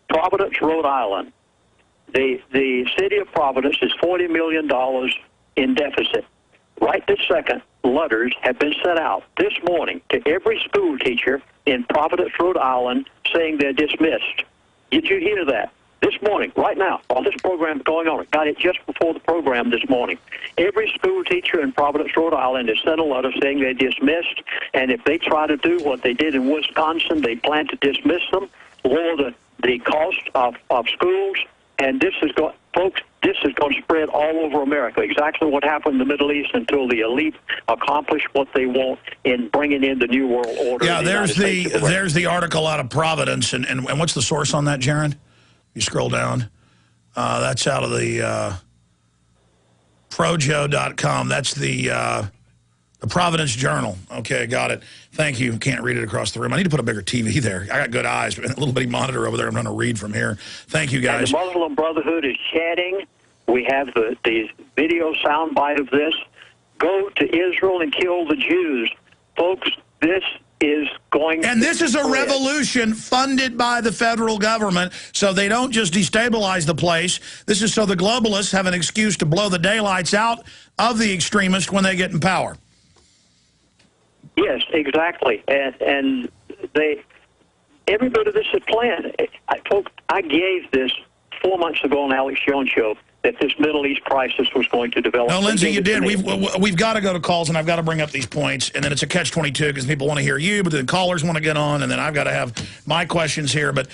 Providence, Rhode Island, the city of Providence is $40 million in deficit. right this second, letters have been sent out this morning to every school teacher in Providence, Rhode Island, saying they're dismissed. Did you hear that? This morning, right now, while this program is going on, got it just before the program this morning. Every school teacher in Providence, Rhode Island has sent a letter saying they're dismissed, and if they try to do what they did in Wisconsin, they plan to dismiss them, lower the cost of schools, and this is going, folks, this is going to spread all over America. Exactly what happened in the Middle East until the elite accomplish what they want in bringing in the New World Order. Yeah, there's the article out of Providence, and what's the source on that, Jaron? You scroll down. That's out of the projo.com. That's the Providence Journal. Okay, got it. Thank you. Can't read it across the room. I need to put a bigger TV there. I got good eyes, but a little bitty monitor over there. I'm trying to read from here. Thank you, guys. And the Muslim Brotherhood is chatting. We have the video soundbite of this. Go to Israel and kill the Jews. Folks, this is going and this is a revolution funded by the federal government, so they don't just destabilize the place. This is so the globalists have an excuse to blow the daylights out of the extremists when they get in power. Yes, exactly. And every bit of this is planned. Folks, I gave this 4 months ago on Alex Jones' show that this Middle East crisis was going to develop. No, Lindsey, you did. We've got to go to calls, and I've got to bring up these points, and then it's a catch-22 because people want to hear you, but then callers want to get on, and then I've got to have my questions here. But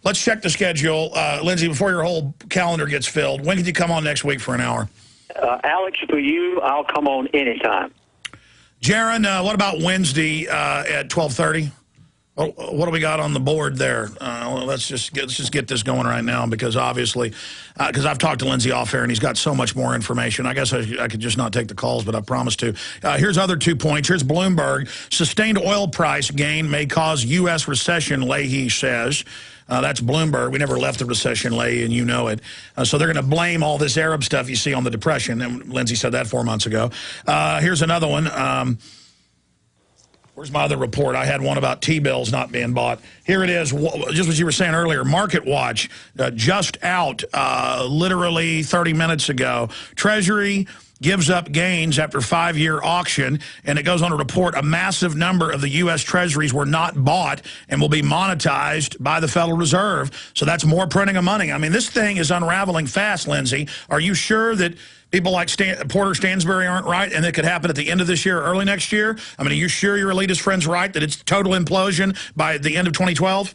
let's check the schedule. Lindsey, before your whole calendar gets filled, when can you come on next week for an hour? Alex, for you, I'll come on anytime. Jaron, what about Wednesday at 12:30? What do we got on the board there? Let's just get this going right now, because obviously, because I've talked to Lindsey off air and he's got so much more information. I guess I could just not take the calls, but I promised to. Here's other 2 points. Here's Bloomberg. Sustained oil price gain may cause U.S. recession, Leahy says. That's Bloomberg. We never left the recession, Leahy, and you know it. So they're going to blame all this Arab stuff you see on the Depression. And Lindsey said that 4 months ago. Here's another one. Where's my other report? I had one about T-bills not being bought. Here it is, just what you were saying earlier. Market Watch, just out literally 30 minutes ago. Treasury gives up gains after 5-year auction, and it goes on to report a massive number of the U.S. Treasuries were not bought and will be monetized by the Federal Reserve. So that's more printing of money. I mean, this thing is unraveling fast, Lindsey. Are you sure that people like Porter Stansberry aren't right, and it could happen at the end of this year or early next year? I mean, are you sure your elitist friend's right that it's total implosion by the end of 2012?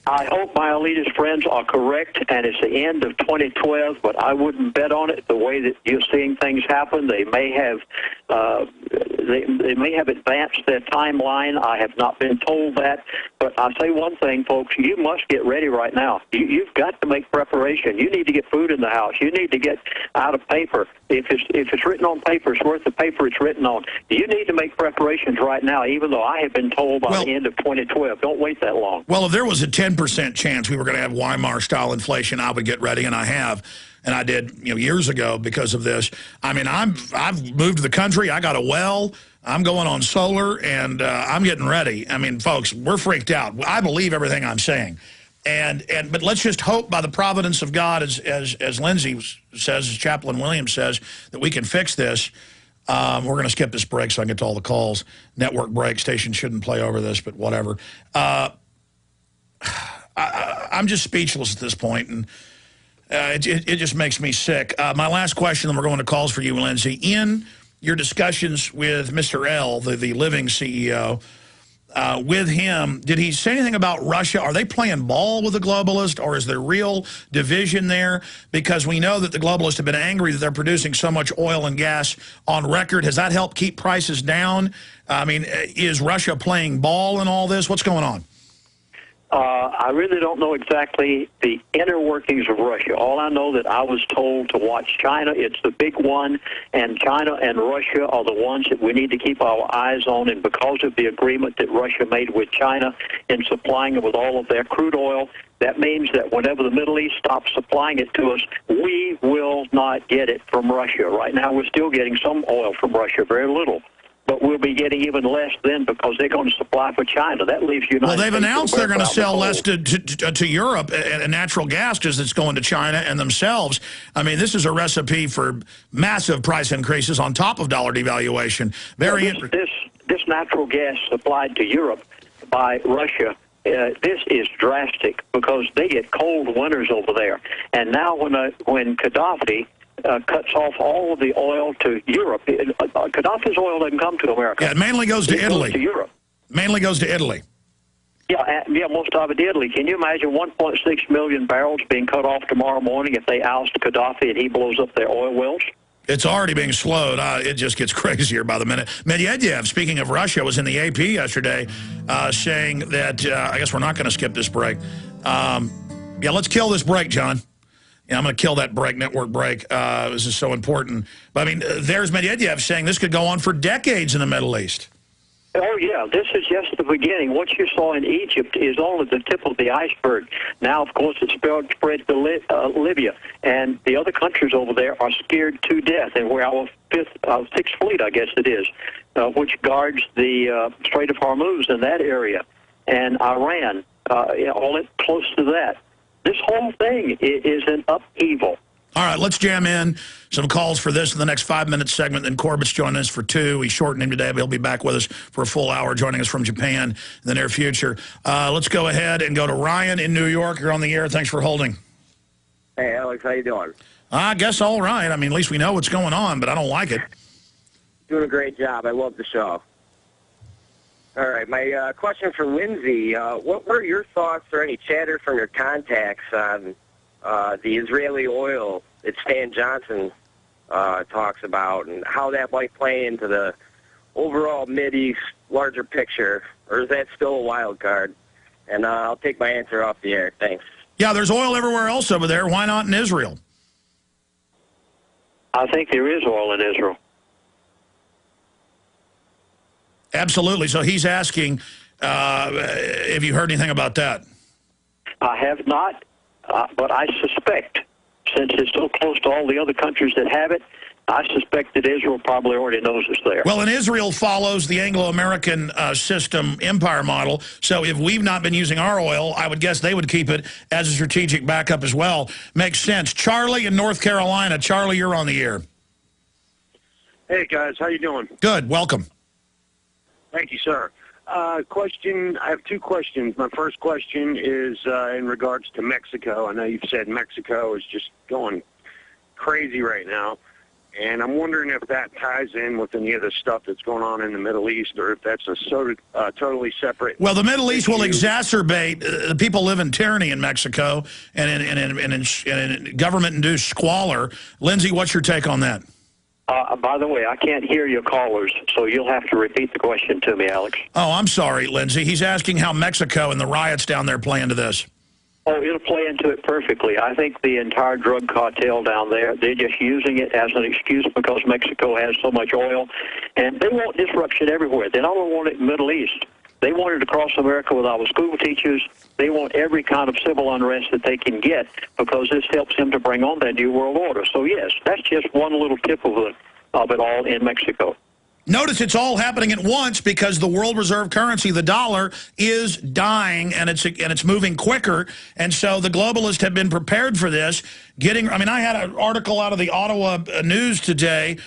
I hope my elitist friends are correct, and it's the end of 2012, but I wouldn't bet on it. The way that you're seeing things happen, they may have they may have advanced their timeline. I have not been told that, but I'll say one thing, folks, you must get ready right now. You've got to make preparation. You need to get food in the house. You need to get out of paper. If it's written on paper, it's worth the paper it's written on. You need to make preparations right now, even though I have been told by the end of 2012. Don't wait that long. Well, if there was a 10% chance we were going to have Weimar-style inflation, I would get ready, and I have. And I did, years ago because of this. I mean, I've moved to the country. I got a well. I'm going on solar, and I'm getting ready. I mean, folks, we're freaked out. I believe everything I'm saying. But let's just hope by the providence of God, as Lindsey says, as Chaplain Williams says, that we can fix this. We're going to skip this break so I can get to all the calls. Network break. Station shouldn't play over this, but whatever. I'm just speechless at this point, and it just makes me sick. My last question, then we're going to calls for you, Lindsey. In your discussions with Mr. L, the living CEO, with him, did he say anything about Russia? Are they playing ball with the globalists, or is there real division there? Because we know that the globalists have been angry that they're producing so much oil and gas on record. Has that helped keep prices down? I mean, is Russia playing ball in all this? What's going on? I really don't know exactly the inner workings of Russia. All I know that I was told to watch China. It's the big one, and China and Russia are the ones that we need to keep our eyes on. And because of the agreement that Russia made with China in supplying them with all of their crude oil, that means that whenever the Middle East stops supplying it to us, we will not get it from Russia. Right now, we're still getting some oil from Russia, very little. but we'll be getting even less then because they're going to supply for China. That leaves United Well, they've States announced they're going to sell less coal. to Europe and natural gas because it's going to China and themselves. I mean, this is a recipe for massive price increases on top of dollar devaluation. This natural gas supplied to Europe by Russia, this is drastic because they get cold winters over there. And now when Gaddafi cuts off all of the oil to Europe, Gaddafi's oil doesn't come to America. Yeah, it mainly goes to Italy. Goes to Europe. Mainly goes to Italy. Yeah, most of it Italy. Can you imagine 1.6 million barrels being cut off tomorrow morning if they oust Gaddafi and he blows up their oil wells? It's already being slowed. It just gets crazier by the minute. Medvedev, speaking of Russia, was in the AP yesterday saying that, I guess we're not going to skip this break. Yeah, let's kill this break, John. Yeah, I'm going to kill that break, network break. This is so important. But, I mean, there's Medvedev saying this could go on for decades in the Middle East. Oh, yeah, this is just the beginning. What you saw in Egypt is only the tip of the iceberg. Now, of course, it's spread to Libya, and the other countries over there are scared to death, and where our Sixth Fleet, I guess it is, which guards the Strait of Hormuz in that area, and Iran, all it close to that. This whole thing is an upheaval. All right, let's jam in some calls for this in the next 5-minute segment. Then Corbett's joining us for 2. He's shortened him today, but he'll be back with us for a full hour, joining us from Japan in the near future. Let's go ahead and go to Ryan in New York. You're on the air. Thanks for holding. Hey, Alex, how you doing? I guess all right. I mean, at least we know what's going on, but I don't like it. Doing a great job. I love the show. All right, my question for Lindsey, what were your thoughts or any chatter from your contacts on the Israeli oil that Stan Johnson talks about and how that might play into the overall Mideast larger picture, or is that still a wild card? And I'll take my answer off the air. Thanks. Yeah, there's oil everywhere else over there. Why not in Israel? I think there is oil in Israel. Absolutely. So he's asking, have you heard anything about that? I have not, but I suspect, since it's so close to all the other countries that have it, I suspect that Israel probably already knows it's there. Well, and Israel follows the Anglo-American system empire model. So if we've not been using our oil, I would guess they would keep it as a strategic backup as well. Makes sense. Charlie in North Carolina. Charlie, you're on the air. Hey, guys. How you doing? Good. Welcome. Thank you, sir. I have 2 questions. My first question is in regards to Mexico. I know you've said Mexico is just going crazy right now, and I'm wondering if that ties in with any of the stuff that's going on in the Middle East, or if that's a totally separate. Well, the Middle East will exacerbate. The people live in tyranny in Mexico and in government-induced squalor. Lindsey, what's your take on that? By the way, I can't hear your callers, so you'll have to repeat the question to me, Alex. Oh, I'm sorry, Lindsey. He's asking how Mexico and the riots down there play into this. Oh, it'll play into it perfectly. I think the entire drug cartel down there, they're just using it as an excuse because Mexico has so much oil. And they want disruption everywhere. They not only want it in the Middle East. They want it across America with our school teachers. They want every kind of civil unrest that they can get because this helps them to bring on that new world order. So, yes, that's just one little tip of it all in Mexico. Notice it's all happening at once because the world reserve currency, the dollar, is dying and it's moving quicker. And so the globalists have been prepared for this. I had an article out of the Ottawa News today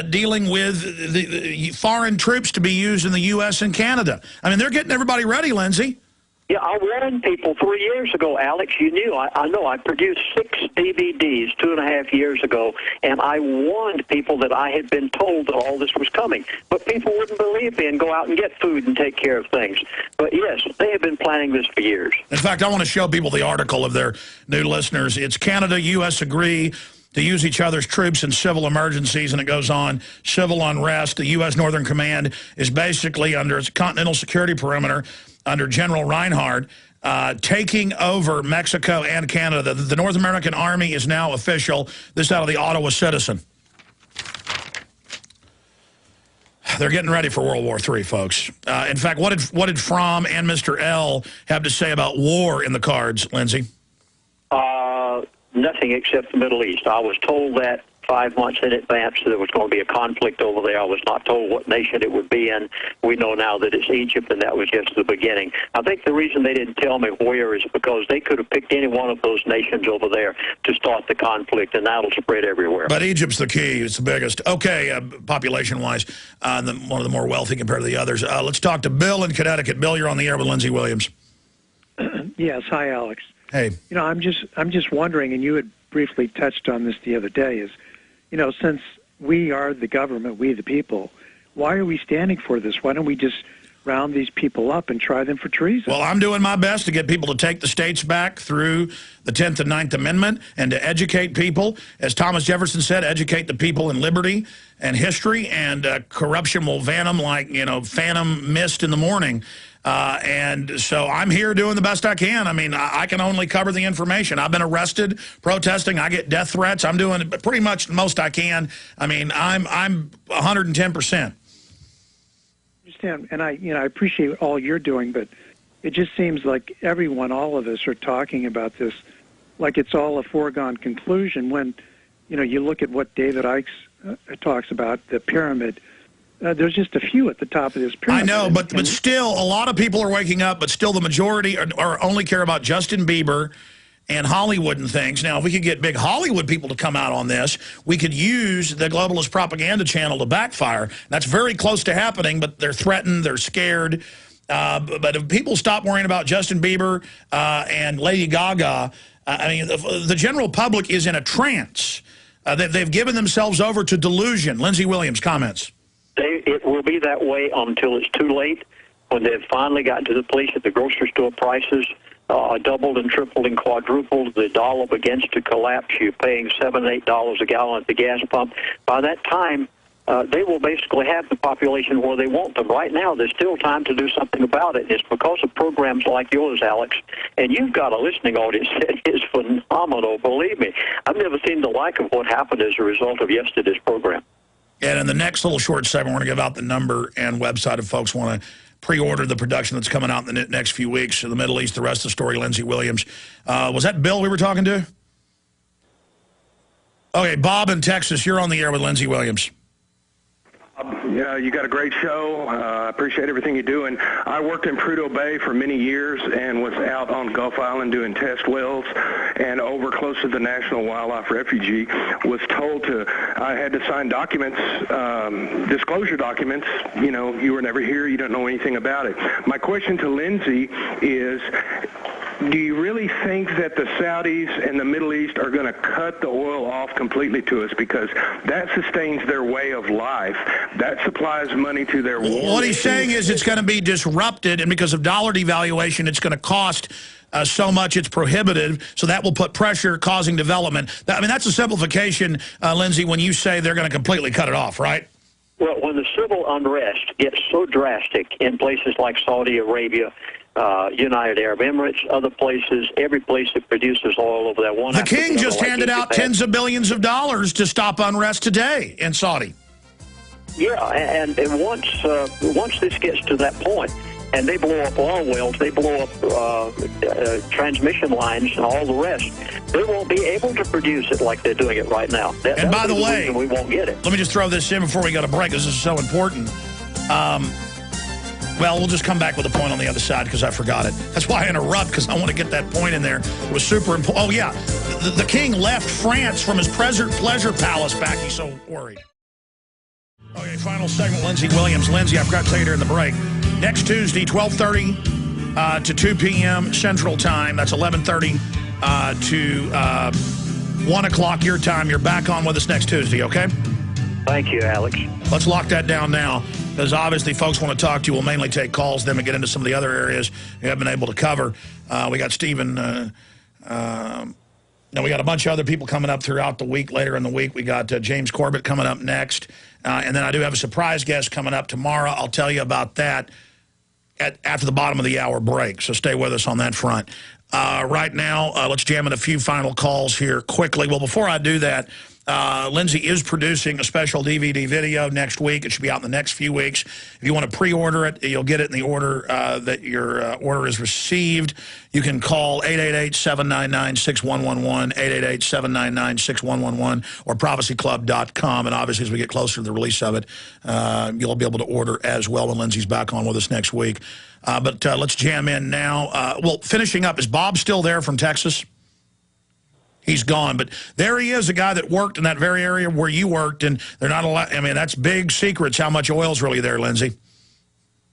dealing with the foreign troops to be used in the U.S. and Canada. I mean, they're getting everybody ready, Lindsey. Yeah, I warned people 3 years ago, Alex. You knew. I know. I produced 6 DVDs 2.5 years ago, and I warned people that I had been told that all this was coming. But people wouldn't believe me and go out and get food and take care of things. But, yes, they have been planning this for years. In fact, I want to show people the article of their new listeners. It's Canada, U.S. agree to use each other's troops in civil emergencies, and it goes on, civil unrest. The U.S. Northern Command is basically under its continental security perimeter under General Reinhardt, taking over Mexico and Canada. The North American Army is now official. This out of the Ottawa Citizen. They're getting ready for World War III, folks. In fact, what did Fromm and Mr. L have to say about war in the cards, Lindsey? Nothing except the Middle East. I was told that 5 months in advance there was going to be a conflict over there. I was not told what nation it would be in. We know now that it's Egypt, and that was just the beginning. I think the reason they didn't tell me where is because they could have picked any one of those nations over there to start the conflict, and that'll spread everywhere. But Egypt's the key. It's the biggest. Okay, population-wise, one of the more wealthy compared to the others. Let's talk to Bill in Connecticut. Bill, you're on the air with Lindsey Williams. Yes. Hi, Alex. Hey. You know, I'm just wondering, and you had briefly touched on this the other day, is, you know, since we are the government, we the people, why are we standing for this? Why don't we just round these people up and try them for treason? Well, I'm doing my best to get people to take the states back through the 10th and 9th Amendment and to educate people. As Thomas Jefferson said, educate the people in liberty and history, and corruption will van them like, you know, phantom mist in the morning. And so I'm here doing the best I can. I mean, I can only cover the information. I've been arrested protesting. I get death threats. I'm doing pretty much the most I can. I mean, I'm 110%. Understand, and I appreciate all you're doing, but it just seems like everyone, all of us, are talking about this like it's all a foregone conclusion. When, you know, you look at what David Icke talks about, the pyramid. There's just a few at the top of this pyramid. I know, but still, a lot of people are waking up, but still the majority are only care about Justin Bieber and Hollywood and things. Now, if we could get big Hollywood people to come out on this, we could use the globalist propaganda channel to backfire. That's very close to happening, but they're threatened, they're scared. But if people stop worrying about Justin Bieber and Lady Gaga, I mean, the general public is in a trance. They've given themselves over to delusion. Lindsey Williams, comments. It will be that way until it's too late, when they've finally gotten to the place at the grocery store prices doubled and tripled and quadrupled. The dollar begins to collapse. You're paying $7, $8 a gallon at the gas pump. By that time, they will basically have the population where they want them. Right now, there's still time to do something about it. It's because of programs like yours, Alex, and you've got a listening audience that is phenomenal, believe me. I've never seen the like of what happened as a result of yesterday's program. And in the next little short segment, we're going to give out the number and website if folks want to pre-order the production that's coming out in the next few weeks in the Middle East. The rest of the story, Lindsey Williams. Was that Bill we were talking to? Okay, Bob in Texas, you're on the air with Lindsey Williams. Yeah, you got a great show. I appreciate everything you do. And I worked in Prudhoe Bay for many years and was out on Gulf Island doing test wells, and over close to the National Wildlife Refuge. Was told I had to sign documents, disclosure documents. You know, you were never here. You don't know anything about it. My question to Lindsey is, do you really think that the Saudis and the Middle East are going to cut the oil off completely to us, because that sustains their way of life? That supplies money to their war. What he's saying is it's going to be disrupted, and because of dollar devaluation, it's going to cost so much it's prohibitive, so that will put pressure, causing development. I mean, that's a simplification, Lindsey, when you say they're going to completely cut it off, right? Well, when the civil unrest gets so drastic in places like Saudi Arabia, United Arab Emirates, other places, every place that produces oil over there. The king just handed out tens of billions of dollars to stop unrest today in Saudi. Yeah, and once this gets to that point, and they blow up oil wells, they blow up transmission lines and all the rest, they won't be able to produce it like they're doing it right now. And by the way, we won't get it. Let me just throw this in before we go to break, because this is so important. Well, we'll just come back with a point on the other side, because I forgot it. That's why I interrupt, because I want to get that point in there. It was super important. Oh, yeah. The king left France from his pleasure palace back. He's so worried. Okay, final segment, Lindsey Williams. Lindsey, I forgot to tell you during the break. Next Tuesday, 12:30 to 2 p.m. Central Time. That's 11:30 to 1 o'clock your time. You're back on with us next Tuesday, okay? Thank you, Alex. Let's lock that down now, because obviously folks want to talk to you. We'll mainly take calls, then we get into some of the other areas we haven't been able to cover. We got Stephen. Now we got a bunch of other people coming up throughout the week. Later in the week, we got James Corbett coming up next. And then I do have a surprise guest coming up tomorrow. I'll tell you about that after the bottom of the hour break, so stay with us on that front. Right now, let's jam in a few final calls here quickly. Well, before I do that, Lindsey is producing a special DVD video next week. It should be out in the next few weeks. If you want to pre-order it, you'll get it in the order that your order is received. You can call 888-799-6111, 888-799-6111, or prophecyclub.com. And obviously, as we get closer to the release of it, you'll be able to order as well when Lindsey's back on with us next week. But let's jam in now. Well, finishing up, is Bob still there from Texas? He's gone, but there he is, a guy that worked in that very area where you worked, and they're not allowed. I mean, that's big secrets how much oil's really there, Lindsey.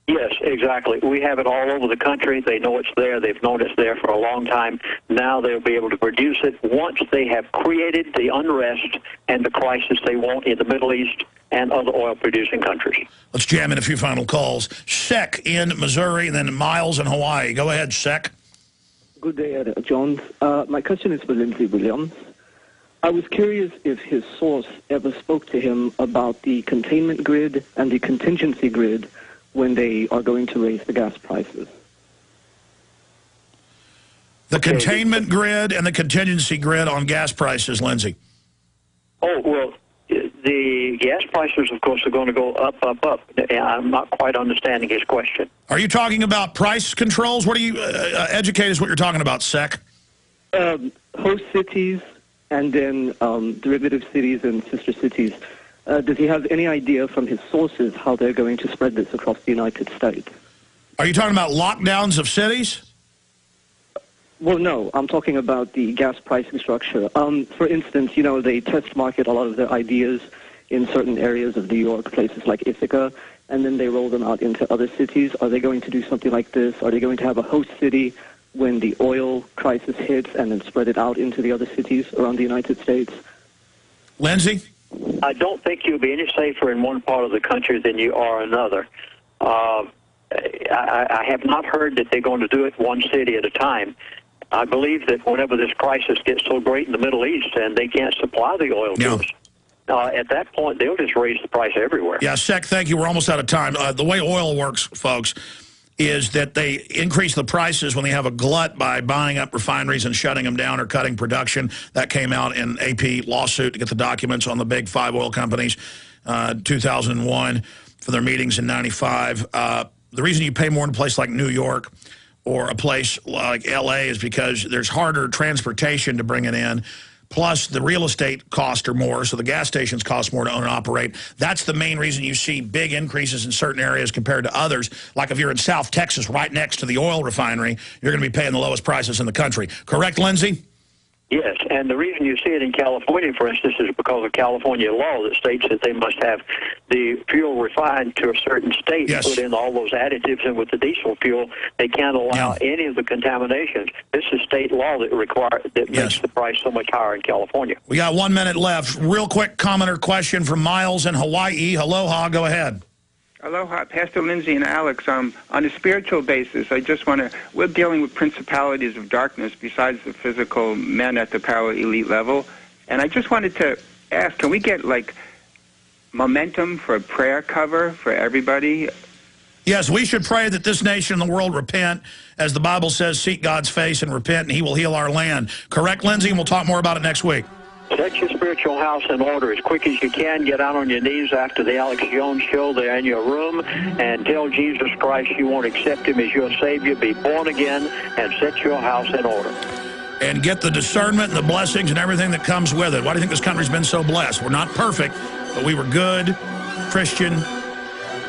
Yes, exactly. We have it all over the country. They know it's there. They've known it's there for a long time. Now they'll be able to produce it once they have created the unrest and the crisis they want in the Middle East and other oil-producing countries. Let's jam in a few final calls. Sek in Missouri, and then Miles in Hawaii. Go ahead, Sek. Good day, John. My question is for Lindsey Williams. I was curious if his source ever spoke to him about the containment grid and the contingency grid when they are going to raise the gas prices. The containment grid and the contingency grid on gas prices, Lindsey. Oh, well, the gas prices, of course, are going to go up, up, up. I'm not quite understanding his question. Are you talking about price controls? What do you educate us what you're talking about, Sec? Host cities and then derivative cities and sister cities. Does he have any idea from his sources how they're going to spread this across the United States? Are you talking about lockdowns of cities? Well, no. I'm talking about the gas pricing structure. For instance, you know, they test market a lot of their ideas in certain areas of New York, places like Ithaca, and then they roll them out into other cities. Are they going to do something like this? Are they going to have a host city when the oil crisis hits and then spread it out into the other cities around the United States? Lindsey? I don't think you'll be any safer in one part of the country than you are another. I have not heard that they're going to do it one city at a time. I believe that whenever this crisis gets so great in the Middle East and they can't supply the oil to us, at that point, they'll just raise the price everywhere. Yeah, Sec, thank you. We're almost out of time. The way oil works, folks, is that they increase the prices when they have a glut by buying up refineries and shutting them down or cutting production. That came out in AP lawsuit to get the documents on the big 5 oil companies, 2001, for their meetings in 95. The reason you pay more in a place like New York or a place like L.A. is because there's harder transportation to bring it in. Plus, the real estate costs are more, so the gas stations cost more to own and operate. That's the main reason you see big increases in certain areas compared to others. Like if you're in South Texas, right next to the oil refinery, you're going to be paying the lowest prices in the country. Correct, Lindsey? Yes, and the reason you see it in California, for instance, is because of California law that states that they must have the fuel refined to a certain state and put in all those additives. And with the diesel fuel, they can't allow any of the contaminations. This is state law that makes the price so much higher in California. We got 1 minute left. Real quick comment or question from Miles in Hawaii. Aloha, go ahead. Aloha, Pastor Lindsey and Alex. On a spiritual basis, I just want to, we're dealing with principalities of darkness besides the physical men at the power elite level. And I just wanted to ask, can we get, like, momentum for a prayer cover for everybody? Yes, we should pray that this nation and the world repent. As the Bible says, seek God's face and repent, and he will heal our land. Correct, Lindsey? And we'll talk more about it next week. Set your spiritual house in order as quick as you can. Get out on your knees after the Alex Jones show there in your room and tell Jesus Christ you won't accept him as your Savior. Be born again and set your house in order. And get the discernment and the blessings and everything that comes with it. Why do you think this country's been so blessed? We're not perfect, but we were good, Christian,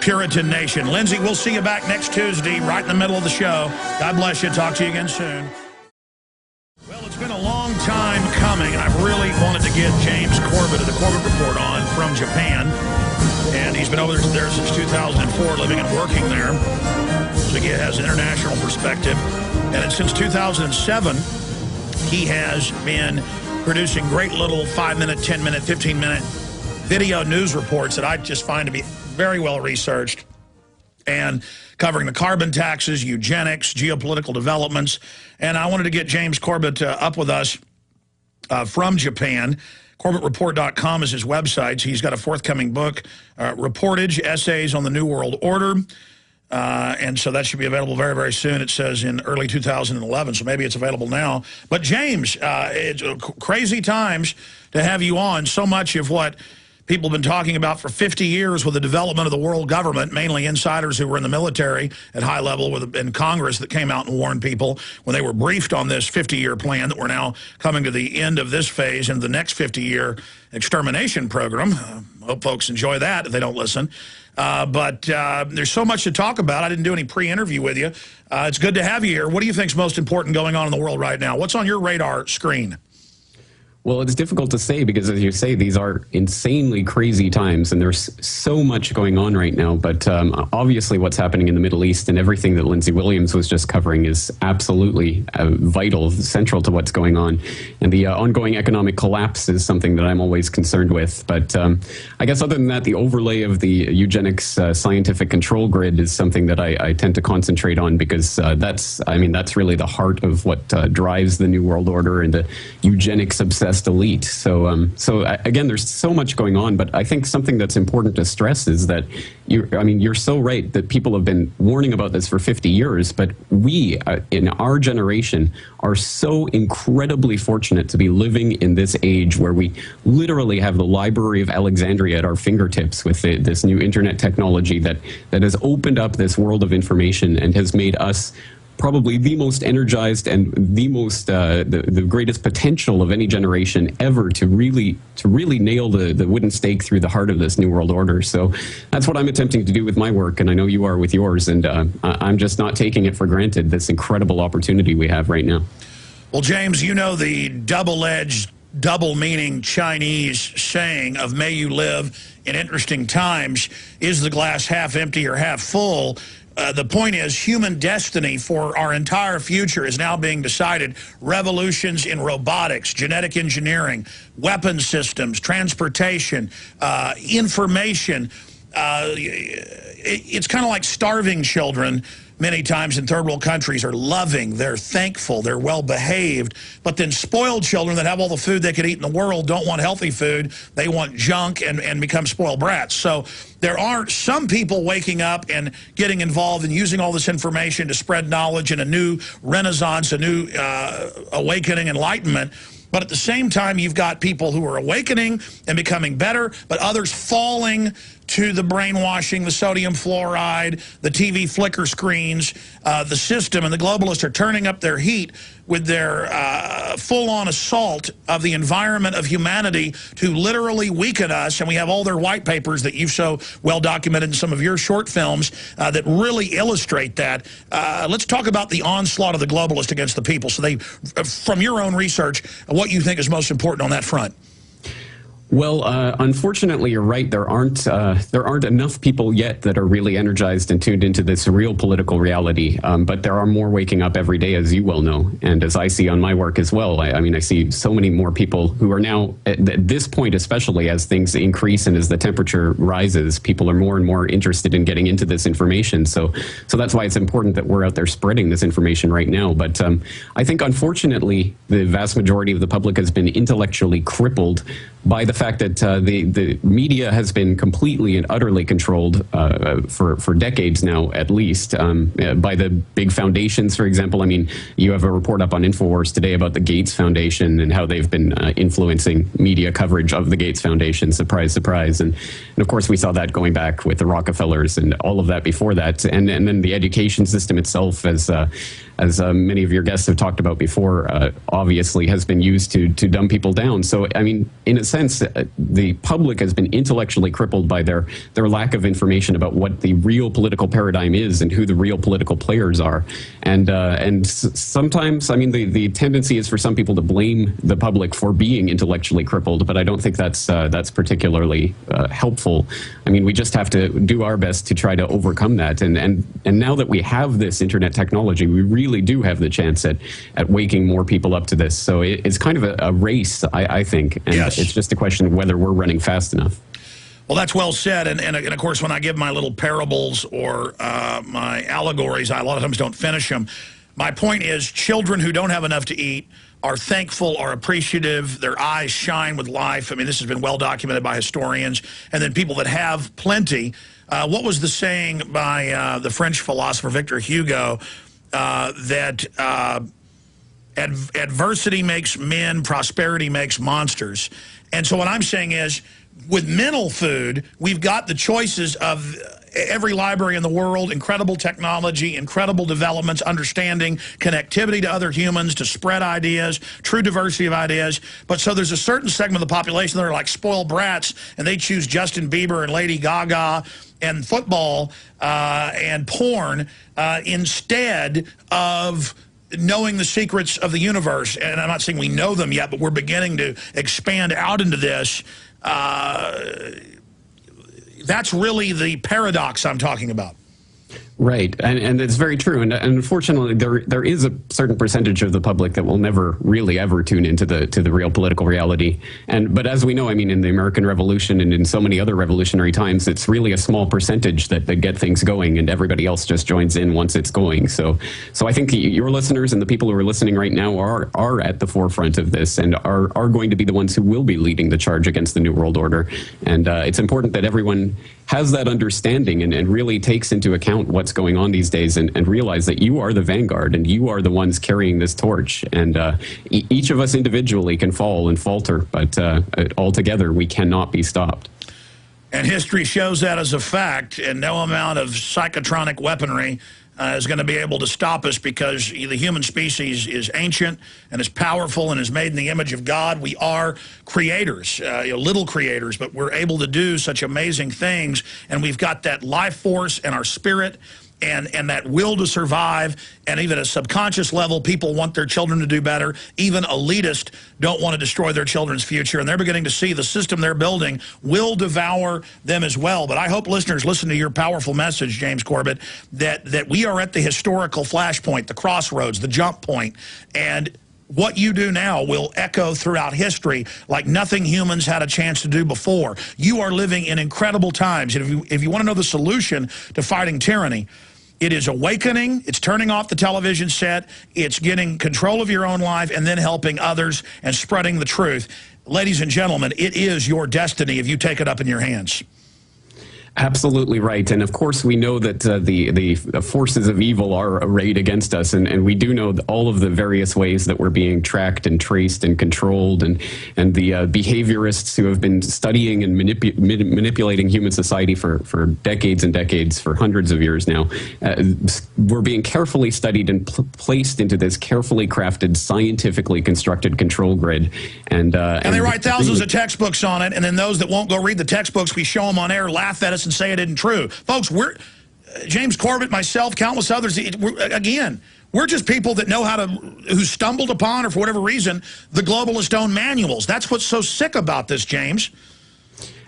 Puritan nation. Lindsey, we'll see you back next Tuesday, right in the middle of the show. God bless you. Talk to you again soon. Well, it's been a long time coming, and I've really wanted to get James Corbett of the Corbett Report on from Japan. And he's been over there since 2004, living and working there. So he has an international perspective. And since 2007, he has been producing great little 5-minute, 10-minute, 15-minute video news reports that I just find to be very well researched, and covering the carbon taxes, eugenics, geopolitical developments. And I wanted to get James Corbett up with us from Japan. CorbettReport.com is his website. He's got a forthcoming book, Reportage, Essays on the New World Order. And so that should be available very, very soon. It says in early 2011, so maybe it's available now. But James, it's crazy times to have you on. So much of what people have been talking about for 50 years with the development of the world government, mainly insiders who were in the military at high level in Congress that came out and warned people when they were briefed on this 50-year plan that we're now coming to the end of this phase and the next 50-year extermination program. Hope folks enjoy that if they don't listen. But there's so much to talk about. I didn't do any pre-interview with you. It's good to have you here. What do you think is most important going on in the world right now? What's on your radar screen? Well, it's difficult to say because, as you say, these are insanely crazy times, and there's so much going on right now. But obviously what's happening in the Middle East and everything that Lindsey Williams was just covering is absolutely vital, central to what's going on. And the ongoing economic collapse is something that I'm always concerned with. But I guess other than that, the overlay of the eugenics scientific control grid is something that I tend to concentrate on because that's really the heart of what drives the New World Order and the eugenics obsessed elite. So again, there's so much going on, but I think something that's important to stress is that you're so right that people have been warning about this for 50 years, but we in our generation are so incredibly fortunate to be living in this age where we literally have the Library of Alexandria at our fingertips with this new internet technology that has opened up this world of information and has made us probably the most energized and the most the greatest potential of any generation ever to really nail the wooden stake through the heart of this New World Order. So that's what I'm attempting to do with my work, and I know you are with yours, and I'm just not taking it for granted, this incredible opportunity we have right now. Well, James, you know the double-edged, double-meaning Chinese saying of may you live in interesting times. Is the glass half empty or half full? The point is human destiny for our entire future is now being decided. Revolutions in robotics, genetic engineering, weapons systems, transportation, information. It's kind of like starving children many times in third world countries are loving, they're thankful, they're well-behaved, but then spoiled children that have all the food they could eat in the world don't want healthy food, they want junk and become spoiled brats. So there are some people waking up and getting involved and using all this information to spread knowledge in a new renaissance, a new awakening, enlightenment. But at the same time, you've got people who are awakening and becoming better, but others falling to the brainwashing, the sodium fluoride, the TV flicker screens, the system, and the globalists are turning up their heat with their full-on assault of the environment of humanity to literally weaken us. And we have all their white papers that you've so well documented in some of your short films that really illustrate that. Let's talk about the onslaught of the globalists against the people. So from your own research, what you think is most important on that front. Well, unfortunately, you're right. There aren't enough people yet that are really energized and tuned into this real political reality. But there are more waking up every day, as you well know, and as I see on my work as well. I mean, I see so many more people who are now, at this point, especially as things increase and as the temperature rises, people are more and more interested in getting into this information. So that's why it's important that we're out there spreading this information right now. But I think, unfortunately, the vast majority of the public has been intellectually crippled by the fact that the media has been completely and utterly controlled for decades now, at least, by the big foundations, for example. I mean, you have a report up on InfoWars today about the Gates Foundation and how they've been influencing media coverage of the Gates Foundation. Surprise, surprise. And of course, we saw that going back with the Rockefellers and all of that before that. And then the education system itself, as many of your guests have talked about before, obviously has been used to dumb people down. So, I mean, in a sense, the public has been intellectually crippled by their lack of information about what the real political paradigm is and who the real political players are. And sometimes, I mean, the tendency is for some people to blame the public for being intellectually crippled, but I don't think that's particularly helpful. I mean, we just have to do our best to try to overcome that. And now that we have this internet technology, we really do have the chance at waking more people up to this. So it's kind of a race, I think. And yes. It's just a question of whether we're running fast enough. Well, that's well said. And of course, when I give my little parables or my allegories, I a lot of times don't finish them. My point is children who don't have enough to eat, are thankful, are appreciative, their eyes shine with life. I mean, this has been well documented by historians. And then people that have plenty. What was the saying by the French philosopher Victor Hugo that adversity makes men, prosperity makes monsters? And so what I'm saying is, with mental food, we've got the choices of every library in the world, incredible technology, incredible developments, understanding, connectivity to other humans, to spread ideas, true diversity of ideas. But so there's a certain segment of the population that are like spoiled brats, and they choose Justin Bieber and Lady Gaga and football and porn instead of knowing the secrets of the universe. And I'm not saying we know them yet, but we're beginning to expand out into this. That's really the paradox I'm talking about. Right, and it's very true. And unfortunately, there is a certain percentage of the public that will never really ever tune into the real political reality. But as we know, I mean, in the American Revolution and in so many other revolutionary times, it's really a small percentage that get things going, and everybody else just joins in once it's going. So I think your listeners and the people who are listening right now are at the forefront of this and are going to be the ones who will be leading the charge against the New World Order. And it's important that everyone has that understanding and really takes into account what's going on these days and realize that you are the vanguard and you are the ones carrying this torch. And each of us individually can fall and falter, but all together we cannot be stopped. And history shows that as a fact, and no amount of psychotronic weaponry is going to be able to stop us, because the human species is ancient and is powerful and is made in the image of God. We are creators, little creators, but we're able to do such amazing things, and we've got that life force and our spirit and that will to survive. And even at a subconscious level, people want their children to do better. Even elitists don't want to destroy their children's future, and they're beginning to see the system they're building will devour them as well. But I hope listeners listen to your powerful message, James Corbett, that we are at the historical flashpoint, the crossroads, the jump point, and what you do now will echo throughout history like nothing humans had a chance to do before. You are living in incredible times. And if you want to know the solution to fighting tyranny, it is awakening, it's turning off the television set, it's getting control of your own life, and then helping others and spreading the truth. Ladies and gentlemen, it is your destiny if you take it up in your hands. Absolutely right. And of course, we know that the forces of evil are arrayed against us. And we do know all of the various ways that we're being tracked and traced and controlled. And the behaviorists who have been studying and manipulating human society for decades and decades, for hundreds of years now, we're being carefully studied and placed into this carefully crafted, scientifically constructed control grid. And they write thousands of textbooks on it. And then those that won't go read the textbooks, we show them on air, laugh at us, and say it isn't true. Folks, we're James Corbett, myself, countless others, we're just people that know who stumbled upon, or for whatever reason, the globalist own manuals. That's what's so sick about this, James.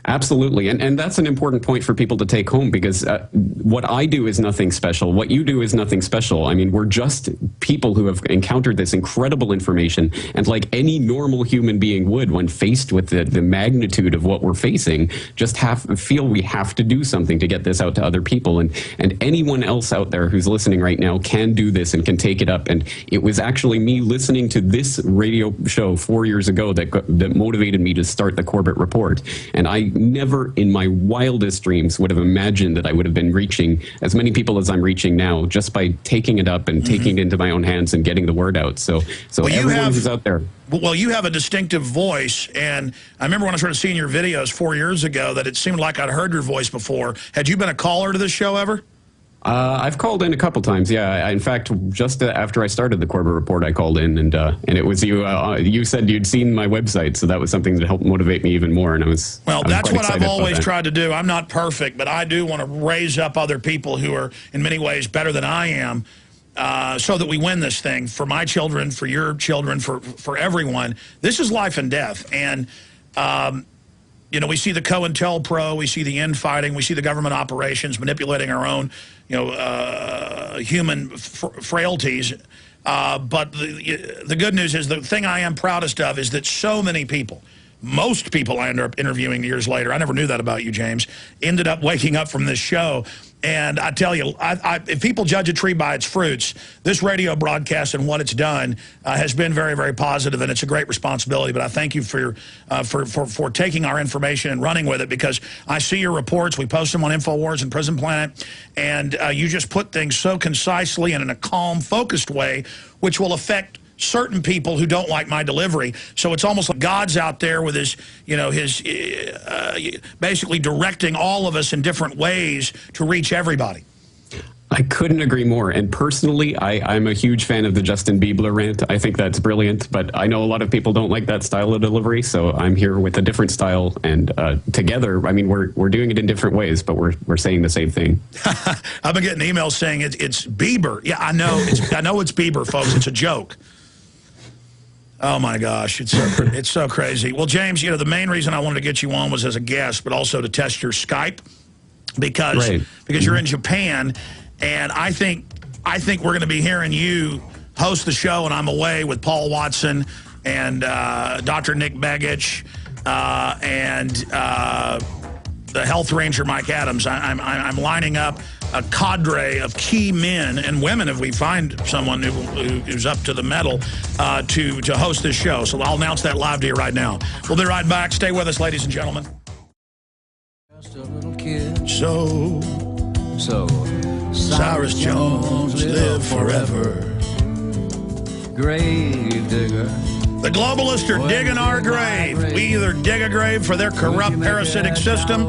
Absolutely. And that's an important point for people to take home, because what I do is nothing special. What you do is nothing special. I mean, we're just people who have encountered this incredible information. And like any normal human being would, when faced with the magnitude of what we're facing, just feel we have to do something to get this out to other people. And anyone else out there who's listening right now can do this and can take it up. And it was actually me listening to this radio show 4 years ago that motivated me to start the Corbett Report. And I never in my wildest dreams would have imagined that I would have been reaching as many people as I'm reaching now, just by taking it up and taking it into my own hands and getting the word out. So everyone who's out there. Well, you have a distinctive voice, and I remember when I started seeing your videos 4 years ago that it seemed like I'd heard your voice before. Had you been a caller to this show ever? I've called in a couple times, yeah. In fact, just after I started the Corbett Report, I called in, and it was you. You said you'd seen my website, so that was something that helped motivate me even more. And that's what I've always tried to do. I'm not perfect, but I do want to raise up other people who are in many ways better than I am, so that we win this thing for my children, for your children, for everyone. This is life and death, and we see the COINTELPRO, we see the infighting, we see the government operations manipulating our own, human frailties. But the good news is, the thing I am proudest of is that so many people, most people I ended up interviewing years later, I never knew that about you, James, ended up waking up from this show. And I tell you, if people judge a tree by its fruits, this radio broadcast and what it's done has been very, very positive, and it's a great responsibility. But I thank you for taking our information and running with it, because I see your reports. We post them on InfoWars and Prison Planet, and you just put things so concisely and in a calm, focused way, which will affect certain people who don't like my delivery. So it's almost like God's out there with his, basically directing all of us in different ways to reach everybody. I couldn't agree more. And personally, I'm a huge fan of the Justin Bieber rant. I think that's brilliant, but I know a lot of people don't like that style of delivery, so I'm here with a different style. And together, I mean, we're doing it in different ways, but we're saying the same thing. I've been getting emails saying it's Bieber. Yeah, I know it's Bieber, folks. It's a joke. Oh, my gosh. It's so crazy. Well, James, the main reason I wanted to get you on was as a guest, but also to test your Skype, because you're in Japan, and I think we're going to be hearing you host the show, and I'm away with Paul Watson and Dr. Nick Begich and the health ranger Mike Adams. I'm lining up a cadre of key men and women, if we find someone who's up to the mettle, to host this show. So I'll announce that live to you right now. We'll be right back. Stay with us, ladies and gentlemen. Just a little kid. So Cyrus Jones live forever. Grave digger. The globalists are digging our grave. We either dig a grave for their corrupt parasitic system,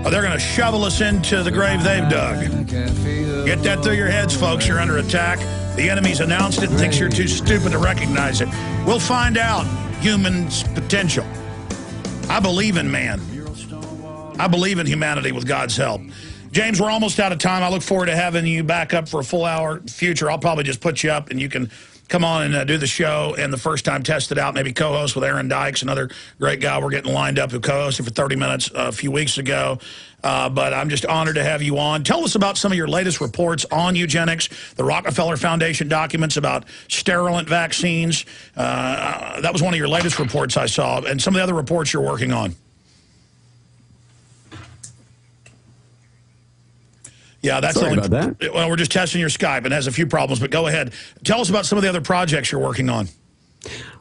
or they're going to shovel us into the grave they've dug. Get that through your heads, folks. You're under attack. The enemy's announced it and thinks you're too stupid to recognize it. We'll find out humans' potential. I believe in man. I believe in humanity with God's help. James, we're almost out of time. I look forward to having you back up for a full hour future. I'll probably just put you up and you can come on and do the show, and the first time test it out, maybe co-host with Aaron Dykes, another great guy we're getting lined up who co-hosted for 30 minutes a few weeks ago. But I'm just honored to have you on. Tell us about some of your latest reports on eugenics, the Rockefeller Foundation documents about sterilant vaccines. That was one of your latest reports I saw, and some of the other reports you're working on. Yeah, that's Sorry about that. Well, we're just testing your Skype. It has a few problems, but go ahead. Tell us about some of the other projects you're working on.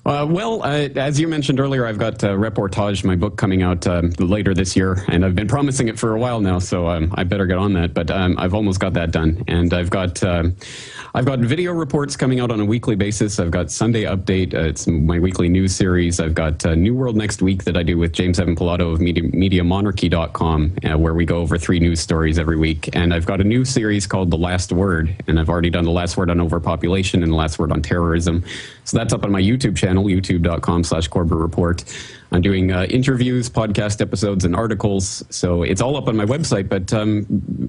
As you mentioned earlier, I've got Reportage, my book, coming out later this year, and I've been promising it for a while now, so I better get on that. But I've almost got that done, and I've got video reports coming out on a weekly basis. I've got Sunday Update. It's my weekly news series. I've got New World Next Week that I do with James Evan Pilato of MediaMonarchy.com, where we go over 3 news stories every week. And I've got a new series called The Last Word, and I've already done The Last Word on Overpopulation and The Last Word on Terrorism. So that's up on my YouTube channel, youtube.com/Corbett Report. I'm doing interviews, podcast episodes, and articles. So it's all up on my website. But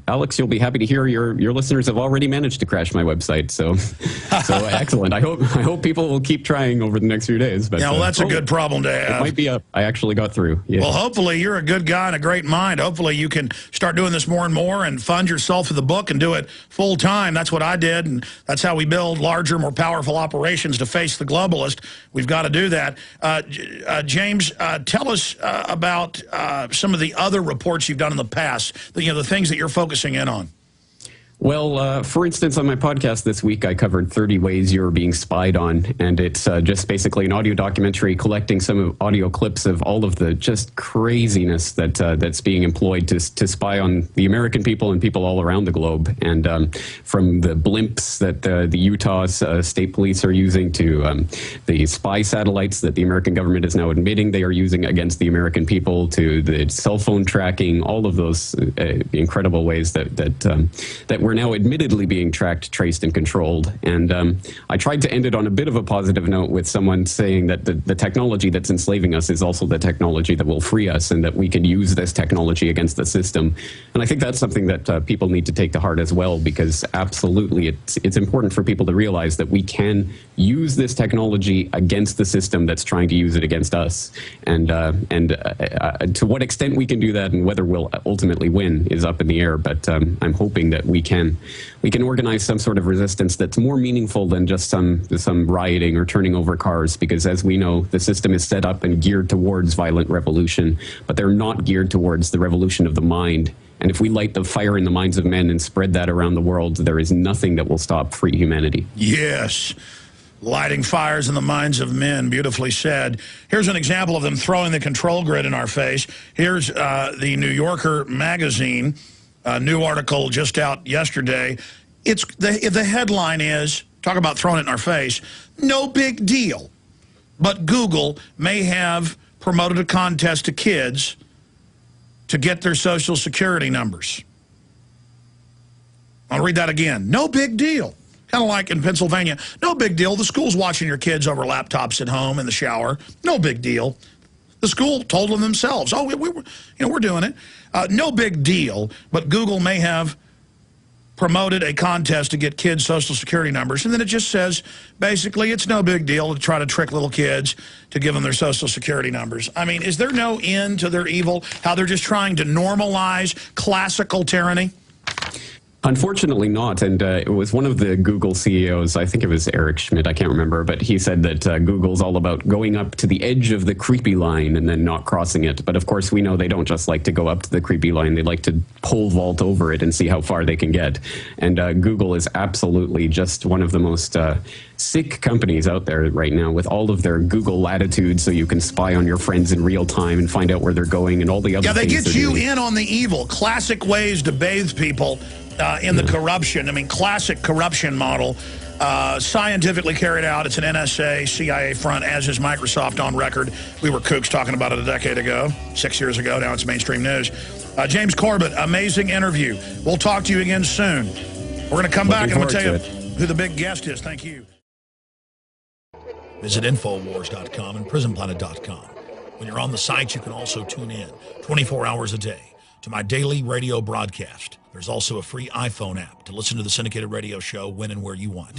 Alex, you'll be happy to hear your listeners have already managed to crash my website. So excellent. I hope people will keep trying over the next few days. But, yeah, well, that's a good problem to have. It might be up. I actually got through. Yeah. Well, hopefully you're a good guy and a great mind. Hopefully you can start doing this more and more and fund yourself with the book and do it full time. That's what I did, and that's how we build larger, more powerful operations to face the globalist. We've got to do that. James, tell us about some of the other reports you've done in the past, the things that you're focusing in on. Well, for instance, on my podcast this week, I covered 30 ways you're being spied on, and it's just basically an audio documentary collecting some audio clips of all of the just craziness that's being employed to spy on the American people and people all around the globe, and from the blimps that the Utah state police are using to the spy satellites that the American government is now admitting they are using against the American people, to the cell phone tracking, all of those incredible ways that we're now admittedly being tracked, traced, and controlled. And I tried to end it on a bit of a positive note with someone saying that the technology that's enslaving us is also the technology that will free us, and that we can use this technology against the system. And I think that's something that people need to take to heart as well, because absolutely it's important for people to realize that we can use this technology against the system that's trying to use it against us. And to what extent we can do that and whether we'll ultimately win is up in the air. But I'm hoping that we can can. We can organize some sort of resistance that's more meaningful than just some rioting or turning over cars, because as we know, the system is set up and geared towards violent revolution, but they're not geared towards the revolution of the mind. And if we light the fire in the minds of men and spread that around the world, there is nothing that will stop free humanity. Yes. Lighting fires in the minds of men, beautifully said. Here's an example of them throwing the control grid in our face. Here's the New Yorker magazine, a new article just out yesterday. It's the headline is, talk about throwing it in our face, no big deal. But Google may have promoted a contest to kids to get their Social Security numbers. I'll read that again. No big deal. Kind of like in Pennsylvania, no big deal. The school's watching your kids over laptops at home in the shower. No big deal. The school told them themselves, oh, we're doing it. No big deal, but Google may have promoted a contest to get kids' Social Security numbers, and then it just says, basically, it's no big deal to try to trick little kids to give them their Social Security numbers. I mean, is there no end to their evil, how they're just trying to normalize classical tyranny? Unfortunately not, and it was one of the Google CEOs, I think it was Eric Schmidt, I can't remember, but he said that Google's all about going up to the edge of the creepy line and then not crossing it. But of course we know they don't just like to go up to the creepy line, they like to pole vault over it and see how far they can get. And Google is absolutely just one of the most sick companies out there right now, with all of their Google latitude, so you can spy on your friends in real time and find out where they're going and all the other things. Yeah, they get you in on the evil. Classic ways to bathe people in the corruption. I mean, classic corruption model, scientifically carried out. It's an NSA, CIA front, as is Microsoft on record. We were kooks talking about it a decade ago, 6 years ago. Now it's mainstream news. James Corbett, amazing interview. We'll talk to you again soon. We're going to come back and we'll tell you who the big guest is. Thank you. Visit Infowars.com and PrisonPlanet.com. When you're on the site, you can also tune in 24 hours a day to my daily radio broadcast. There's also a free iPhone app to listen to the syndicated radio show when and where you want.